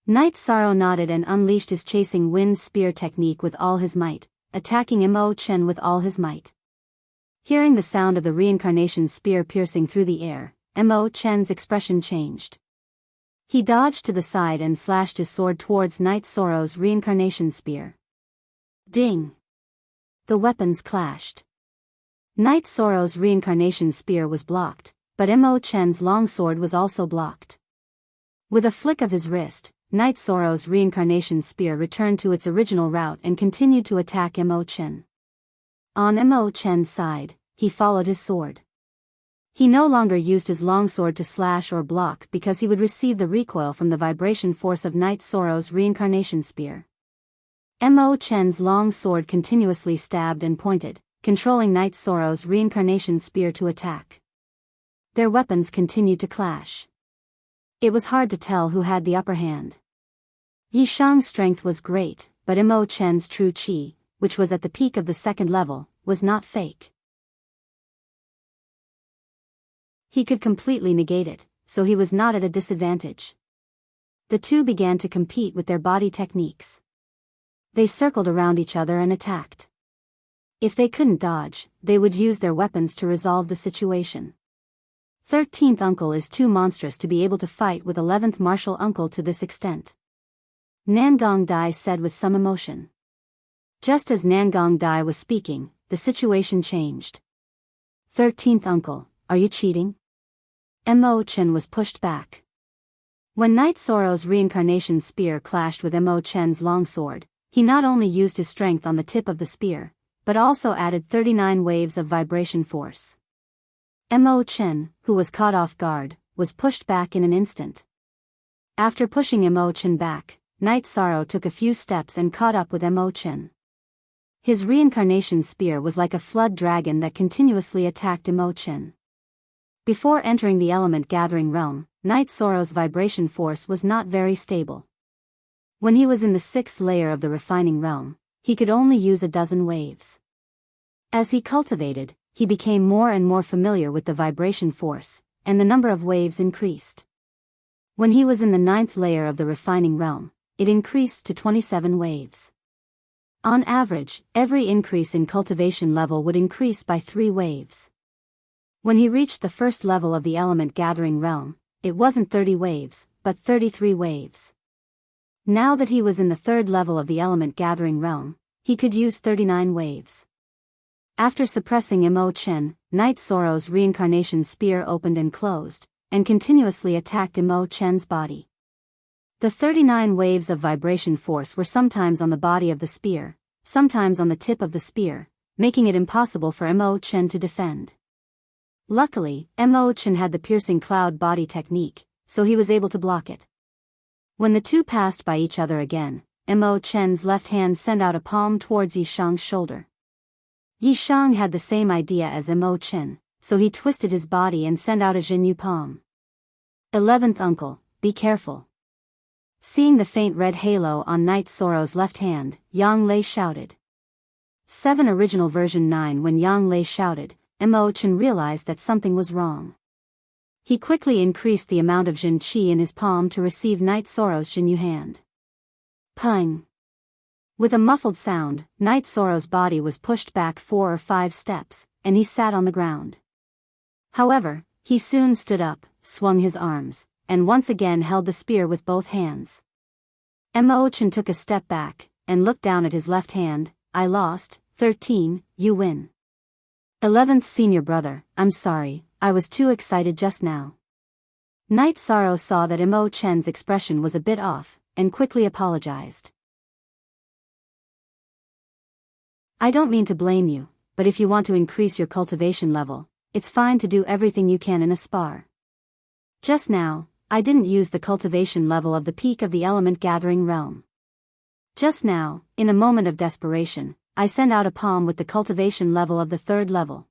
A: Knight Soro nodded and unleashed his chasing wind spear technique with all his might, attacking Imo-chan with all his might. Hearing the sound of the reincarnation spear piercing through the air, Imo-chan's expression changed. He dodged to the side and slashed his sword towards Knight Soro's reincarnation spear. Ding! The weapons clashed. Knight Soro's reincarnation spear was blocked, but Imo-chan's longsword was also blocked. With a flick of his wrist, Knight Soro's reincarnation spear returned to its original route and continued to attack Imo-chan. On Imo-chan's side, he followed his sword. He no longer used his longsword to slash or block because he would receive the recoil from the vibration force of Knight Soro's reincarnation spear. Imo-chan's long sword continuously stabbed and pointed, controlling Knight Soro's reincarnation spear to attack. Their weapons continued to clash. It was hard to tell who had the upper hand. Yishang's strength was great, but Imo-chan's true chi, which was at the peak of the second level, was not fake. He could completely negate it, so he was not at a disadvantage. The two began to compete with their body techniques. They circled around each other and attacked. If they couldn't dodge, they would use their weapons to resolve the situation. 13th uncle is too monstrous to be able to fight with 11th martial uncle to this extent. Nangong Dai said with some emotion. Just as Nangong Dai was speaking, the situation changed. 13th uncle, are you cheating? Imo-chan was pushed back. When Knight Soro's reincarnation spear clashed with Imo-chan's longsword, he not only used his strength on the tip of the spear, but also added 39 waves of vibration force. Imo-chan, who was caught off guard, was pushed back in an instant. After pushing Imo-chan back, Knight Soro took a few steps and caught up with Imo-chan. His reincarnation spear was like a flood dragon that continuously attacked Imo-chan. Before entering the element gathering realm, Knight Soro's vibration force was not very stable. When he was in the 6th layer of the refining realm, he could only use a dozen waves. As he cultivated, he became more and more familiar with the vibration force, and the number of waves increased. When he was in the 9th layer of the refining realm, it increased to 27 waves. On average, every increase in cultivation level would increase by 3 waves. When he reached the 1st level of the element gathering realm, it wasn't 30 waves, but 33 waves. Now that he was in the 3rd level of the element gathering realm, he could use 39 waves. After suppressing Imo-chan, Knight Soro's reincarnation spear opened and closed, and continuously attacked Imo-chan's body. The 39 waves of vibration force were sometimes on the body of the spear, sometimes on the tip of the spear, making it impossible for Imo-chan to defend. Luckily, Imo-chan had the piercing cloud body technique, so he was able to block it. When the two passed by each other again, Imo-chan's left hand sent out a palm towards Yishang's shoulder. Yishang had the same idea as Imo-chan, so he twisted his body and sent out a Jinyu palm. 11th uncle, be careful. Seeing the faint red halo on Knight Soro's left hand, Yang Lei shouted. 7 Original Version 9. When Yang Lei shouted, Imo-chan realized that something was wrong. He quickly increased the amount of Jin Qi in his palm to receive Knight Soro's Jinyu hand. Pung! With a muffled sound, Knight Soro's body was pushed back 4 or 5 steps, and he sat on the ground. However, he soon stood up, swung his arms, and once again held the spear with both hands. Chen took a step back, and looked down at his left hand. I lost. 13, you win. 11th senior brother, I'm sorry, I was too excited just now. Knight Sorrow saw that Chen's expression was a bit off, and quickly apologized. I don't mean to blame you, but if you want to increase your cultivation level, it's fine to do everything you can in a spar. Just now, I didn't use the cultivation level of the peak of the element gathering realm. Just now, in a moment of desperation, I sent out a palm with the cultivation level of the 3rd level.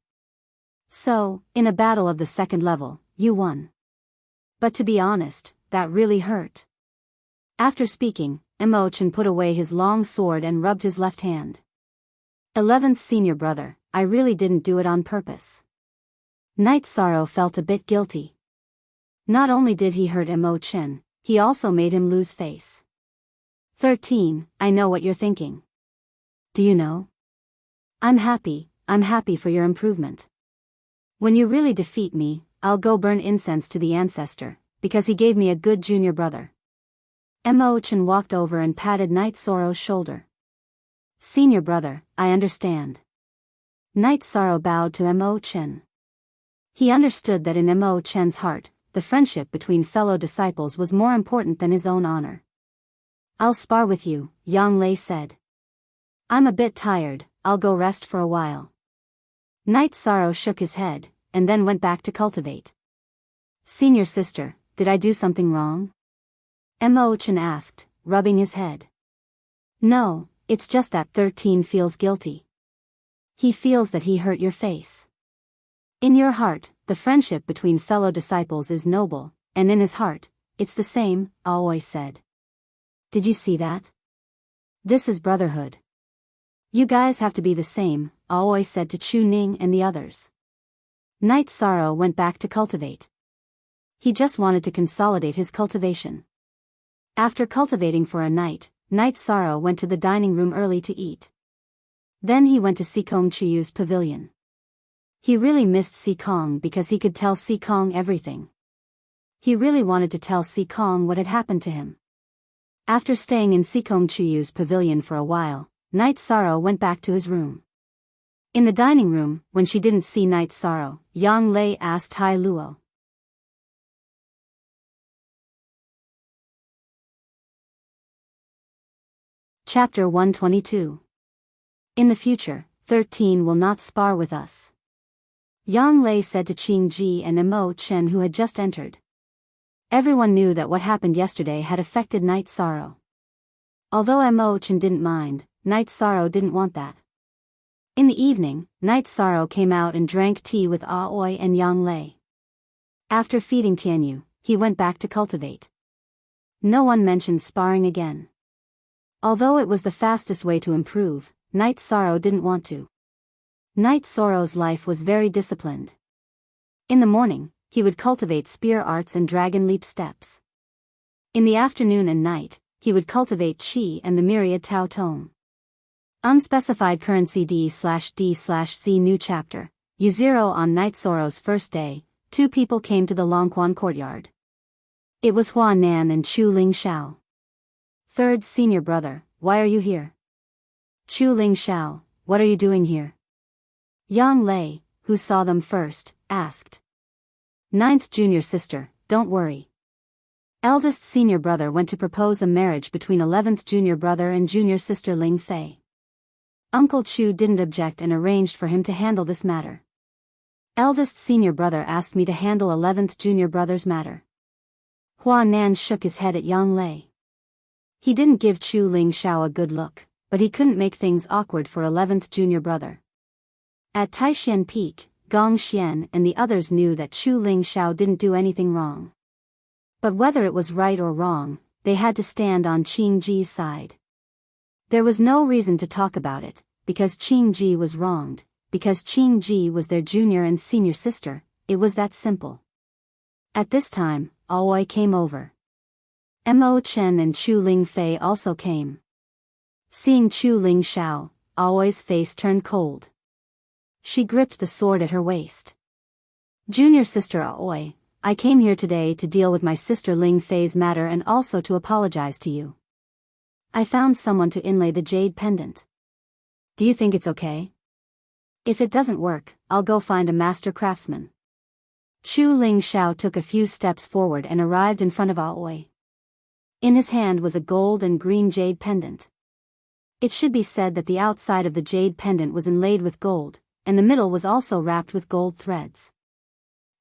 A: So, in a battle of the 2nd level, you won. But to be honest, that really hurt. After speaking, Chen put away his long sword and rubbed his left hand. 11th senior brother, I really didn't do it on purpose. Knight Sorrow felt a bit guilty. Not only did he hurt Chen, he also made him lose face. 13, I know what you're thinking. Do you know? I'm happy for your improvement. When you really defeat me, I'll go burn incense to the ancestor, because he gave me a good junior brother. Chen walked over and patted Knight Sorrow's shoulder. Senior brother, I understand. Knight Sorrow bowed to Chen. He understood that in Chen's heart, the friendship between fellow disciples was more important than his own honor. I'll spar with you, Yang Lei said. I'm a bit tired, I'll go rest for a while. Knight Sorrow shook his head, and then went back to cultivate. Senior sister, did I do something wrong? Chen asked, rubbing his head. No, it's just that 13 feels guilty. He feels that he hurt your face. In your heart, the friendship between fellow disciples is noble, and in his heart, it's the same, Aoi said. Did you see that? This is brotherhood. You guys have to be the same, Aoi said to Chu Ning and the others. Knight Sorrow went back to cultivate. He just wanted to consolidate his cultivation. After cultivating for a night, Knight Sorrow went to the dining room early to eat. Then he went to Sikong Chuyu's pavilion. He really missed Sikong because he could tell Sikong everything. He really wanted to tell Sikong what had happened to him. After staying in Sikong Chuyu's pavilion for a while, Knight Sorrow went back to his room. In the dining room, when she didn't see Knight Sorrow, Yang Lei asked Tai Luo. Chapter 122. In the future, 13 will not spar with us. Yang Lei said to Qing Ji and Chen who had just entered. Everyone knew that what happened yesterday had affected Knight Sorrow. Although Chen didn't mind, Knight Sorrow didn't want that. In the evening, Knight Sorrow came out and drank tea with Aoi and Yang Lei. After feeding Tianyu, he went back to cultivate. No one mentioned sparring again. Although it was the fastest way to improve, Knight Sorrow didn't want to. Knight Sorrow's life was very disciplined. In the morning, he would cultivate spear arts and dragon leap steps. In the afternoon and night, he would cultivate Qi and the myriad Tao Tome. Unspecified currency D/D/C new chapter, U0 on Knight Sorrow's first day, 2 people came to the Longquan courtyard. It was Hua Nan and Chu Ling Xiao. 3rd senior brother, why are you here? Chu Ling Xiao, what are you doing here? Yang Lei, who saw them first, asked. 9th junior sister, don't worry. Eldest senior brother went to propose a marriage between 11th junior brother and junior sister Ling Fei. Uncle Chu didn't object and arranged for him to handle this matter. Eldest senior brother asked me to handle 11th junior brother's matter. Hua Nan shook his head at Yang Lei. He didn't give Chu Ling Xiao a good look, but he couldn't make things awkward for 11th junior brother. At Taishan Peak, Gong Xian and the others knew that Chu Ling Xiao didn't do anything wrong. But whether it was right or wrong, they had to stand on Qing Ji's side. There was no reason to talk about it, because Qing Ji was wronged, because Qing Ji was their junior and senior sister, it was that simple. At this time, Aoi came over. Chen and Chu Ling Fei also came. Seeing Chu Ling Xiao, Aoi's face turned cold. She gripped the sword at her waist. Junior sister Aoi, I came here today to deal with my sister Ling Fei's matter and also to apologize to you. I found someone to inlay the jade pendant. Do you think it's okay? If it doesn't work, I'll go find a master craftsman. Chu Ling Xiao took a few steps forward and arrived in front of Aoi. In his hand was a gold and green jade pendant. It should be said that the outside of the jade pendant was inlaid with gold, and the middle was also wrapped with gold threads.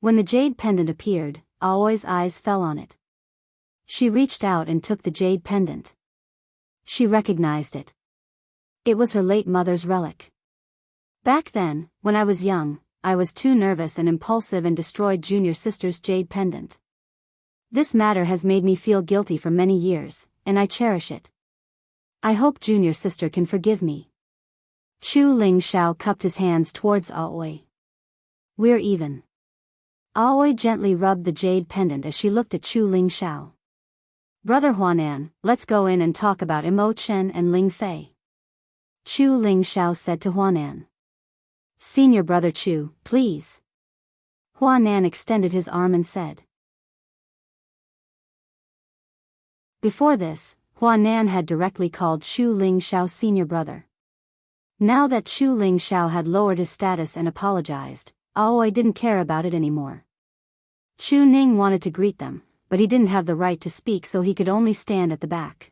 A: When the jade pendant appeared, Aoi's eyes fell on it. She reached out and took the jade pendant. She recognized it. It was her late mother's relic. Back then, when I was young, I was too nervous and impulsive and destroyed junior sister's jade pendant. This matter has made me feel guilty for many years, and I cherish it. I hope junior sister can forgive me. Chu Ling Xiao cupped his hands towards Aoi. We're even. Aoi gently rubbed the jade pendant as she looked at Chu Ling Xiao. Brother Huanan, let's go in and talk about Imo Chen and Ling Fei. Chu Ling Xiao said to Huanan. Senior brother Chu, please. Huanan extended his arm and said. Before this, Huanan had directly called Chu Ling Xiao senior brother. Now that Chu Ling Xiao had lowered his status and apologized, Aoi didn't care about it anymore. Chu Ning wanted to greet them, but he didn't have the right to speak, so he could only stand at the back.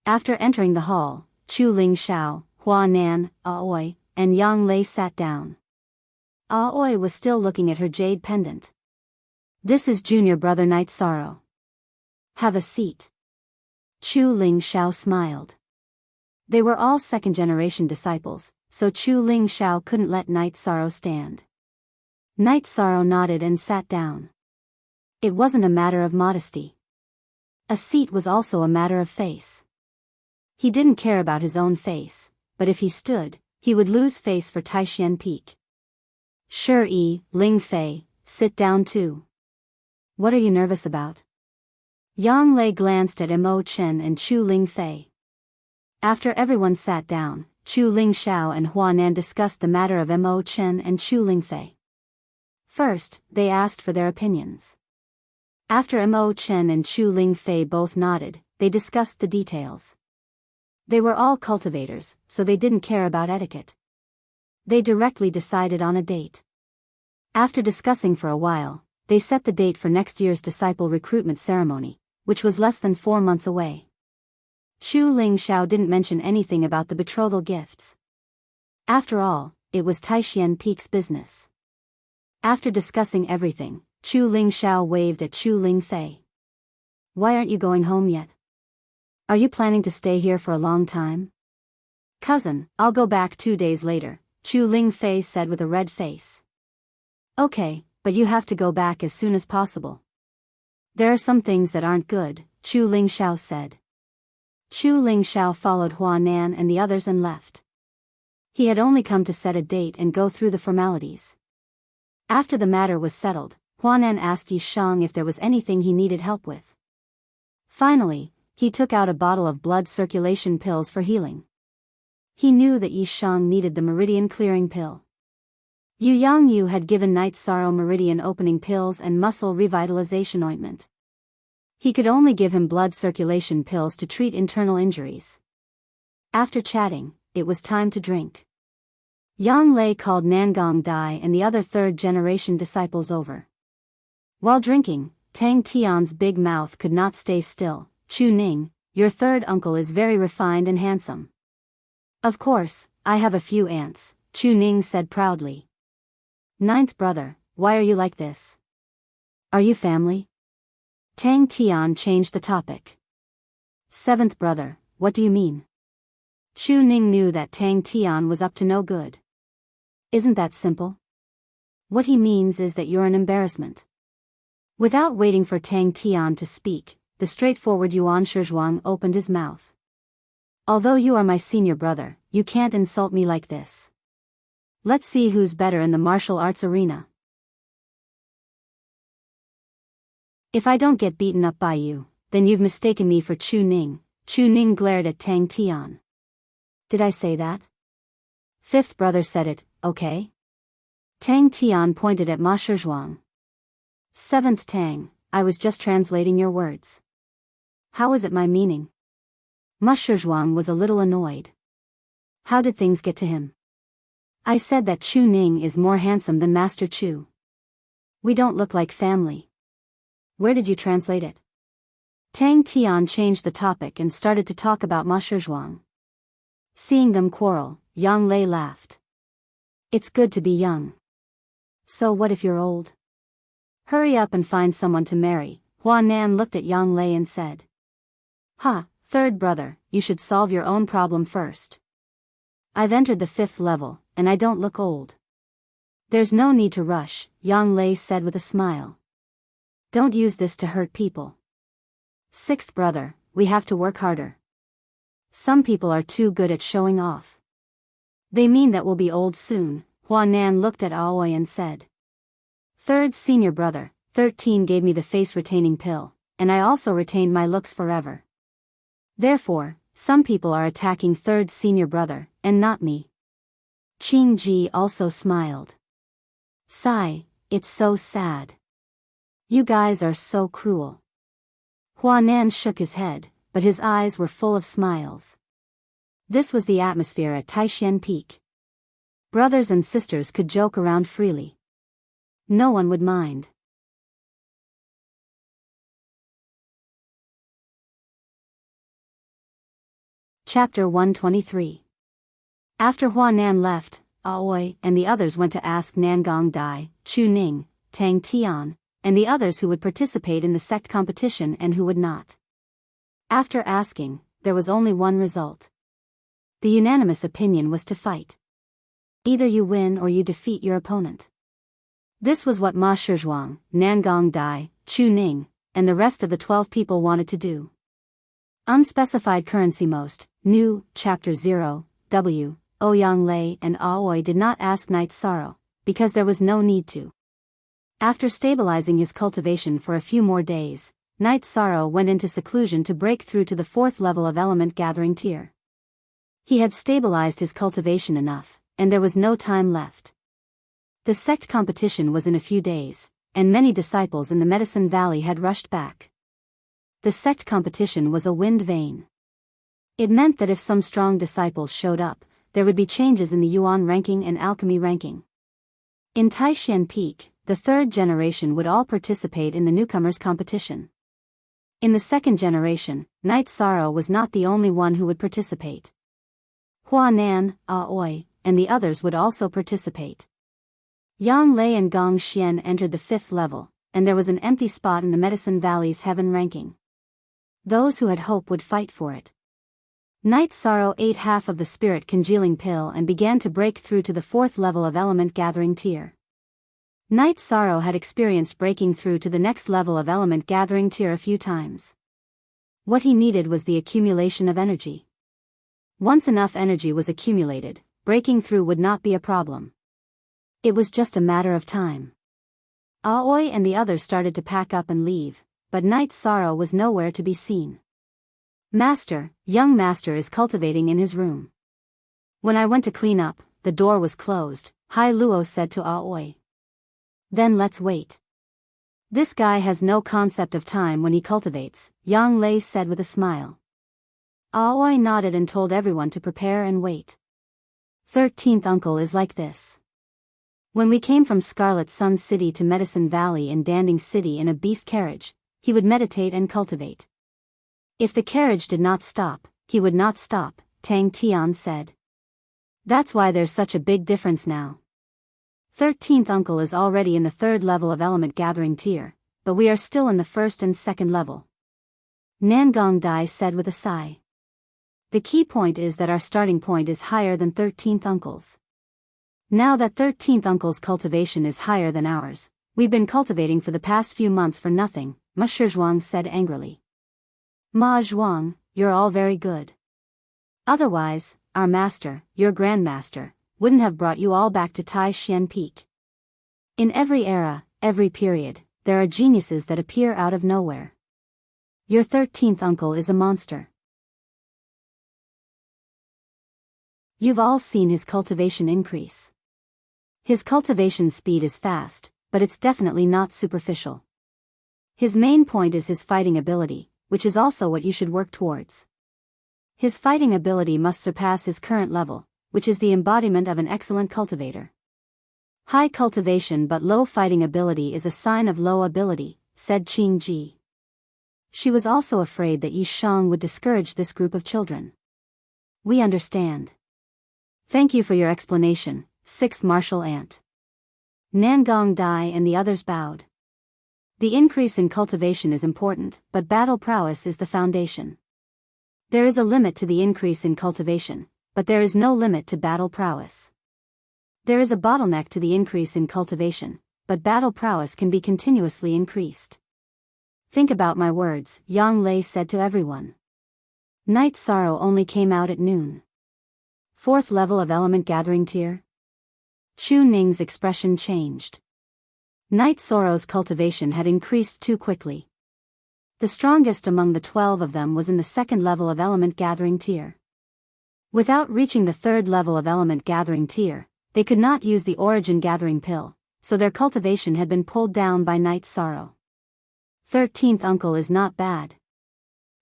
A: After entering the hall, Chu Ling Xiao, Huanan, Aoi, and Yang Lei sat down. Aoi was still looking at her jade pendant. This is junior brother Night Sorrow. Have a seat. Chu Ling Xiao smiled. They were all second-generation disciples, so Chu Ling Xiao couldn't let Night Sorrow stand. Night Sorrow nodded and sat down. It wasn't a matter of modesty. A seat was also a matter of face. He didn't care about his own face, but if he stood, he would lose face for Taishan Peak. Sure, Ling Fei, sit down too. What are you nervous about? Yang Lei glanced at Imo Chen and Chu Ling Fei. After everyone sat down, Chu Ling Xiao and Huanan discussed the matter of Imo Chen and Chu Ling Fei. First, they asked for their opinions. After Imo Chen and Chu Ling Fei both nodded, they discussed the details. They were all cultivators, so they didn't care about etiquette. They directly decided on a date. After discussing for a while, they set the date for next year's disciple recruitment ceremony, which was less than 4 months away. Chu Ling Xiao didn't mention anything about the betrothal gifts. After all, it was Taishan Peak's business. After discussing everything, Chu Ling Xiao waved at Chu Ling Fei. Why aren't you going home yet? Are you planning to stay here for a long time? Cousin, I'll go back 2 days later, Chu Ling Fei said with a red face. Okay, but you have to go back as soon as possible. There are some things that aren't good, Chu Ling Xiao said. Chu Ling Xiao followed Huanan and the others and left. He had only come to set a date and go through the formalities. After the matter was settled, Huanan asked Yisheng if there was anything he needed help with. Finally, he took out a bottle of blood circulation pills for healing. He knew that Yisheng needed the meridian clearing pill. Yu Yangyu had given Night Sorrow meridian opening pills and muscle revitalization ointment. He could only give him blood circulation pills to treat internal injuries. After chatting, it was time to drink. Yang Lei called Nangong Dai and the other third-generation disciples over. While drinking, Tang Tian's big mouth could not stay still. Chu Ning, your third uncle is very refined and handsome. Of course, I have a few aunts, Chu Ning said proudly. Ninth brother, why are you like this? Are you family? Tang Tian changed the topic. Seventh brother, what do you mean? Chu Ning knew that Tang Tian was up to no good. Isn't that simple? What he means is that you're an embarrassment. Without waiting for Tang Tian to speak, the straightforward Yuan Shizhuang opened his mouth. Although you are my senior brother, you can't insult me like this. Let's see who's better in the martial arts arena. If I don't get beaten up by you, then you've mistaken me for Chu Ning. Chu Ning glared at Tang Tian. Did I say that? Fifth brother said it, okay? Tang Tian pointed at Ma Shizhuang. Seventh Tang, I was just translating your words. How is it my meaning? Ma Shizhuang was a little annoyed. How did things get to him? I said that Chu Ning is more handsome than Master Chu. We don't look like family. Where did you translate it? Tang Tian changed the topic and started to talk about Ma Shizhuang. Seeing them quarrel, Yang Lei laughed. It's good to be young. So what if you're old? Hurry up and find someone to marry. Hua Nan looked at Yang Lei and said. Ha, third brother, you should solve your own problem first. I've entered the 5th level, and I don't look old. There's no need to rush, Yang Lei said with a smile. Don't use this to hurt people. Sixth brother, we have to work harder. Some people are too good at showing off. They mean that we'll be old soon, Hua Nan looked at Aoi and said. Third senior brother, 13 gave me the face-retaining pill, and I also retained my looks forever. Therefore, some people are attacking third senior brother, and not me. Qing Ji also smiled. Sigh, it's so sad. You guys are so cruel. Hua Nan shook his head, but his eyes were full of smiles. This was the atmosphere at Taishan Peak. Brothers and sisters could joke around freely. No one would mind. Chapter 123. After Hua Nan left, Aoi and the others went to ask Nangong Dai, Chu Ning, Tang Tian, and the others who would participate in the sect competition and who would not. After asking, there was only one result. The unanimous opinion was to fight. Either you win or you defeat your opponent. This was what Ma Shizhuang, Nangong Dai, Chu Ning, and the rest of the 12 people wanted to do. Unspecified currency most, new, Chapter 0, W, Ouyang Lei and Aoi did not ask Night Sorrow, because there was no need to. After stabilizing his cultivation for a few more days, Night Sorrow went into seclusion to break through to the 4th level of element gathering tier. He had stabilized his cultivation enough, and there was no time left. The sect competition was in a few days, and many disciples in the Medicine Valley had rushed back. The sect competition was a wind vane. It meant that if some strong disciples showed up, there would be changes in the Yuan ranking and alchemy ranking. In Taishan Peak, the 3rd generation would all participate in the newcomers competition. In the 2nd generation, Night Sorrow was not the only one who would participate. Hua Nan, Aoi, and the others would also participate. Yang Lei and Gong Xian entered the 5th level, and there was an empty spot in the Medicine Valley's heaven ranking. Those who had hope would fight for it. Night Sorrow ate half of the spirit congealing pill and began to break through to the 4th level of element gathering tier. Night Sorrow had experienced breaking through to the next level of element gathering tier a few times. What he needed was the accumulation of energy. Once enough energy was accumulated, breaking through would not be a problem. It was just a matter of time. Aoi and the others started to pack up and leave, but Night Sorrow was nowhere to be seen. Master, young master is cultivating in his room. When I went to clean up, the door was closed, Hai Luo said to Aoi. Then let's wait. This guy has no concept of time when he cultivates, Yang Lei said with a smile. Aoi nodded and told everyone to prepare and wait. 13th uncle is like this. When we came from Scarlet Sun City to Medicine Valley and Danding City in a beast carriage, he would meditate and cultivate. If the carriage did not stop, he would not stop, Tang Tian said. That's why there's such a big difference now. 13th uncle is already in the 3rd level of element gathering tier, but we are still in the 1st and 2nd level. Nangong Dai said with a sigh. The key point is that our starting point is higher than 13th uncle's. Now that 13th uncle's cultivation is higher than ours, we've been cultivating for the past few months for nothing, Ma Shizhuang said angrily. Ma Zhuang, you're all very good. Otherwise, our master, your grandmaster, wouldn't have brought you all back to Taishan Peak. In every era, every period, there are geniuses that appear out of nowhere. Your 13th uncle is a monster. You've all seen his cultivation increase. His cultivation speed is fast, but it's definitely not superficial. His main point is his fighting ability, which is also what you should work towards. His fighting ability must surpass his current level, which is the embodiment of an excellent cultivator. High cultivation but low fighting ability is a sign of low ability, said Qing Ji. She was also afraid that Yi Shang would discourage this group of children. We understand. Thank you for your explanation, 6th Martial Ant. Nangong Dai and the others bowed. The increase in cultivation is important, but battle prowess is the foundation. There is a limit to the increase in cultivation, but there is no limit to battle prowess. There is a bottleneck to the increase in cultivation, but battle prowess can be continuously increased. Think about my words, Yang Lei said to everyone. Night Sorrow only came out at noon. 4th level of element gathering tier? Chu Ning's expression changed. Night Sorrow's cultivation had increased too quickly. The strongest among the 12 of them was in the 2nd level of element gathering tier. Without reaching the 3rd level of element gathering tier, they could not use the origin gathering pill, so their cultivation had been pulled down by Night Sorrow. 13th uncle is not bad.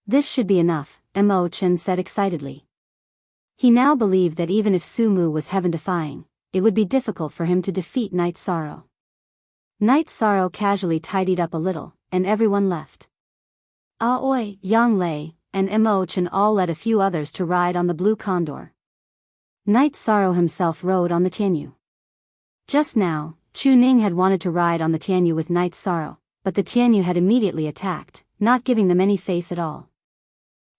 A: This should be enough, Mo Chen said excitedly. He now believed that even if Sumu was heaven-defying, it would be difficult for him to defeat Night Sorrow. Night Sorrow casually tidied up a little, and everyone left. Aoi, Yang Lei, and Mo Chen all led a few others to ride on the Blue Condor. Night Sorrow himself rode on the Tianyu. Just now, Chu Ning had wanted to ride on the Tianyu with Night Sorrow, but the Tianyu had immediately attacked, not giving them any face at all.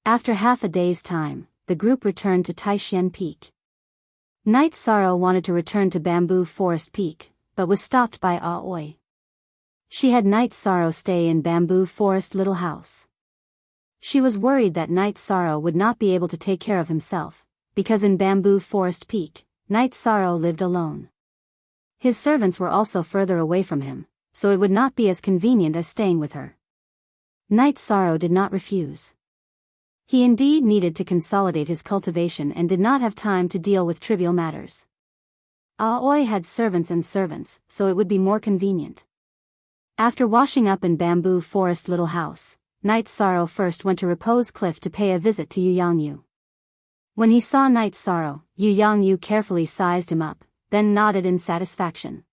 A: After half a day's time, the group returned to Taishan Peak. Night Sorrow wanted to return to Bamboo Forest Peak, but was stopped by Aoi. She had Night Sorrow stay in Bamboo Forest Little House. She was worried that Night Sorrow would not be able to take care of himself, because in Bamboo Forest Peak, Night Sorrow lived alone. His servants were also further away from him, so it would not be as convenient as staying with her. Night Sorrow did not refuse. He indeed needed to consolidate his cultivation and did not have time to deal with trivial matters. Aoi had servants and servants, so it would be more convenient. After washing up in Bamboo Forest Little House, Night Sorrow first went to Repose Cliff to pay a visit to Yu Yangyu. When he saw Night Sorrow, Yu Yangyu carefully sized him up, then nodded in satisfaction.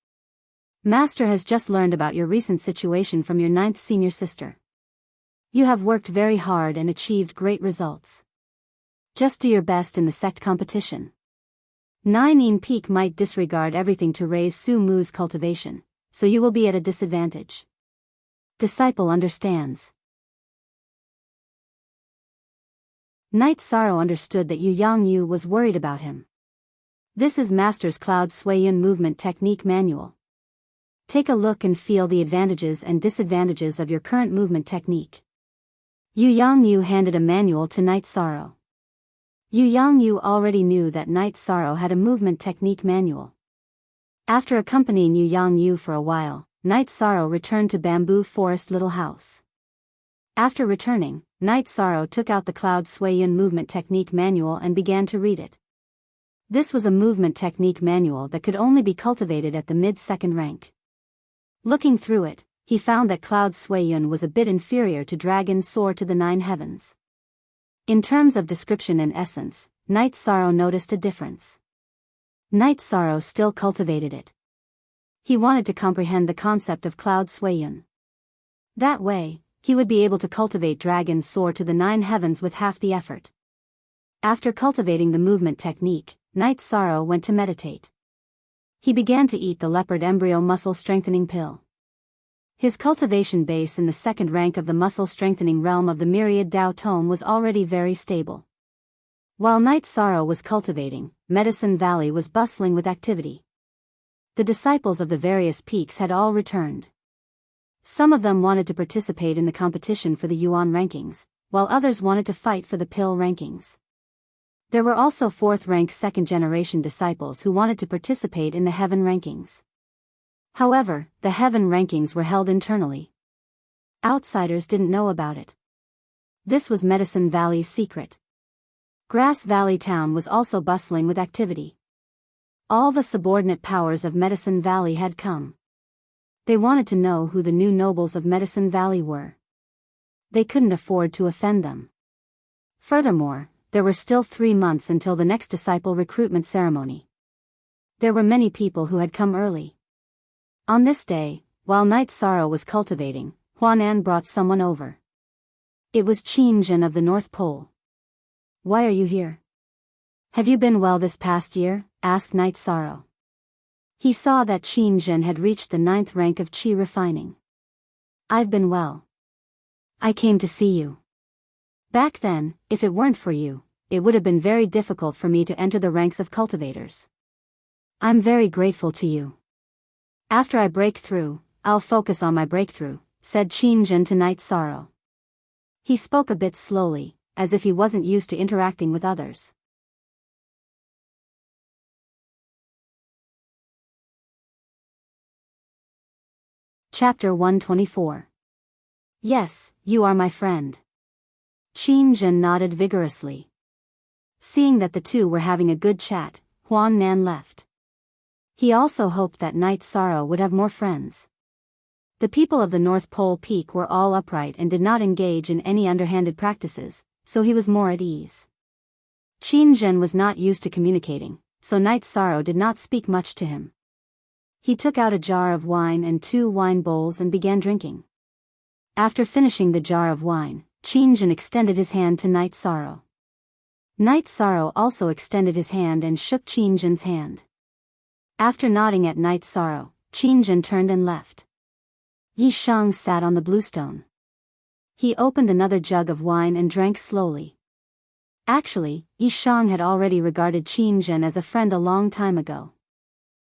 A: Master has just learned about your recent situation from your 9th senior sister. You have worked very hard and achieved great results. Just do your best in the sect competition. Nine Peak might disregard everything to raise Su Mu's cultivation, so you will be at a disadvantage. Disciple understands. Night Sorrow understood that Yu Yangyu was worried about him. This is Master's Cloud Suiyun Movement Technique Manual. Take a look and feel the advantages and disadvantages of your current movement technique. Yu Yangyu handed a manual to Night Sorrow. Yu Yangyu already knew that Night Sorrow had a movement technique manual. After accompanying Yu Yangyu for a while, Night Sorrow returned to Bamboo Forest Little House. After returning, Night Sorrow took out the Cloud Suiyun Movement Technique Manual and began to read it. This was a movement technique manual that could only be cultivated at the mid-2nd rank. Looking through it, he found that Cloud Suiyun was a bit inferior to Dragon Soar to the 9 Heavens. In terms of description and essence, Night Sorrow noticed a difference. Night Sorrow still cultivated it. He wanted to comprehend the concept of Cloud Suiyun. That way, he would be able to cultivate Dragon Soar to the 9 Heavens with half the effort. After cultivating the movement technique, Night Sorrow went to meditate. He began to eat the leopard embryo muscle strengthening pill. His cultivation base in the 2nd rank of the muscle strengthening realm of the myriad Dao Tome was already very stable. While Night Sorrow was cultivating, Medicine Valley was bustling with activity. The disciples of the various peaks had all returned. Some of them wanted to participate in the competition for the Yuan rankings, while others wanted to fight for the pill rankings. There were also 4th rank 2nd generation disciples who wanted to participate in the heaven rankings. However, the heaven rankings were held internally. Outsiders didn't know about it. This was Medicine Valley's secret. Grass Valley Town was also bustling with activity. All the subordinate powers of Medicine Valley had come. They wanted to know who the new nobles of Medicine Valley were. They couldn't afford to offend them. Furthermore, there were still 3 months until the next disciple recruitment ceremony. There were many people who had come early. On this day, while Night Sorrow was cultivating, Huanan brought someone over. It was Qin Jin of the North Pole. "Why are you here? Have you been well this past year?" asked Night Sorrow. He saw that Qin Jin had reached the 9th rank of Qi refining. "I've been well. I came to see you. Back then, if it weren't for you, it would have been very difficult for me to enter the ranks of cultivators. I'm very grateful to you. After I break through, I'll focus on my breakthrough," said Qin Jin to Night Sorrow. He spoke a bit slowly, as if he wasn't used to interacting with others. Chapter 124. "Yes, you are my friend." Qin Jin nodded vigorously. Seeing that the two were having a good chat, Huanan left. He also hoped that Night Sorrow would have more friends. The people of the North Pole Peak were all upright and did not engage in any underhanded practices, so he was more at ease. Qin Jin was not used to communicating, so Night Sorrow did not speak much to him. He took out a jar of wine and 2 wine bowls and began drinking. After finishing the jar of wine, Qin Jin extended his hand to Night Sorrow. Night Sorrow also extended his hand and shook Qin Jin's hand. After nodding at Night Sorrow, Qin Jin turned and left. Yi Shang sat on the bluestone. He opened another jug of wine and drank slowly. Actually, Yi Shang had already regarded Qin Jin as a friend a long time ago.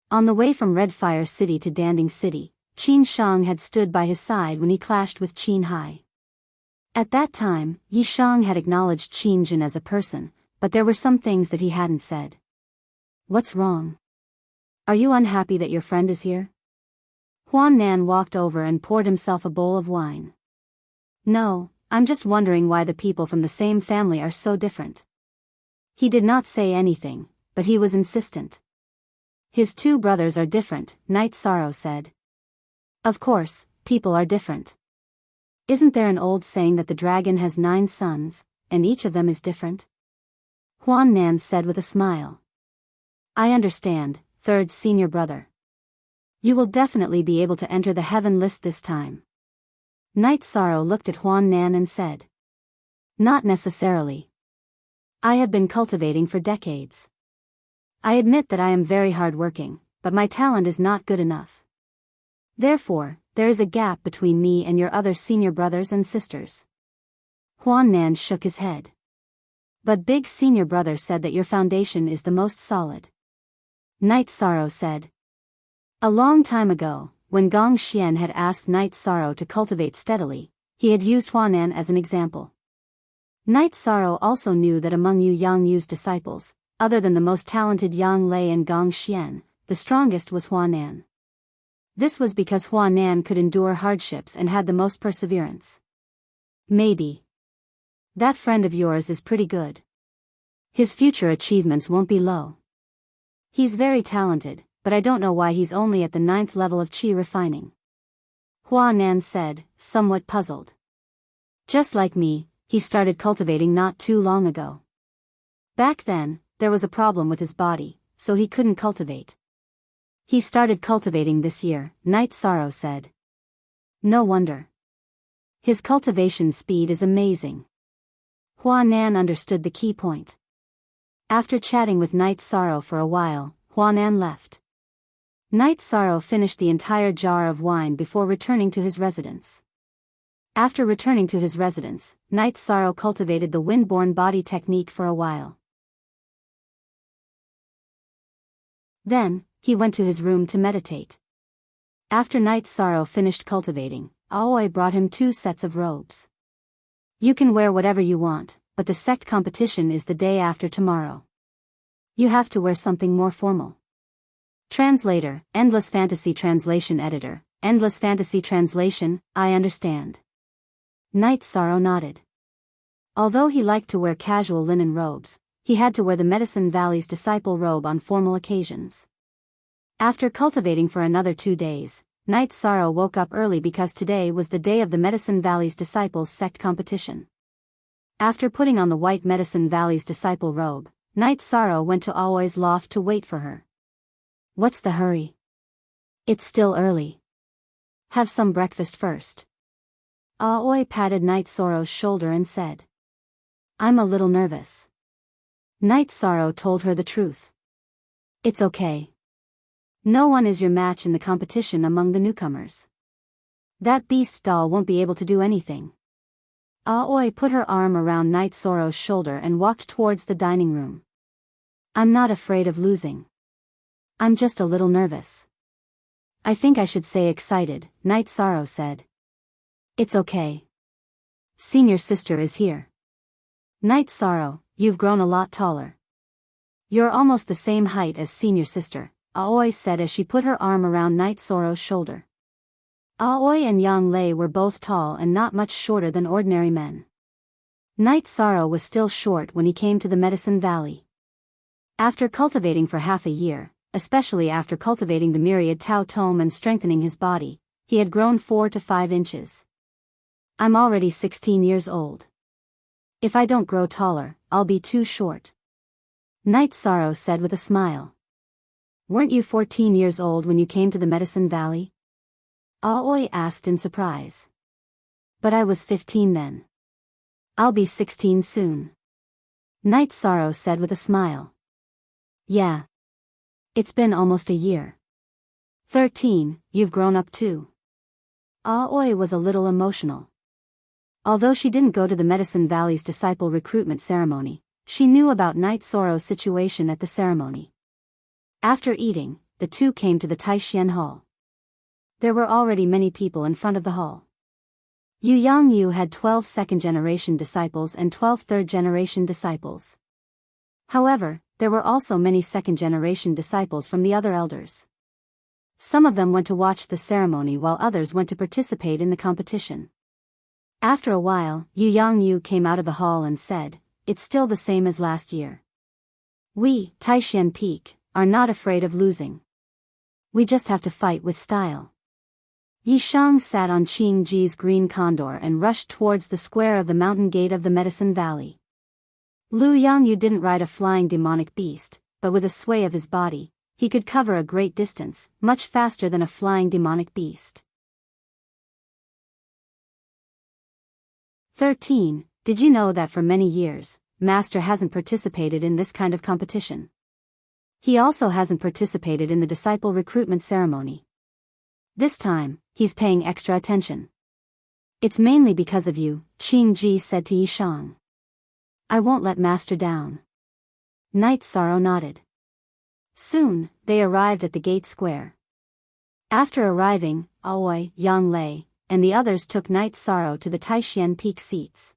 A: On the way from Redfire City to Danding City, Qin Shang had stood by his side when he clashed with Qin Hai. At that time, Yi Shang had acknowledged Qin Jin as a person, but there were some things that he hadn't said. "What's wrong? Are you unhappy that your friend is here?" Huanan walked over and poured himself a bowl of wine. "No, I'm just wondering why the people from the same family are so different." He did not say anything, but he was insistent. "His 2 brothers are different," Night Sorrow said. "Of course, people are different. Isn't there an old saying that the dragon has 9 sons, and each of them is different?" Huanan said with a smile. "I understand, 3rd senior brother. You will definitely be able to enter the heaven list this time." Night Sorrow looked at Huanan and said. "Not necessarily. I have been cultivating for decades. I admit that I am very hard-working, but my talent is not good enough. Therefore, there is a gap between me and your other senior brothers and sisters." Huanan shook his head. "But Big Senior Brother said that your foundation is the most solid." Night Sorrow said. A long time ago, when Gong Xian had asked Night Sorrow to cultivate steadily, he had used Huanan as an example. Night Sorrow also knew that among Yu Yang Yu's disciples, other than the most talented Yang Lei and Gong Xian, the strongest was Huanan. This was because Huanan could endure hardships and had the most perseverance. "Maybe. That friend of yours is pretty good. His future achievements won't be low. He's very talented, but I don't know why he's only at the 9th level of Qi refining." Huanan said, somewhat puzzled. "Just like me, he started cultivating not too long ago. Back then, there was a problem with his body, so he couldn't cultivate. He started cultivating this year," Night Sorrow said. "No wonder. His cultivation speed is amazing." Huanan understood the key point. After chatting with Night Sorrow for a while, Huanan left. Night Sorrow finished the entire jar of wine before returning to his residence. After returning to his residence, Night Sorrow cultivated the Windborn Body technique for a while. Then, he went to his room to meditate. After Night Sorrow finished cultivating, Aoi brought him 2 sets of robes. "You can wear whatever you want, but the sect competition is the day after tomorrow. You have to wear something more formal." Translator, Endless Fantasy Translation Editor, Endless Fantasy Translation, I understand. Night Sorrow nodded. Although he liked to wear casual linen robes, he had to wear the Medicine Valley's disciple robe on formal occasions. After cultivating for another 2 days, Night Sorrow woke up early because today was the day of the Medicine Valley's Disciples Sect competition. After putting on the white Medicine Valley's disciple robe, Night Sorrow went to Aoi's loft to wait for her. "What's the hurry? It's still early. Have some breakfast first." Aoi patted Night Sorrow's shoulder and said, "I'm a little nervous." Night Sorrow told her the truth. "It's okay. No one is your match in the competition among the newcomers. That beast doll won't be able to do anything." Aoi put her arm around Night Sorrow's shoulder and walked towards the dining room. "I'm not afraid of losing. I'm just a little nervous." "I think I should say excited," Night Sorrow said. "It's okay. Senior sister is here." "Night Sorrow, you've grown a lot taller. You're almost the same height as senior sister," Aoi said as she put her arm around Night Sorrow's shoulder. Aoi and Yang Lei were both tall and not much shorter than ordinary men. Night Sorrow was still short when he came to the Medicine Valley. After cultivating for half a year, especially after cultivating the myriad Tao Tome and strengthening his body, he had grown 4 to 5 inches. "I'm already 16 years old. If I don't grow taller, I'll be too short," Night Sorrow said with a smile. "Weren't you 14 years old when you came to the Medicine Valley?" Aoi asked in surprise. "But I was 15 then. I'll be 16 soon," Night Sorrow said with a smile. "Yeah. It's been almost a year." 13, you've grown up too." Aoi was a little emotional. Although she didn't go to the Medicine Valley's disciple recruitment ceremony, she knew about Night Sorrow's situation at the ceremony. After eating, the two came to the Taishian Hall. There were already many people in front of the hall. Yu Yangyu had 12 second-generation disciples and 12 third-generation disciples. However, there were also many second-generation disciples from the other elders. Some of them went to watch the ceremony while others went to participate in the competition. After a while, Yu Yangyu came out of the hall and said, "It's still the same as last year. We, Taishian Peak, are not afraid of losing. We just have to fight with style." Yishang sat on Qing Ji's green condor and rushed towards the square of the mountain gate of the Medicine Valley. Lu Yangyu didn't ride a flying demonic beast, but with a sway of his body, he could cover a great distance, much faster than a flying demonic beast. 13. Did you know that for many years, Master hasn't participated in this kind of competition? He also hasn't participated in the disciple recruitment ceremony. This time, he's paying extra attention. "It's mainly because of you," Qing Ji said to Yishang. "I won't let Master down." Night Sorrow nodded. Soon, they arrived at the gate square. After arriving, Aoi, Yang Lei, and the others took Night Sorrow to the Taishian Peak seats.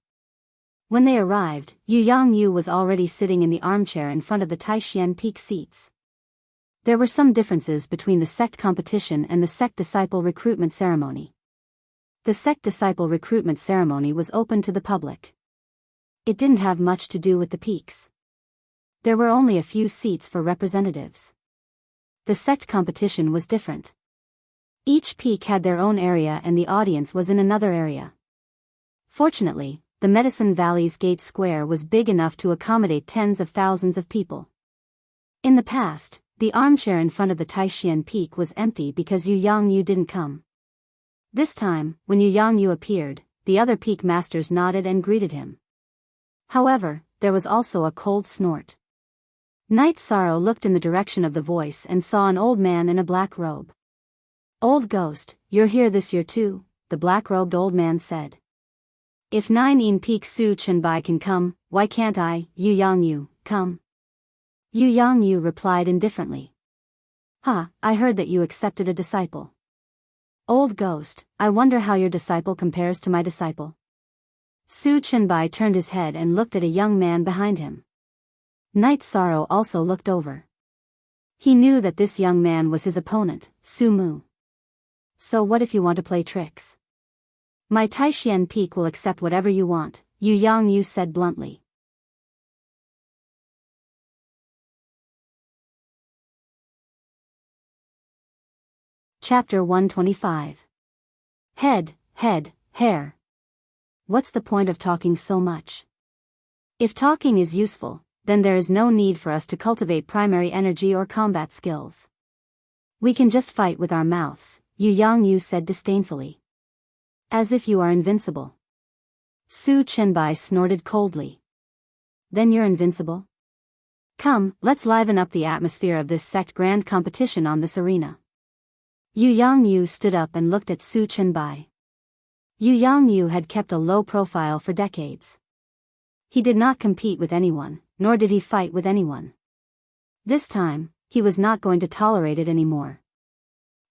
A: When they arrived, Yu Yangyu was already sitting in the armchair in front of the Taishian Peak seats. There were some differences between the sect competition and the sect disciple recruitment ceremony. The sect disciple recruitment ceremony was open to the public. It didn't have much to do with the peaks. There were only a few seats for representatives. The sect competition was different. Each peak had their own area and the audience was in another area. Fortunately, the Medicine Valley's gate square was big enough to accommodate tens of thousands of people. In the past, the armchair in front of the Taishian Peak was empty because Yu Yangyu didn't come. This time, when Yu Yangyu appeared, the other peak masters nodded and greeted him. However, there was also a cold snort. Night Sorrow looked in the direction of the voice and saw an old man in a black robe. "Old ghost, you're here this year too," the black-robed old man said. "If 9 Peak Su Chenbai can come, why can't I, Yu Yangyu, come?" Yu Yangyu replied indifferently. I heard that you accepted a disciple." "Old ghost, I wonder how your disciple compares to my disciple." Su Chenbai turned his head and looked at a young man behind him. Night Sorrow also looked over. He knew that this young man was his opponent, Su Mu. "So what if you want to play tricks? My Taishian Peak will accept whatever you want," Yu Yangyu said bluntly. Chapter 125. Head, hair. What's the point of talking so much? If talking is useful, then there is no need for us to cultivate primary energy or combat skills. We can just fight with our mouths, Yu Yangyu said disdainfully. As if you are invincible. Su Chenbai snorted coldly. Then you're invincible? Come, let's liven up the atmosphere of this sect grand competition on this arena. Yu Yangyu stood up and looked at Su Chenbai. Yu Yangyu had kept a low profile for decades. He did not compete with anyone, nor did he fight with anyone. This time, he was not going to tolerate it anymore.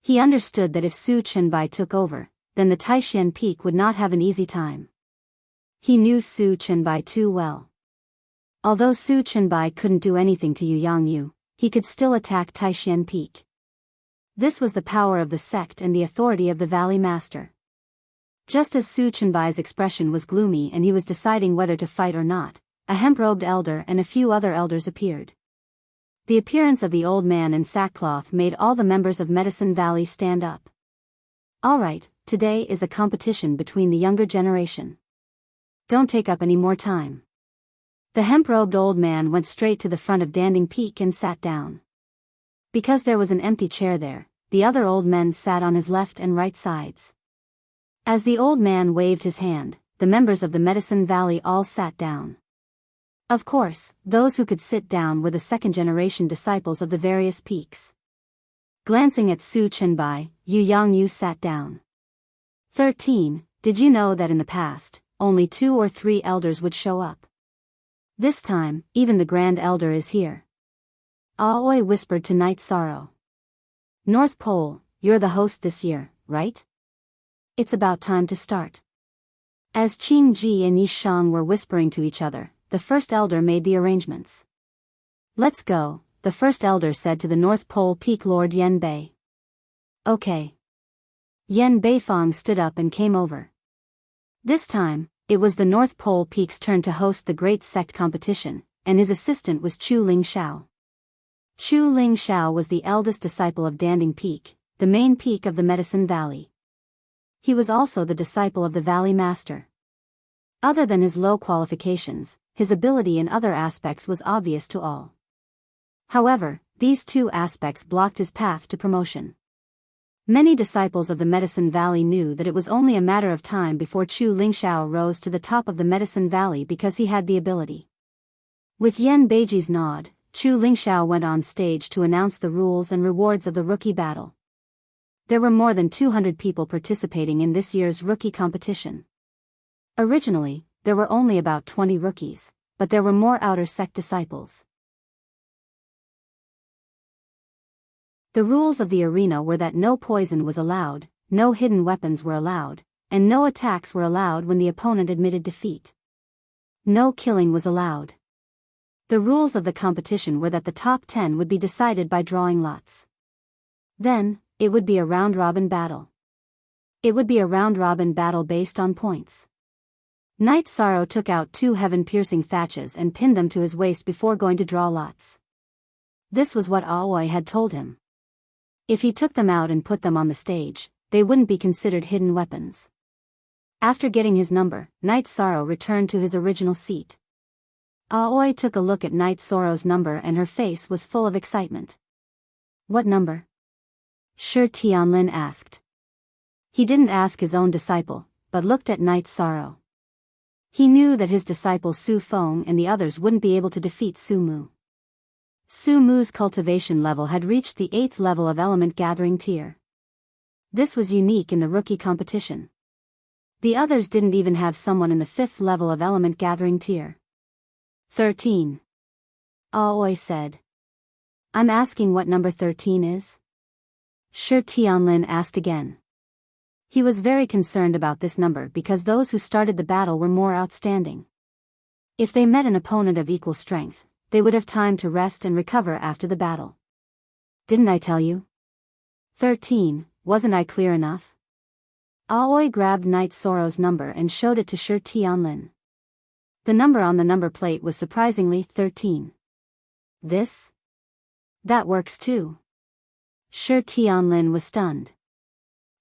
A: He understood that if Su Chenbai took over, then the Taishan Peak would not have an easy time. He knew Su Chenbai too well. Although Su Chenbai couldn't do anything to Yu Yangyu, he could still attack Taishan Peak. This was the power of the sect and the authority of the Valley Master. Just as Su Chenbai's expression was gloomy and he was deciding whether to fight or not, a hemp-robed elder and a few other elders appeared. The appearance of the old man in sackcloth made all the members of Medicine Valley stand up. All right, today is a competition between the younger generation. Don't take up any more time. The hemp-robed old man went straight to the front of Danding Peak and sat down. Because there was an empty chair there, the other old men sat on his left and right sides. As the old man waved his hand, the members of the Medicine Valley all sat down. Of course, those who could sit down were the second-generation disciples of the various peaks. Glancing at Su Chenbai, Yu Yangyu sat down. 13. Did you know that in the past, only 2 or 3 elders would show up? This time, even the Grand Elder is here. Aoi whispered to Night Sorrow. North Pole, you're the host this year, right? It's about time to start. As Qing Ji and Yishang were whispering to each other, the first elder made the arrangements. Let's go, the first elder said to the North Pole Peak Lord Yen Bei. Okay. Yen Beifong stood up and came over. This time, it was the North Pole Peak's turn to host the great sect competition, and his assistant was Chu Ling Shao. Chu Ling Shao was the eldest disciple of Danding Peak, the main peak of the Medicine Valley. He was also the disciple of the Valley Master. Other than his low qualifications, his ability in other aspects was obvious to all. However, these 2 aspects blocked his path to promotion. Many disciples of the Medicine Valley knew that it was only a matter of time before Chu Lingshao rose to the top of the Medicine Valley because he had the ability. With Yen Beiji's nod, Chu Lingshao went on stage to announce the rules and rewards of the rookie battle. There were more than 200 people participating in this year's rookie competition. Originally, there were only about 20 rookies, but there were more outer sect disciples. The rules of the arena were that no poison was allowed, no hidden weapons were allowed, and no attacks were allowed when the opponent admitted defeat. No killing was allowed. The rules of the competition were that the top 10 would be decided by drawing lots. Then, it would be a round-robin battle. It would be a round-robin battle based on points. Night Sorrow took out 2 heaven-piercing thatches and pinned them to his waist before going to draw lots. This was what Aoi had told him. If he took them out and put them on the stage, they wouldn't be considered hidden weapons. After getting his number, Night Sorrow returned to his original seat. Aoi took a look at Night Sorrow's number and her face was full of excitement. What number? Shi Tianlin asked. He didn't ask his own disciple, but looked at Night Sorrow. He knew that his disciple Su Feng and the others wouldn't be able to defeat Su Mu. Su Mu's cultivation level had reached the 8th level of element gathering tier. This was unique in the rookie competition. The others didn't even have someone in the 5th level of element gathering tier. 13. Aoi said. I'm asking what number 13 is? Shi Tianlin asked again. He was very concerned about this number because those who started the battle were more outstanding. If they met an opponent of equal strength, they would have time to rest and recover after the battle. Didn't I tell you? 13, wasn't I clear enough? Aoi grabbed Night Sorrow's number and showed it to Shi Tianlin. The number on the number plate was surprisingly 13. This? That works too. Shi Tianlin was stunned.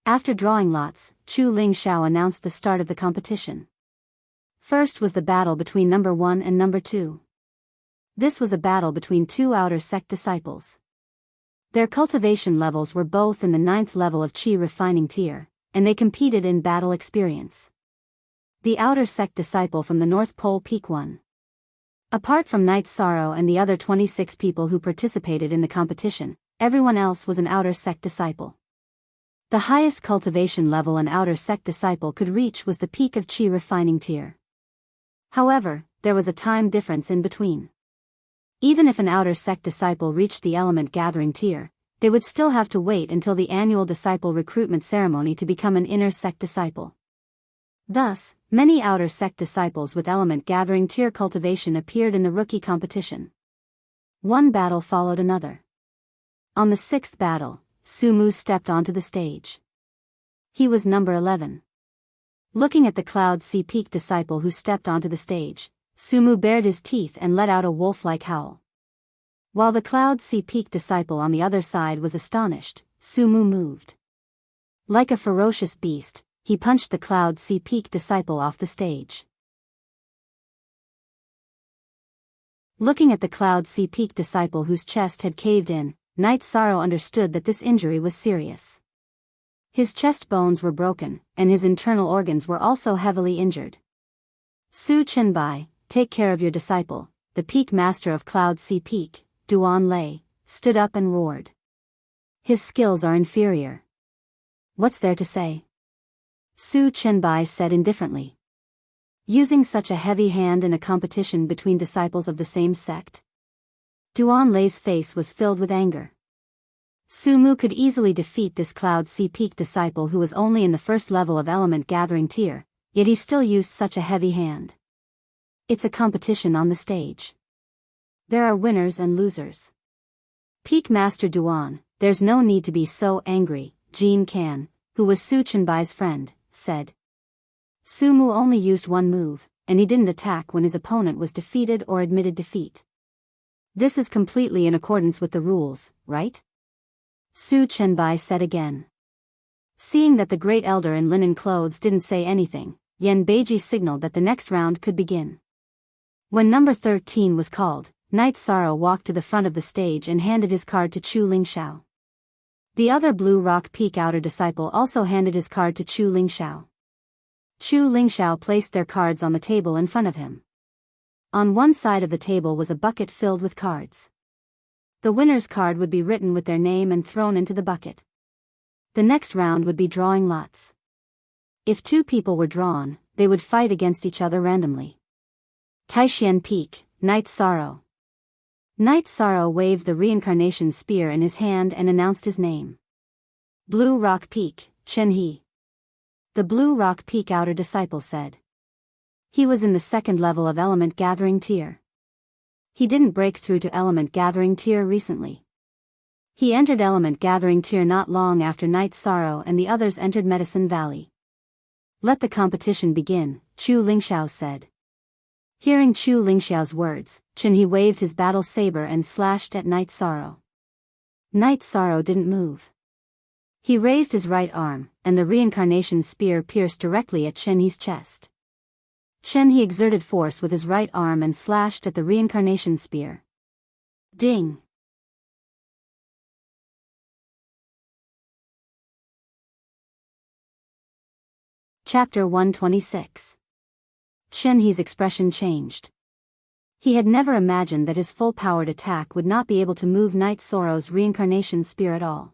A: After drawing lots, Chu Lingxiao announced the start of the competition. First was the battle between number 1 and number 2. This was a battle between two outer sect disciples. Their cultivation levels were both in the 9th level of Qi refining tier, and they competed in battle experience. The outer sect disciple from the North Pole Peak won. Apart from Night Sorrow and the other 26 people who participated in the competition, everyone else was an outer sect disciple. The highest cultivation level an outer sect disciple could reach was the peak of Qi refining tier. However, there was a time difference in between. Even if an outer sect disciple reached the element gathering tier, they would still have to wait until the annual disciple recruitment ceremony to become an inner sect disciple. Thus, many outer sect disciples with element gathering tier cultivation appeared in the rookie competition. One battle followed another. On the 6th battle, Sumu stepped onto the stage. He was number 11. Looking at the Cloud Sea Peak disciple who stepped onto the stage, Sumu bared his teeth and let out a wolf-like howl. While the Cloud Sea Peak disciple on the other side was astonished, Sumu moved. Like a ferocious beast, he punched the Cloud Sea Peak disciple off the stage. Looking at the Cloud Sea Peak disciple whose chest had caved in, Night Sorrow understood that this injury was serious. His chest bones were broken, and his internal organs were also heavily injured. Su Chenbai, take care of your disciple, the Peak Master of Cloud Sea Peak, Duan Lei, stood up and roared. His skills are inferior. What's there to say? Su Chenbai said indifferently. Using such a heavy hand in a competition between disciples of the same sect? Duan Lei's face was filled with anger. Sumu could easily defeat this Cloud Sea Peak disciple who was only in the 1st level of element gathering tier, yet he still used such a heavy hand. It's a competition on the stage. There are winners and losers. Peak Master Duan, there's no need to be so angry, Jean Can, who was Su Chenbai's friend, said. Sumu only used one move, and he didn't attack when his opponent was defeated or admitted defeat. This is completely in accordance with the rules, right? Su Chenbai said again. Seeing that the Great Elder in linen clothes didn't say anything, Yan Beiji signaled that the next round could begin. When number 13 was called, Night Sorrow walked to the front of the stage and handed his card to Chu Lingxiao. The other Blue Rock Peak outer disciple also handed his card to Chu Lingxiao. Chu Lingxiao placed their cards on the table in front of him. On one side of the table was a bucket filled with cards. The winner's card would be written with their name and thrown into the bucket. The next round would be drawing lots. If 2 people were drawn, they would fight against each other randomly. Taishan Peak, Night Sorrow. Night Sorrow waved the reincarnation spear in his hand and announced his name. Blue Rock Peak, Chen He. The Blue Rock Peak outer disciple said. He was in the 2nd level of element gathering tier. He didn't break through to element gathering tier recently. He entered element gathering tier not long after Night Sorrow and the others entered Medicine Valley. Let the competition begin, Chu Lingxiao said. Hearing Chu Lingxiao's words, Chen He waved his battle saber and slashed at Night Sorrow. Night Sorrow didn't move. He raised his right arm, and the reincarnation spear pierced directly at Chen He's chest. Chen He exerted force with his right arm and slashed at the reincarnation spear. Ding! Chapter 126. Chen He's expression changed. He had never imagined that his full-powered attack would not be able to move Night Sorrow's reincarnation spear at all.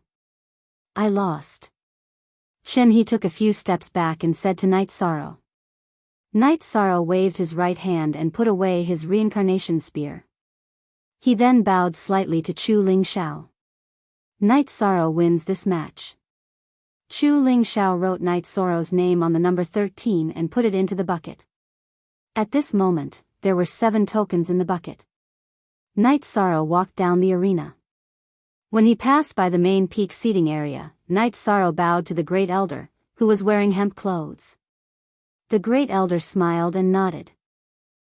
A: I lost. Chen He took a few steps back and said to Night Sorrow. Night Sorrow waved his right hand and put away his reincarnation spear. He then bowed slightly to Chu Lingxiao. Night Sorrow wins this match. Chu Lingxiao wrote Night Sorrow's name on the number 13 and put it into the bucket. At this moment, there were 7 tokens in the bucket. Night Sorrow walked down the arena. When he passed by the main peak seating area, Night Sorrow bowed to the Great Elder, who was wearing hemp clothes. The Great Elder smiled and nodded.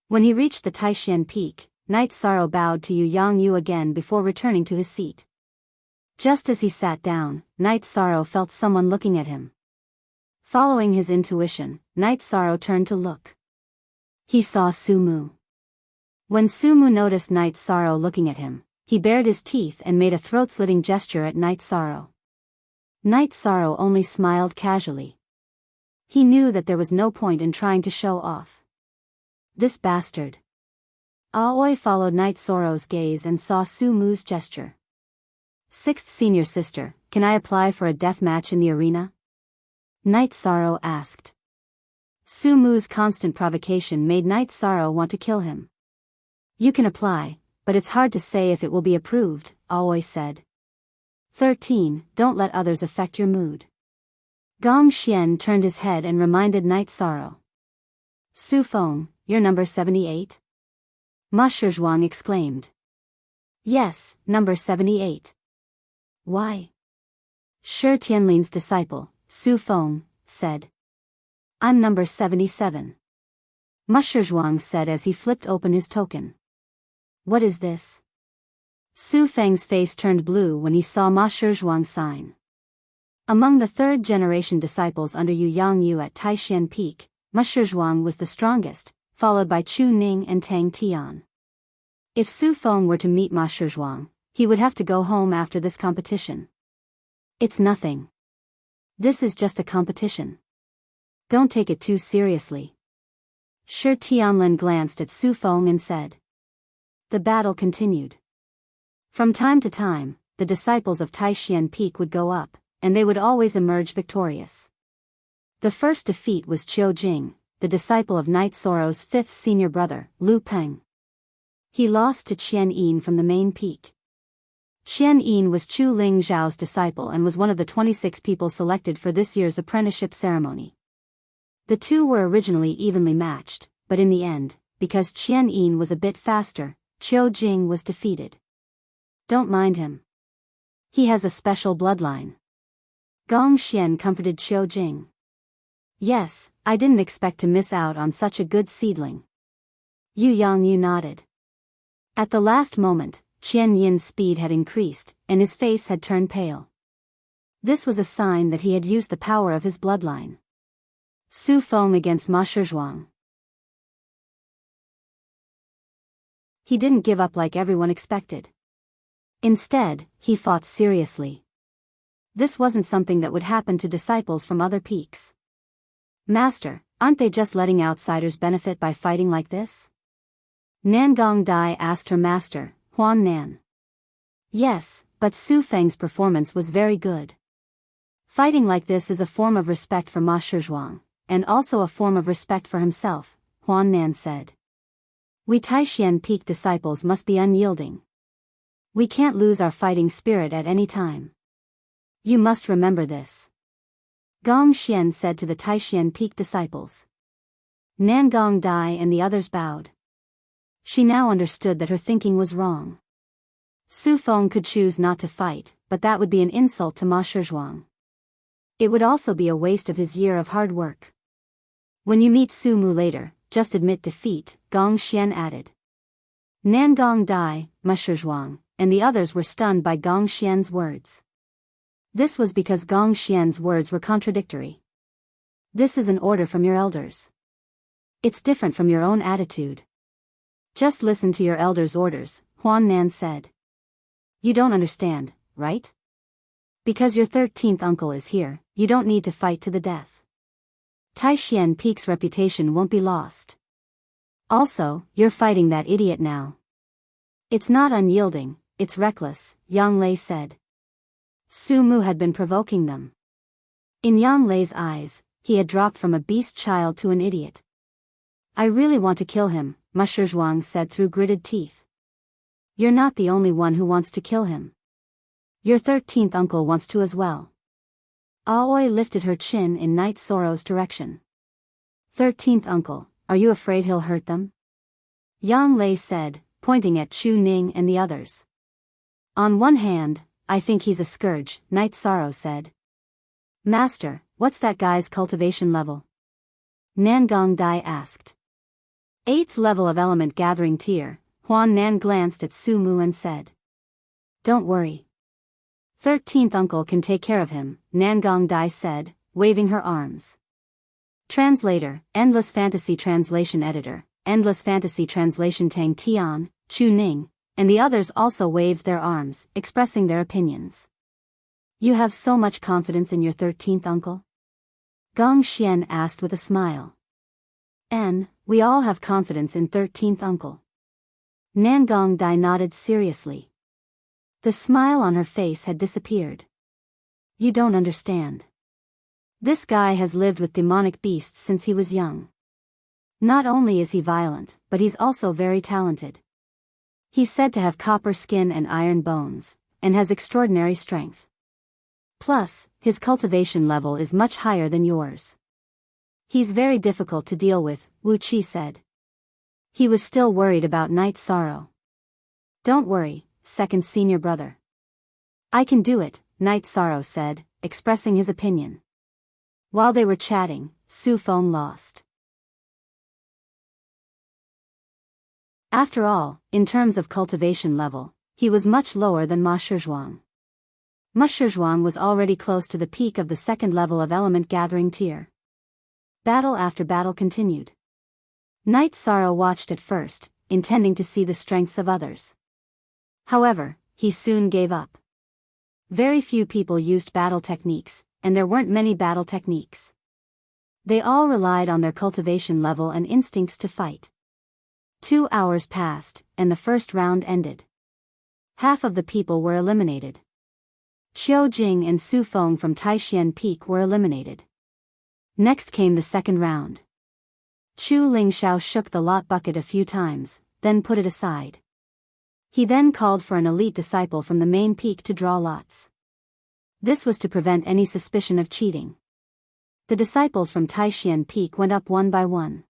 A: When he reached the Taishan Peak, Night Sorrow bowed to Yu Yang Yu again before returning to his seat. Just as he sat down, Night Sorrow felt someone looking at him. Following his intuition, Night Sorrow turned to look. He saw Sumu. When Sumu noticed Night Sorrow looking at him, he bared his teeth and made a throat-slitting gesture at Night Sorrow. Night Sorrow only smiled casually. He knew that there was no point in trying to show off. This bastard. Aoi followed Night Sorrow's gaze and saw Sumu's gesture. Sixth senior sister, can I apply for a death match in the arena? Night Sorrow asked. Sumu's constant provocation made Night Sorrow want to kill him. You can apply, but it's hard to say if it will be approved, Aoi said. 13. Don't let others affect your mood. Gong Xian turned his head and reminded Night Sorrow. Su Feng, you're number 78? Ma Shizhuang exclaimed. Yes, number 78. Why? Shi Tianlin's disciple, Su Feng, said. I'm number 77. Ma Shizhuang said as he flipped open his token. What is this? Su Feng's face turned blue when he saw Ma Shizhuang's sign. Among the third-generation disciples under Yu Yangyu at Taishan Peak, Ma Shizhuang was the strongest, followed by Chu Ning and Tang Tian. If Su Feng were to meet Ma Shizhuang, he would have to go home after this competition. It's nothing. This is just a competition. Don't take it too seriously. Shi Tianlin glanced at Su Feng and said. The battle continued. From time to time, the disciples of Taishan Peak would go up, and they would always emerge victorious. The first defeat was Qiu Jing, the disciple of Night Sorrow's fifth senior brother, Lu Peng. He lost to Qian Yin from the main peak. Qian Yin was Chu Ling Zhao's disciple and was one of the 26 people selected for this year's apprenticeship ceremony. The two were originally evenly matched, but in the end, because Qian Yin was a bit faster, Qiu Jing was defeated. Don't mind him. He has a special bloodline. Gong Xian comforted Qiu Jing. Yes, I didn't expect to miss out on such a good seedling. Yu Yangyu nodded. At the last moment, Qian Yin's speed had increased, and his face had turned pale. This was a sign that he had used the power of his bloodline. Su Feng against Ma Shizhuang. He didn't give up like everyone expected. Instead, he fought seriously. This wasn't something that would happen to disciples from other peaks. Master, aren't they just letting outsiders benefit by fighting like this? Nan Gongdai asked her master, Huan Nan. Yes, but Su Feng's performance was very good. Fighting like this is a form of respect for Ma Shizhuang, and also a form of respect for himself, Huan Nan said. We Taishan Peak disciples must be unyielding. We can't lose our fighting spirit at any time. You must remember this. Gong Xian said to the Taishan Peak disciples. Nan Gongdai and the others bowed. She now understood that her thinking was wrong. Su Feng could choose not to fight, but that would be an insult to Ma Shizhuang. It would also be a waste of his year of hard work. When you meet Su Mu later, just admit defeat, Gong Xian added. Nan Gongdai, Ma Shizhuang, and the others were stunned by Gong Xian's words. This was because Gong Xian's words were contradictory. This is an order from your elders. It's different from your own attitude. Just listen to your elders' orders, Huan Nan said. You don't understand, right? Because your 13th uncle is here, you don't need to fight to the death. Taishan Peak's reputation won't be lost. Also, you're fighting that idiot now. It's not unyielding, it's reckless, Yang Lei said. Su Mu had been provoking them. In Yang Lei's eyes, he had dropped from a beast child to an idiot. I really want to kill him, Ma Shizhuang said through gritted teeth. You're not the only one who wants to kill him. Your 13th uncle wants to as well. Aoi lifted her chin in Night Sorrow's direction. 13th uncle, are you afraid he'll hurt them? Yang Lei said, pointing at Chu Ning and the others. On one hand, I think he's a scourge, Night Sorrow said. Master, what's that guy's cultivation level? Nan Gongdai asked. 8th level of element gathering tier, Huan Nan glanced at Su Mu and said. Don't worry. 13th uncle can take care of him, Nangong Dai said, waving her arms. Translator, Endless Fantasy Translation Editor, Endless Fantasy Translation Tang Tian, Chu Ning, and the others also waved their arms, expressing their opinions. You have so much confidence in your 13th uncle? Gong Xian asked with a smile. We all have confidence in 13th uncle. Nangong Dai nodded seriously. The smile on her face had disappeared. You don't understand. This guy has lived with demonic beasts since he was young. Not only is he violent, but he's also very talented. He's said to have copper skin and iron bones, and has extraordinary strength. Plus, his cultivation level is much higher than yours. He's very difficult to deal with, Wu Qi said. He was still worried about Night Sorrow. Don't worry, second senior brother. I can do it, Night Sorrow said, expressing his opinion. While they were chatting, Su Feng lost. After all, in terms of cultivation level, he was much lower than Ma Shizhuang. Ma Shizhuang was already close to the peak of the second level of element gathering tier. Battle after battle continued. Night Sorrow watched at first, intending to see the strengths of others. However, he soon gave up. Very few people used battle techniques, and there weren't many battle techniques. They all relied on their cultivation level and instincts to fight. 2 hours passed, and the first round ended. Half of the people were eliminated. Qiu Jing and Su Feng from Taishan Peak were eliminated. Next came the second round. Chu Lingxiao shook the lot bucket a few times, then put it aside. He then called for an elite disciple from the main peak to draw lots. This was to prevent any suspicion of cheating. The disciples from Taishan Peak went up one by one.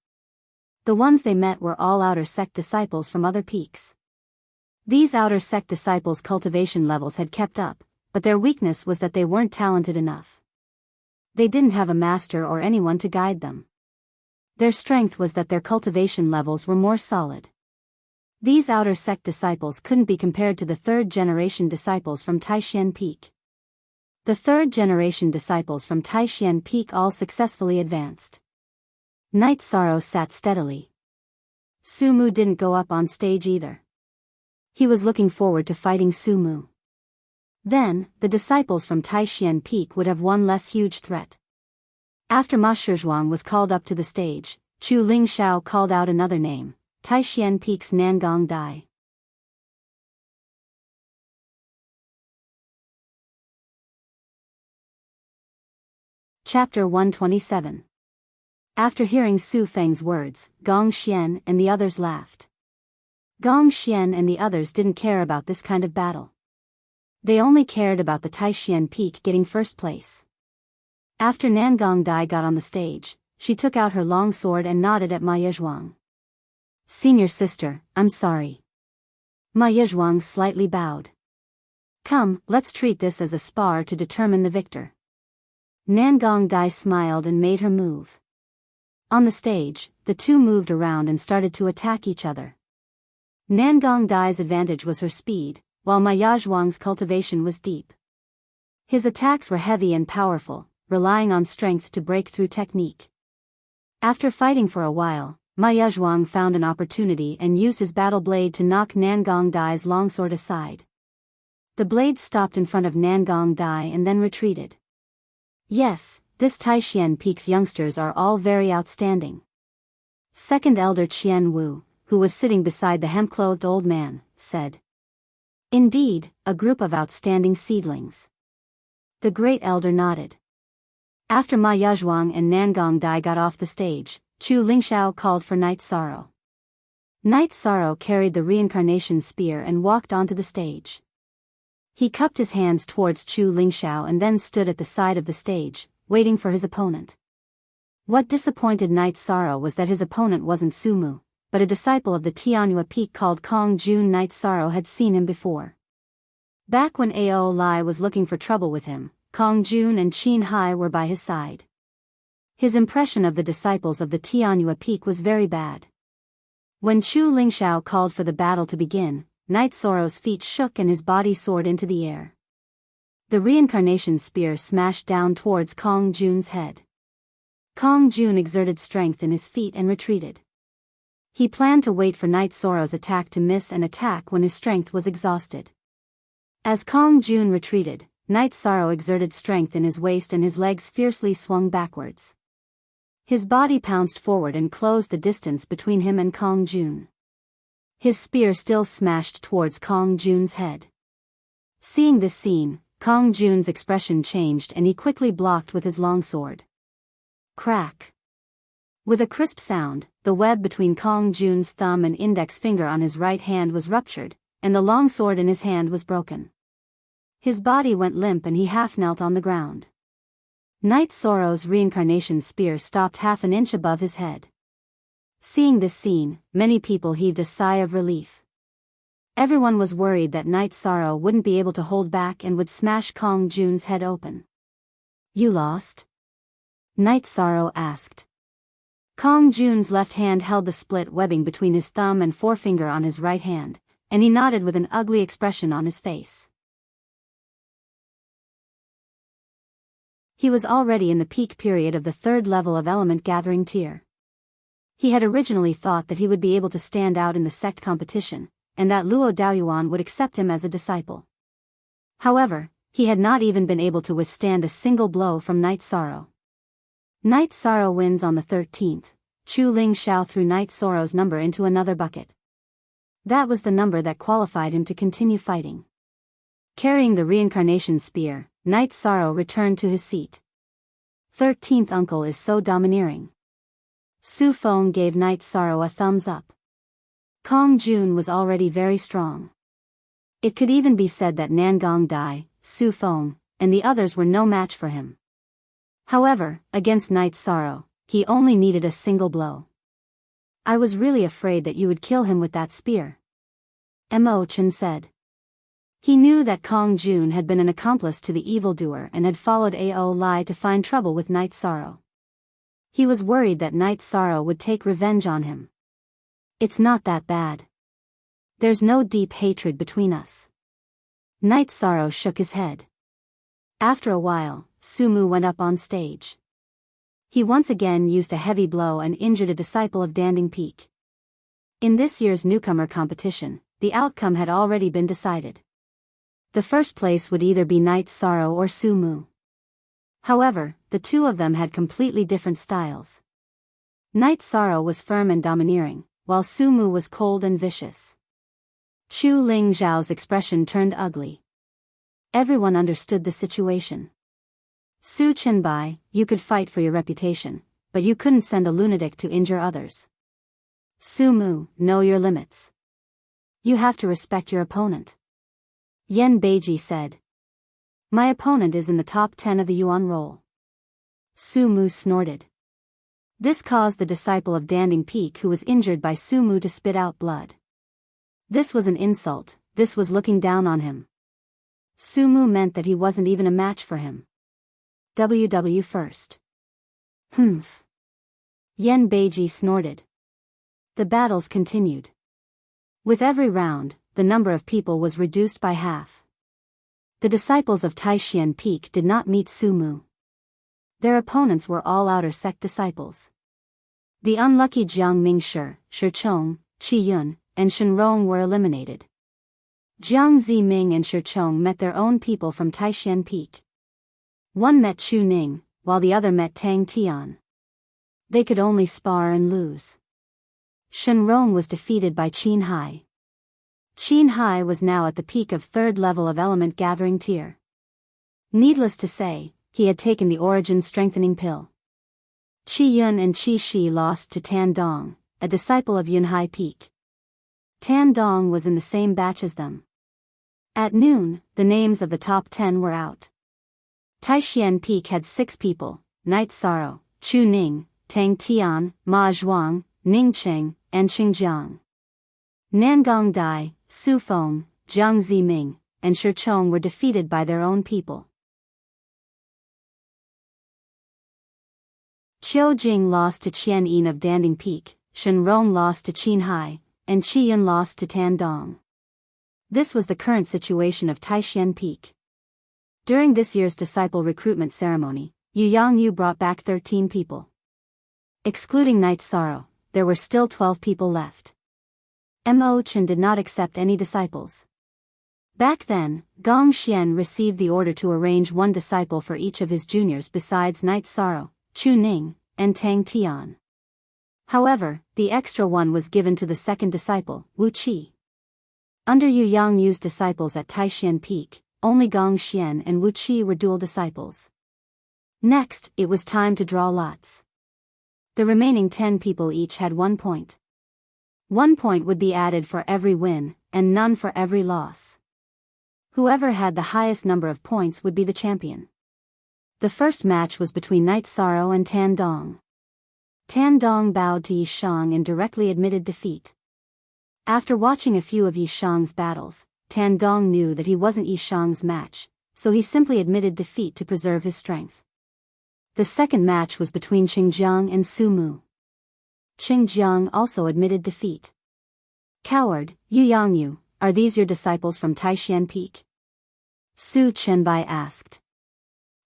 A: The ones they met were all outer sect disciples from other peaks. These outer sect disciples' cultivation levels had kept up, but their weakness was that they weren't talented enough. They didn't have a master or anyone to guide them. Their strength was that their cultivation levels were more solid. These outer sect disciples couldn't be compared to the third-generation disciples from Taishan Peak. The third-generation disciples from Taishan Peak all successfully advanced. Night Sorrow sat steadily. Sumu didn't go up on stage either. He was looking forward to fighting Sumu. Then, the disciples from Taishan Peak would have one less huge threat. After Ma Shizhuang was called up to the stage, Chu Lingxiao called out another name, Taishan Peak's Nangong Dai. Chapter 127. After hearing Su Feng's words, Gong Xian and the others laughed. Gong Xian and the others didn't care about this kind of battle. They only cared about the Taishan Peak getting first place. After Nangong Dai got on the stage, she took out her long sword and nodded at Ma Yizhuang. Senior sister, I'm sorry. Ma Yizhuang slightly bowed. Come, let's treat this as a spar to determine the victor. Nangong Dai smiled and made her move. On the stage, the two moved around and started to attack each other. Nangong Dai's advantage was her speed, while Ma Yizhuang's cultivation was deep. His attacks were heavy and powerful, relying on strength to break through technique. After fighting for a while, Ma Yizhuang found an opportunity and used his battle blade to knock Nangong Dai's longsword aside. The blade stopped in front of Nangong Dai and then retreated. Yes, this Taishan Peak's youngsters are all very outstanding. Second Elder Qian Wu, who was sitting beside the hemp-clothed old man, said. Indeed, a group of outstanding seedlings. The Great Elder nodded. After Ma Yizhuang and Nangong Dai got off the stage, Chu Lingxiao called for Night Sorrow. Night Sorrow carried the reincarnation spear and walked onto the stage. He cupped his hands towards Chu Lingxiao and then stood at the side of the stage, waiting for his opponent. What disappointed Night Sorrow was that his opponent wasn't Sumu, but a disciple of the Tianhua Peak called Kong Jun. Night Sorrow had seen him before. Back when Ao Lai was looking for trouble with him, Kong Jun and Qin Hai were by his side. His impression of the disciples of the Tianhua Peak was very bad. When Chu Lingxiao called for the battle to begin, Night Sorrow's feet shook and his body soared into the air. The reincarnation spear smashed down towards Kong Jun's head. Kong Jun exerted strength in his feet and retreated. He planned to wait for Night Sorrow's attack to miss and attack when his strength was exhausted. As Kong Jun retreated, Night Sorrow exerted strength in his waist and his legs fiercely swung backwards. His body pounced forward and closed the distance between him and Kong Jun. His spear still smashed towards Kong Jun's head. Seeing this scene, Kong Jun's expression changed and he quickly blocked with his longsword. Crack! With a crisp sound, the web between Kong Jun's thumb and index finger on his right hand was ruptured, and the longsword in his hand was broken. His body went limp and he half knelt on the ground. Night Sorrow's reincarnation spear stopped half an inch above his head. Seeing this scene, many people heaved a sigh of relief. Everyone was worried that Night Sorrow wouldn't be able to hold back and would smash Kong Jun's head open. "You lost?" Night Sorrow asked. Kong Jun's left hand held the split webbing between his thumb and forefinger on his right hand, and he nodded with an ugly expression on his face. He was already in the peak period of the third level of element gathering tier. He had originally thought that he would be able to stand out in the sect competition, and that Luo Daoyuan would accept him as a disciple. However, he had not even been able to withstand a single blow from Night Sorrow. Night Sorrow wins on the 13th. Chu Ling Xiao threw Night Sorrow's number into another bucket. That was the number that qualified him to continue fighting. Carrying the reincarnation spear, Night Sorrow returned to his seat. 13th uncle is so domineering. Su Feng gave Night Sorrow a thumbs up. Kong Jun was already very strong. It could even be said that Nangong Dai, Su Feng, and the others were no match for him. However, against Night Sorrow, he only needed a single blow. "I was really afraid that you would kill him with that spear," Mo Chen said. He knew that Kong Jun had been an accomplice to the evildoer and had followed Ao Lai to find trouble with Night Sorrow. He was worried that Night Sorrow would take revenge on him. "It's not that bad. There's no deep hatred between us." Night Sorrow shook his head. After a while, Sumu went up on stage. He once again used a heavy blow and injured a disciple of Danding Peak. In this year's newcomer competition, the outcome had already been decided. The first place would either be Night Sorrow or Sumu. However, the two of them had completely different styles. Night Sorrow was firm and domineering, while Sumu was cold and vicious. Chu Ling Zhao's expression turned ugly. Everyone understood the situation. "Su Chenbai, you could fight for your reputation, but you couldn't send a lunatic to injure others. Sumu, know your limits. You have to respect your opponent." Yen Beiji said. "My opponent is in the top 10 of the Yuan roll." Sumu snorted. This caused the disciple of Danding Peak who was injured by Sumu to spit out blood. This was an insult, this was looking down on him. Sumu meant that he wasn't even a match for him. WW first. Humph. Yen Beiji snorted. The battles continued. With every round, the number of people was reduced by half. The disciples of Taishan Peak did not meet Sumu. Their opponents were all outer sect disciples. The unlucky Jiang Mingshi, Shi Chong, Qi Yun, and Shen Rong were eliminated. Jiang Ziming and Shi Chong met their own people from Taishan Peak. One met Chu Ning, while the other met Tang Tian. They could only spar and lose. Shen Rong was defeated by Qin Hai. Qin Hai was now at the peak of third level of element gathering tier. Needless to say, he had taken the origin strengthening pill. Qi Yun and Qi Shi lost to Tan Dong, a disciple of Yun Hai Peak. Tan Dong was in the same batch as them. At noon, the names of the top 10 were out. Taishan Peak had 6 people: Night Sorrow, Chu Ning, Tang Tian, Ma Zhuang, Ning Cheng, and Xingjiang. Nangong Dai, Su Feng, Jiang Ziming, and Shi Chong were defeated by their own people. Qiu Jing lost to Qian Yin of Danding Peak, Shen Rong lost to Qin Hai, and Qi Yun lost to Tan Dong. This was the current situation of Taishan Peak. During this year's disciple recruitment ceremony, Yu Yangyu brought back 13 people. Excluding Night Sorrow, there were still 12 people left. Mo Chen did not accept any disciples. Back then, Gong Xian received the order to arrange one disciple for each of his juniors besides Night Sorrow, Chu Ning, and Tang Tian. However, the extra one was given to the second disciple, Wu Qi. Under Yu Yangyu's disciples at Taishan Peak, only Gong Xian and Wu Qi were dual disciples. Next, it was time to draw lots. The remaining 10 people each had 1 point. 1 point would be added for every win, and none for every loss. Whoever had the highest number of points would be the champion. The first match was between Night Sorrow and Tan Dong. Tan Dong bowed to Yi Shang and directly admitted defeat. After watching a few of Yi Shang's battles, Tan Dong knew that he wasn't Yi Shang's match, so he simply admitted defeat to preserve his strength. The second match was between Qingjiang and Su Mu. Qingjiang also admitted defeat. "Coward, Yu Yangyu, are these your disciples from Taishan Peak?" Su Chenbai asked.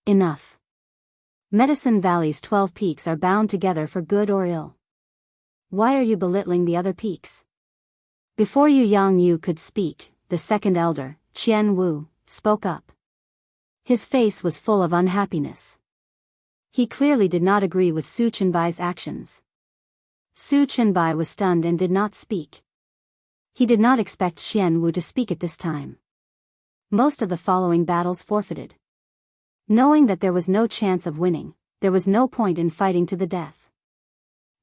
A: "Enough. Medicine Valley's 12 peaks are bound together for good or ill. Why are you belittling the other peaks?" Before Yu Yangyu could speak, the second elder, Qian Wu, spoke up. His face was full of unhappiness. He clearly did not agree with Su Chenbai's actions. Su Chenbai was stunned and did not speak. He did not expect Qian Wu to speak at this time. Most of the following battles forfeited. Knowing that there was no chance of winning, there was no point in fighting to the death.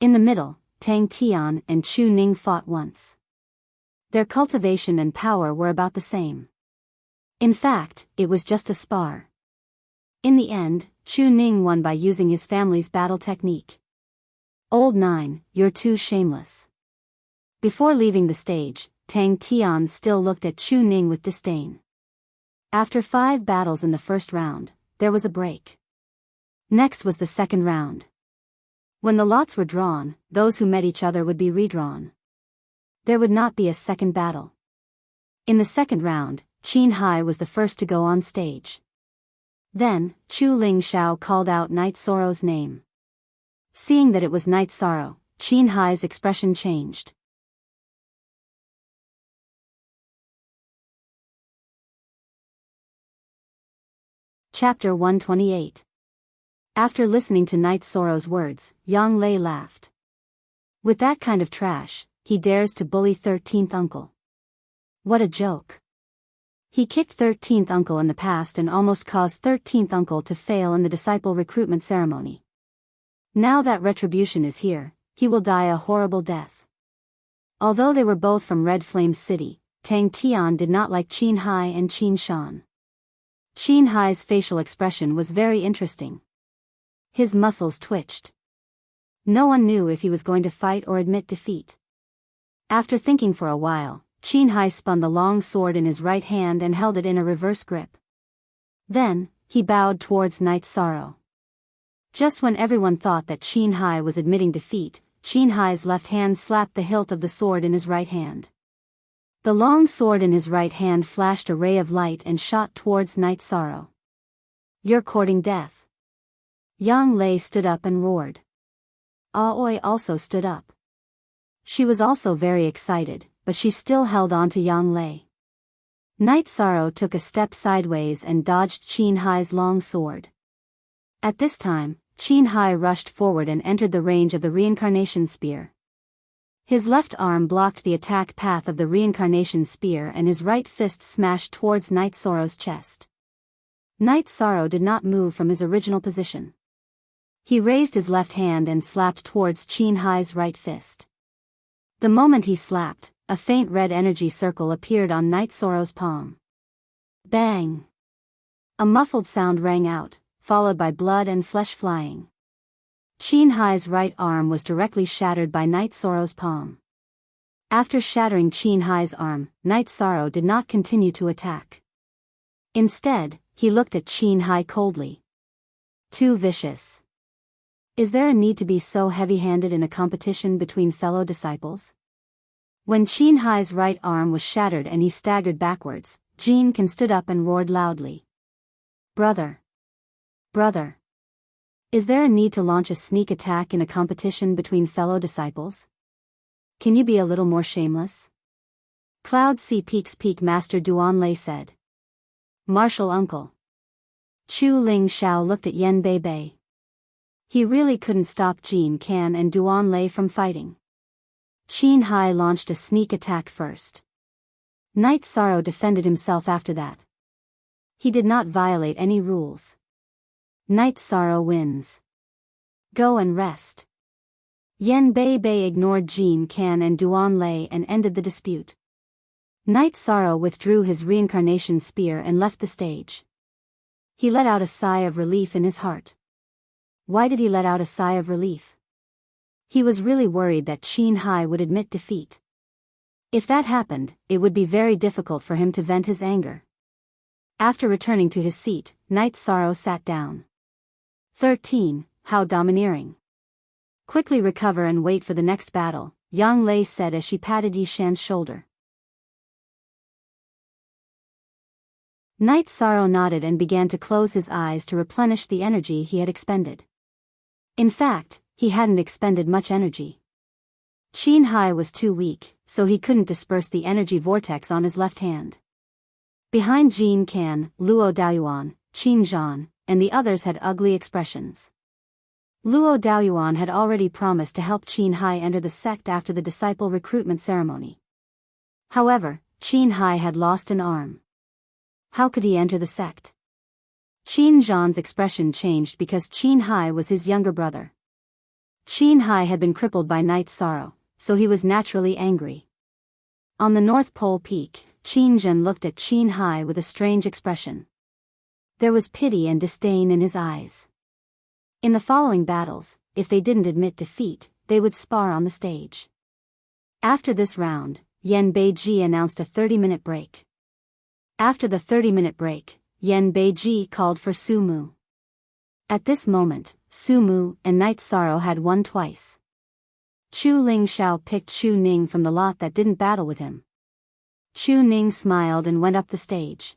A: In the middle, Tang Tian and Chu Ning fought once. Their cultivation and power were about the same. In fact, it was just a spar. In the end, Chu Ning won by using his family's battle technique. "Old Nine, you're too shameless." Before leaving the stage, Tang Tian still looked at Chu Ning with disdain. After 5 battles in the first round, there was a break. Next was the second round. When the lots were drawn, those who met each other would be redrawn. There would not be a second battle. In the second round, Qin Hai was the first to go on stage. Then, Chu Ling Xiao called out Night Sorrow's name. Seeing that it was Night Sorrow, Qin Hai's expression changed. Chapter 128. After listening to Night Sorrow's words, Yang Lei laughed. With that kind of trash, he dares to bully 13th uncle. What a joke. He kicked 13th uncle in the past and almost caused 13th uncle to fail in the disciple recruitment ceremony. Now that retribution is here, he will die a horrible death. Although they were both from Red Flame City, Tang Tian did not like Qin Hai and Qin Shan. Qin Hai's facial expression was very interesting. His muscles twitched. No one knew if he was going to fight or admit defeat. After thinking for a while, Qin Hai spun the long sword in his right hand and held it in a reverse grip. Then, he bowed towards Night Sorrow. Just when everyone thought that Qin Hai was admitting defeat, Qin Hai's left hand slapped the hilt of the sword in his right hand. The long sword in his right hand flashed a ray of light and shot towards Night Sorrow. "You're courting death." Yang Lei stood up and roared. Aoi also stood up. She was also very excited, but she still held on to Yang Lei. Night Sorrow took a step sideways and dodged Qin Hai's long sword. At this time, Qin Hai rushed forward and entered the range of the reincarnation spear. His left arm blocked the attack path of the reincarnation spear and his right fist smashed towards Night Sorrow's chest. Night Sorrow did not move from his original position. He raised his left hand and slapped towards Qin Hai's right fist. The moment he slapped, a faint red energy circle appeared on Night Sorrow's palm. Bang! A muffled sound rang out, followed by blood and flesh flying. Qin Hai's right arm was directly shattered by Night Sorrow's palm. After shattering Qin Hai's arm, Night Sorrow did not continue to attack. Instead, he looked at Qin Hai coldly. Too vicious. Is there a need to be so heavy-handed in a competition between fellow disciples? When Qin Hai's right arm was shattered and he staggered backwards, Jin Kan stood up and roared loudly. Brother. Brother. Is there a need to launch a sneak attack in a competition between fellow disciples? Can you be a little more shameless? Cloud C Peaks Peak Master Duanlei said. Martial uncle. Chu Ling Xiao looked at Yen Bei Bei. He really couldn't stop Jin Kan and Duanlei from fighting. Qin Hai launched a sneak attack first. Night Sorrow defended himself after that. He did not violate any rules. Night Sorrow wins. Go and rest. Yen Bei Bei ignored Jin Kan and Duanlei and ended the dispute. Night Sorrow withdrew his reincarnation spear and left the stage. He let out a sigh of relief in his heart. Why did he let out a sigh of relief? He was really worried that Qin Hai would admit defeat. If that happened, it would be very difficult for him to vent his anger. After returning to his seat, Night Sorrow sat down. 13. How domineering. Quickly recover and wait for the next battle, Yang Lei said as she patted Yi Shan's shoulder. Night Sorrow nodded and began to close his eyes to replenish the energy he had expended. In fact, he hadn't expended much energy. Qin Hai was too weak, so he couldn't disperse the energy vortex on his left hand. Behind Jin Kan, Luo Daoyuan, Qin Zhan, and the others had ugly expressions. Luo Daoyuan had already promised to help Qin Hai enter the sect after the disciple recruitment ceremony. However, Qin Hai had lost an arm. How could he enter the sect? Qin Zhan's expression changed because Qin Hai was his younger brother. Qin Hai had been crippled by Night Sorrow, so he was naturally angry. On the North Pole peak, Qin Zhan looked at Qin Hai with a strange expression. There was pity and disdain in his eyes. In the following battles, if they didn't admit defeat, they would spar on the stage. After this round, Yen Beiji announced a 30-minute break. After the 30-minute break, Yen Beiji called for Sumu. At this moment, Sumu and Night Sorrow had won twice. Chu Ling Xiao picked Chu Ning from the lot that didn't battle with him. Chu Ning smiled and went up the stage.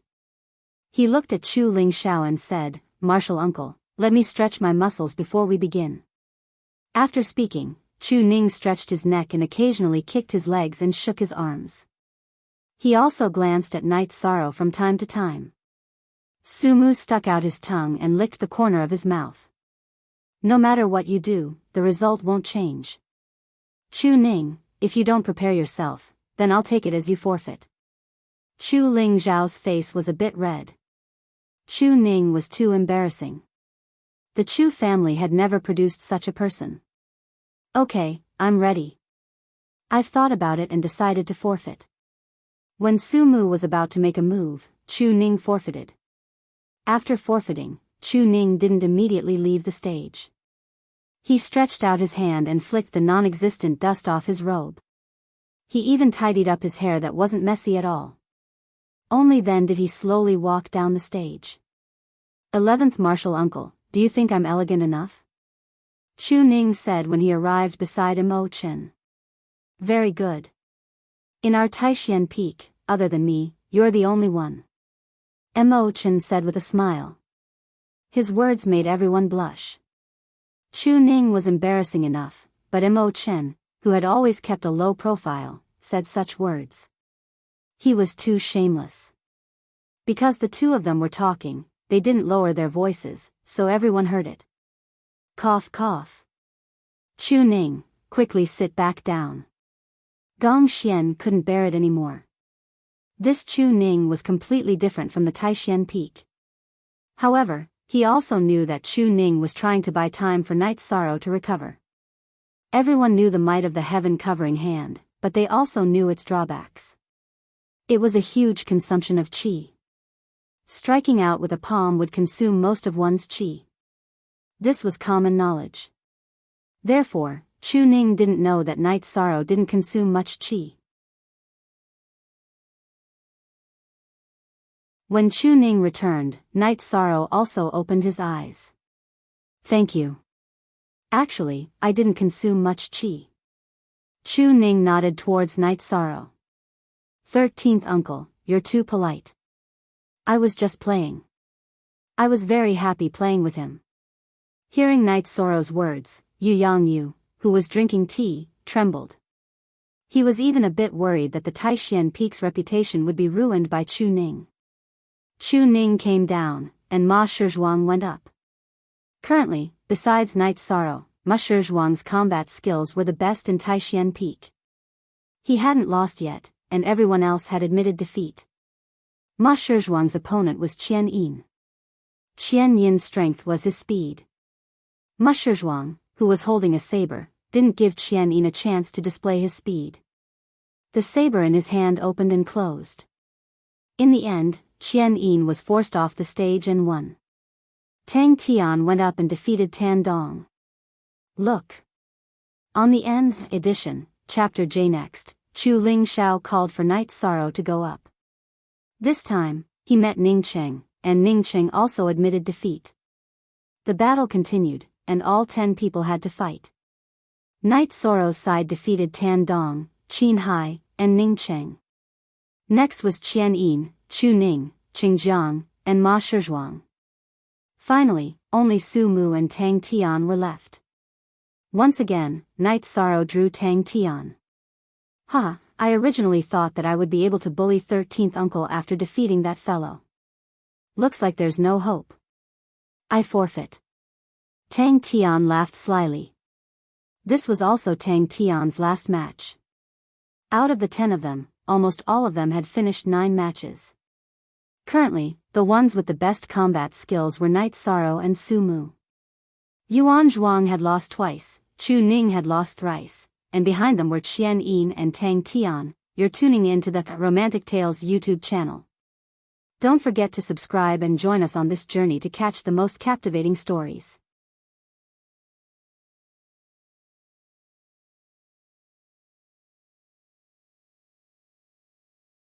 A: He looked at Chu Ling Xiao and said, "Martial uncle, let me stretch my muscles before we begin." After speaking, Chu Ning stretched his neck and occasionally kicked his legs and shook his arms. He also glanced at Night Sorrow from time to time. Sumu stuck out his tongue and licked the corner of his mouth. No matter what you do, the result won't change. Chu Ning, if you don't prepare yourself, then I'll take it as you forfeit. Chu Ling Zhao's face was a bit red. Chu Ning was too embarrassing. The Chu family had never produced such a person. Okay, I'm ready. I've thought about it and decided to forfeit. When Sumu was about to make a move, Chu Ning forfeited. After forfeiting, Chu Ning didn't immediately leave the stage. He stretched out his hand and flicked the non-existent dust off his robe. He even tidied up his hair that wasn't messy at all. Only then did he slowly walk down the stage. 11th Martial Uncle, do you think I'm elegant enough? Chu Ning said when he arrived beside Mo Chen. Very good. In our Taishan peak, other than me, you're the only one. Mo Chen said with a smile. His words made everyone blush. Chu Ning was embarrassing enough, but Mo Chen, who had always kept a low profile, said such words. He was too shameless. Because the two of them were talking, they didn't lower their voices, so everyone heard it. Cough cough. Chu Ning, quickly sit back down. Gong Xian couldn't bear it anymore. This Chu Ning was completely different from the Taishan peak. However, he also knew that Chu Ning was trying to buy time for Night Sorrow to recover. Everyone knew the might of the heaven-covering hand, but they also knew its drawbacks. It was a huge consumption of qi. Striking out with a palm would consume most of one's qi. This was common knowledge. Therefore, Chu Ning didn't know that Night Sorrow didn't consume much qi. When Chu Ning returned, Night Sorrow also opened his eyes. Thank you. Actually, I didn't consume much qi. Chu Ning nodded towards Night Sorrow. 13th Uncle, you're too polite. I was just playing. I was very happy playing with him. Hearing Night Sorrow's words, Yu Yangyu, who was drinking tea, trembled. He was even a bit worried that the Taishan Peak's reputation would be ruined by Chu Ning. Chu Ning came down, and Ma Shizhuang went up. Currently, besides Night Sorrow, Ma Shizhuang's combat skills were the best in Taishan Peak. He hadn't lost yet, and everyone else had admitted defeat. Ma Shizhuang's opponent was Qian Yin. Qian Yin's strength was his speed. Ma Shizhuang, who was holding a saber, didn't give Qian Yin a chance to display his speed. The saber in his hand opened and closed. In the end, Qian Yin was forced off the stage and won. Tang Tian went up and defeated Tan Dong. Look. On the N edition, Chapter J next, Chu Ling Xiao called for Night Sorrow to go up. This time, he met Ning Cheng, and Ning Cheng also admitted defeat. The battle continued, and all 10 people had to fight. Night Sorrow's side defeated Tan Dong, Qin Hai, and Ning Cheng. Next was Qian Yin, Chu Ning, Qing Jiang, and Ma Shizhuang. Finally, only Su Mu and Tang Tian were left. Once again, Night Sorrow drew Tang Tian. I originally thought that I would be able to bully 13th uncle after defeating that fellow. Looks like there's no hope. I forfeit. Tang Tian laughed slyly. This was also Tang Tian's last match. Out of the 10 of them, almost all of them had finished 9 matches. Currently, the ones with the best combat skills were Night Sorrow and Su Mu. Yuan Zhuang had lost twice, Chu Ning had lost thrice, and behind them were Qian Yin and Tang Tian. You're tuning in to the Romantic Tales YouTube channel. Don't forget to subscribe and join us on this journey to catch the most captivating stories.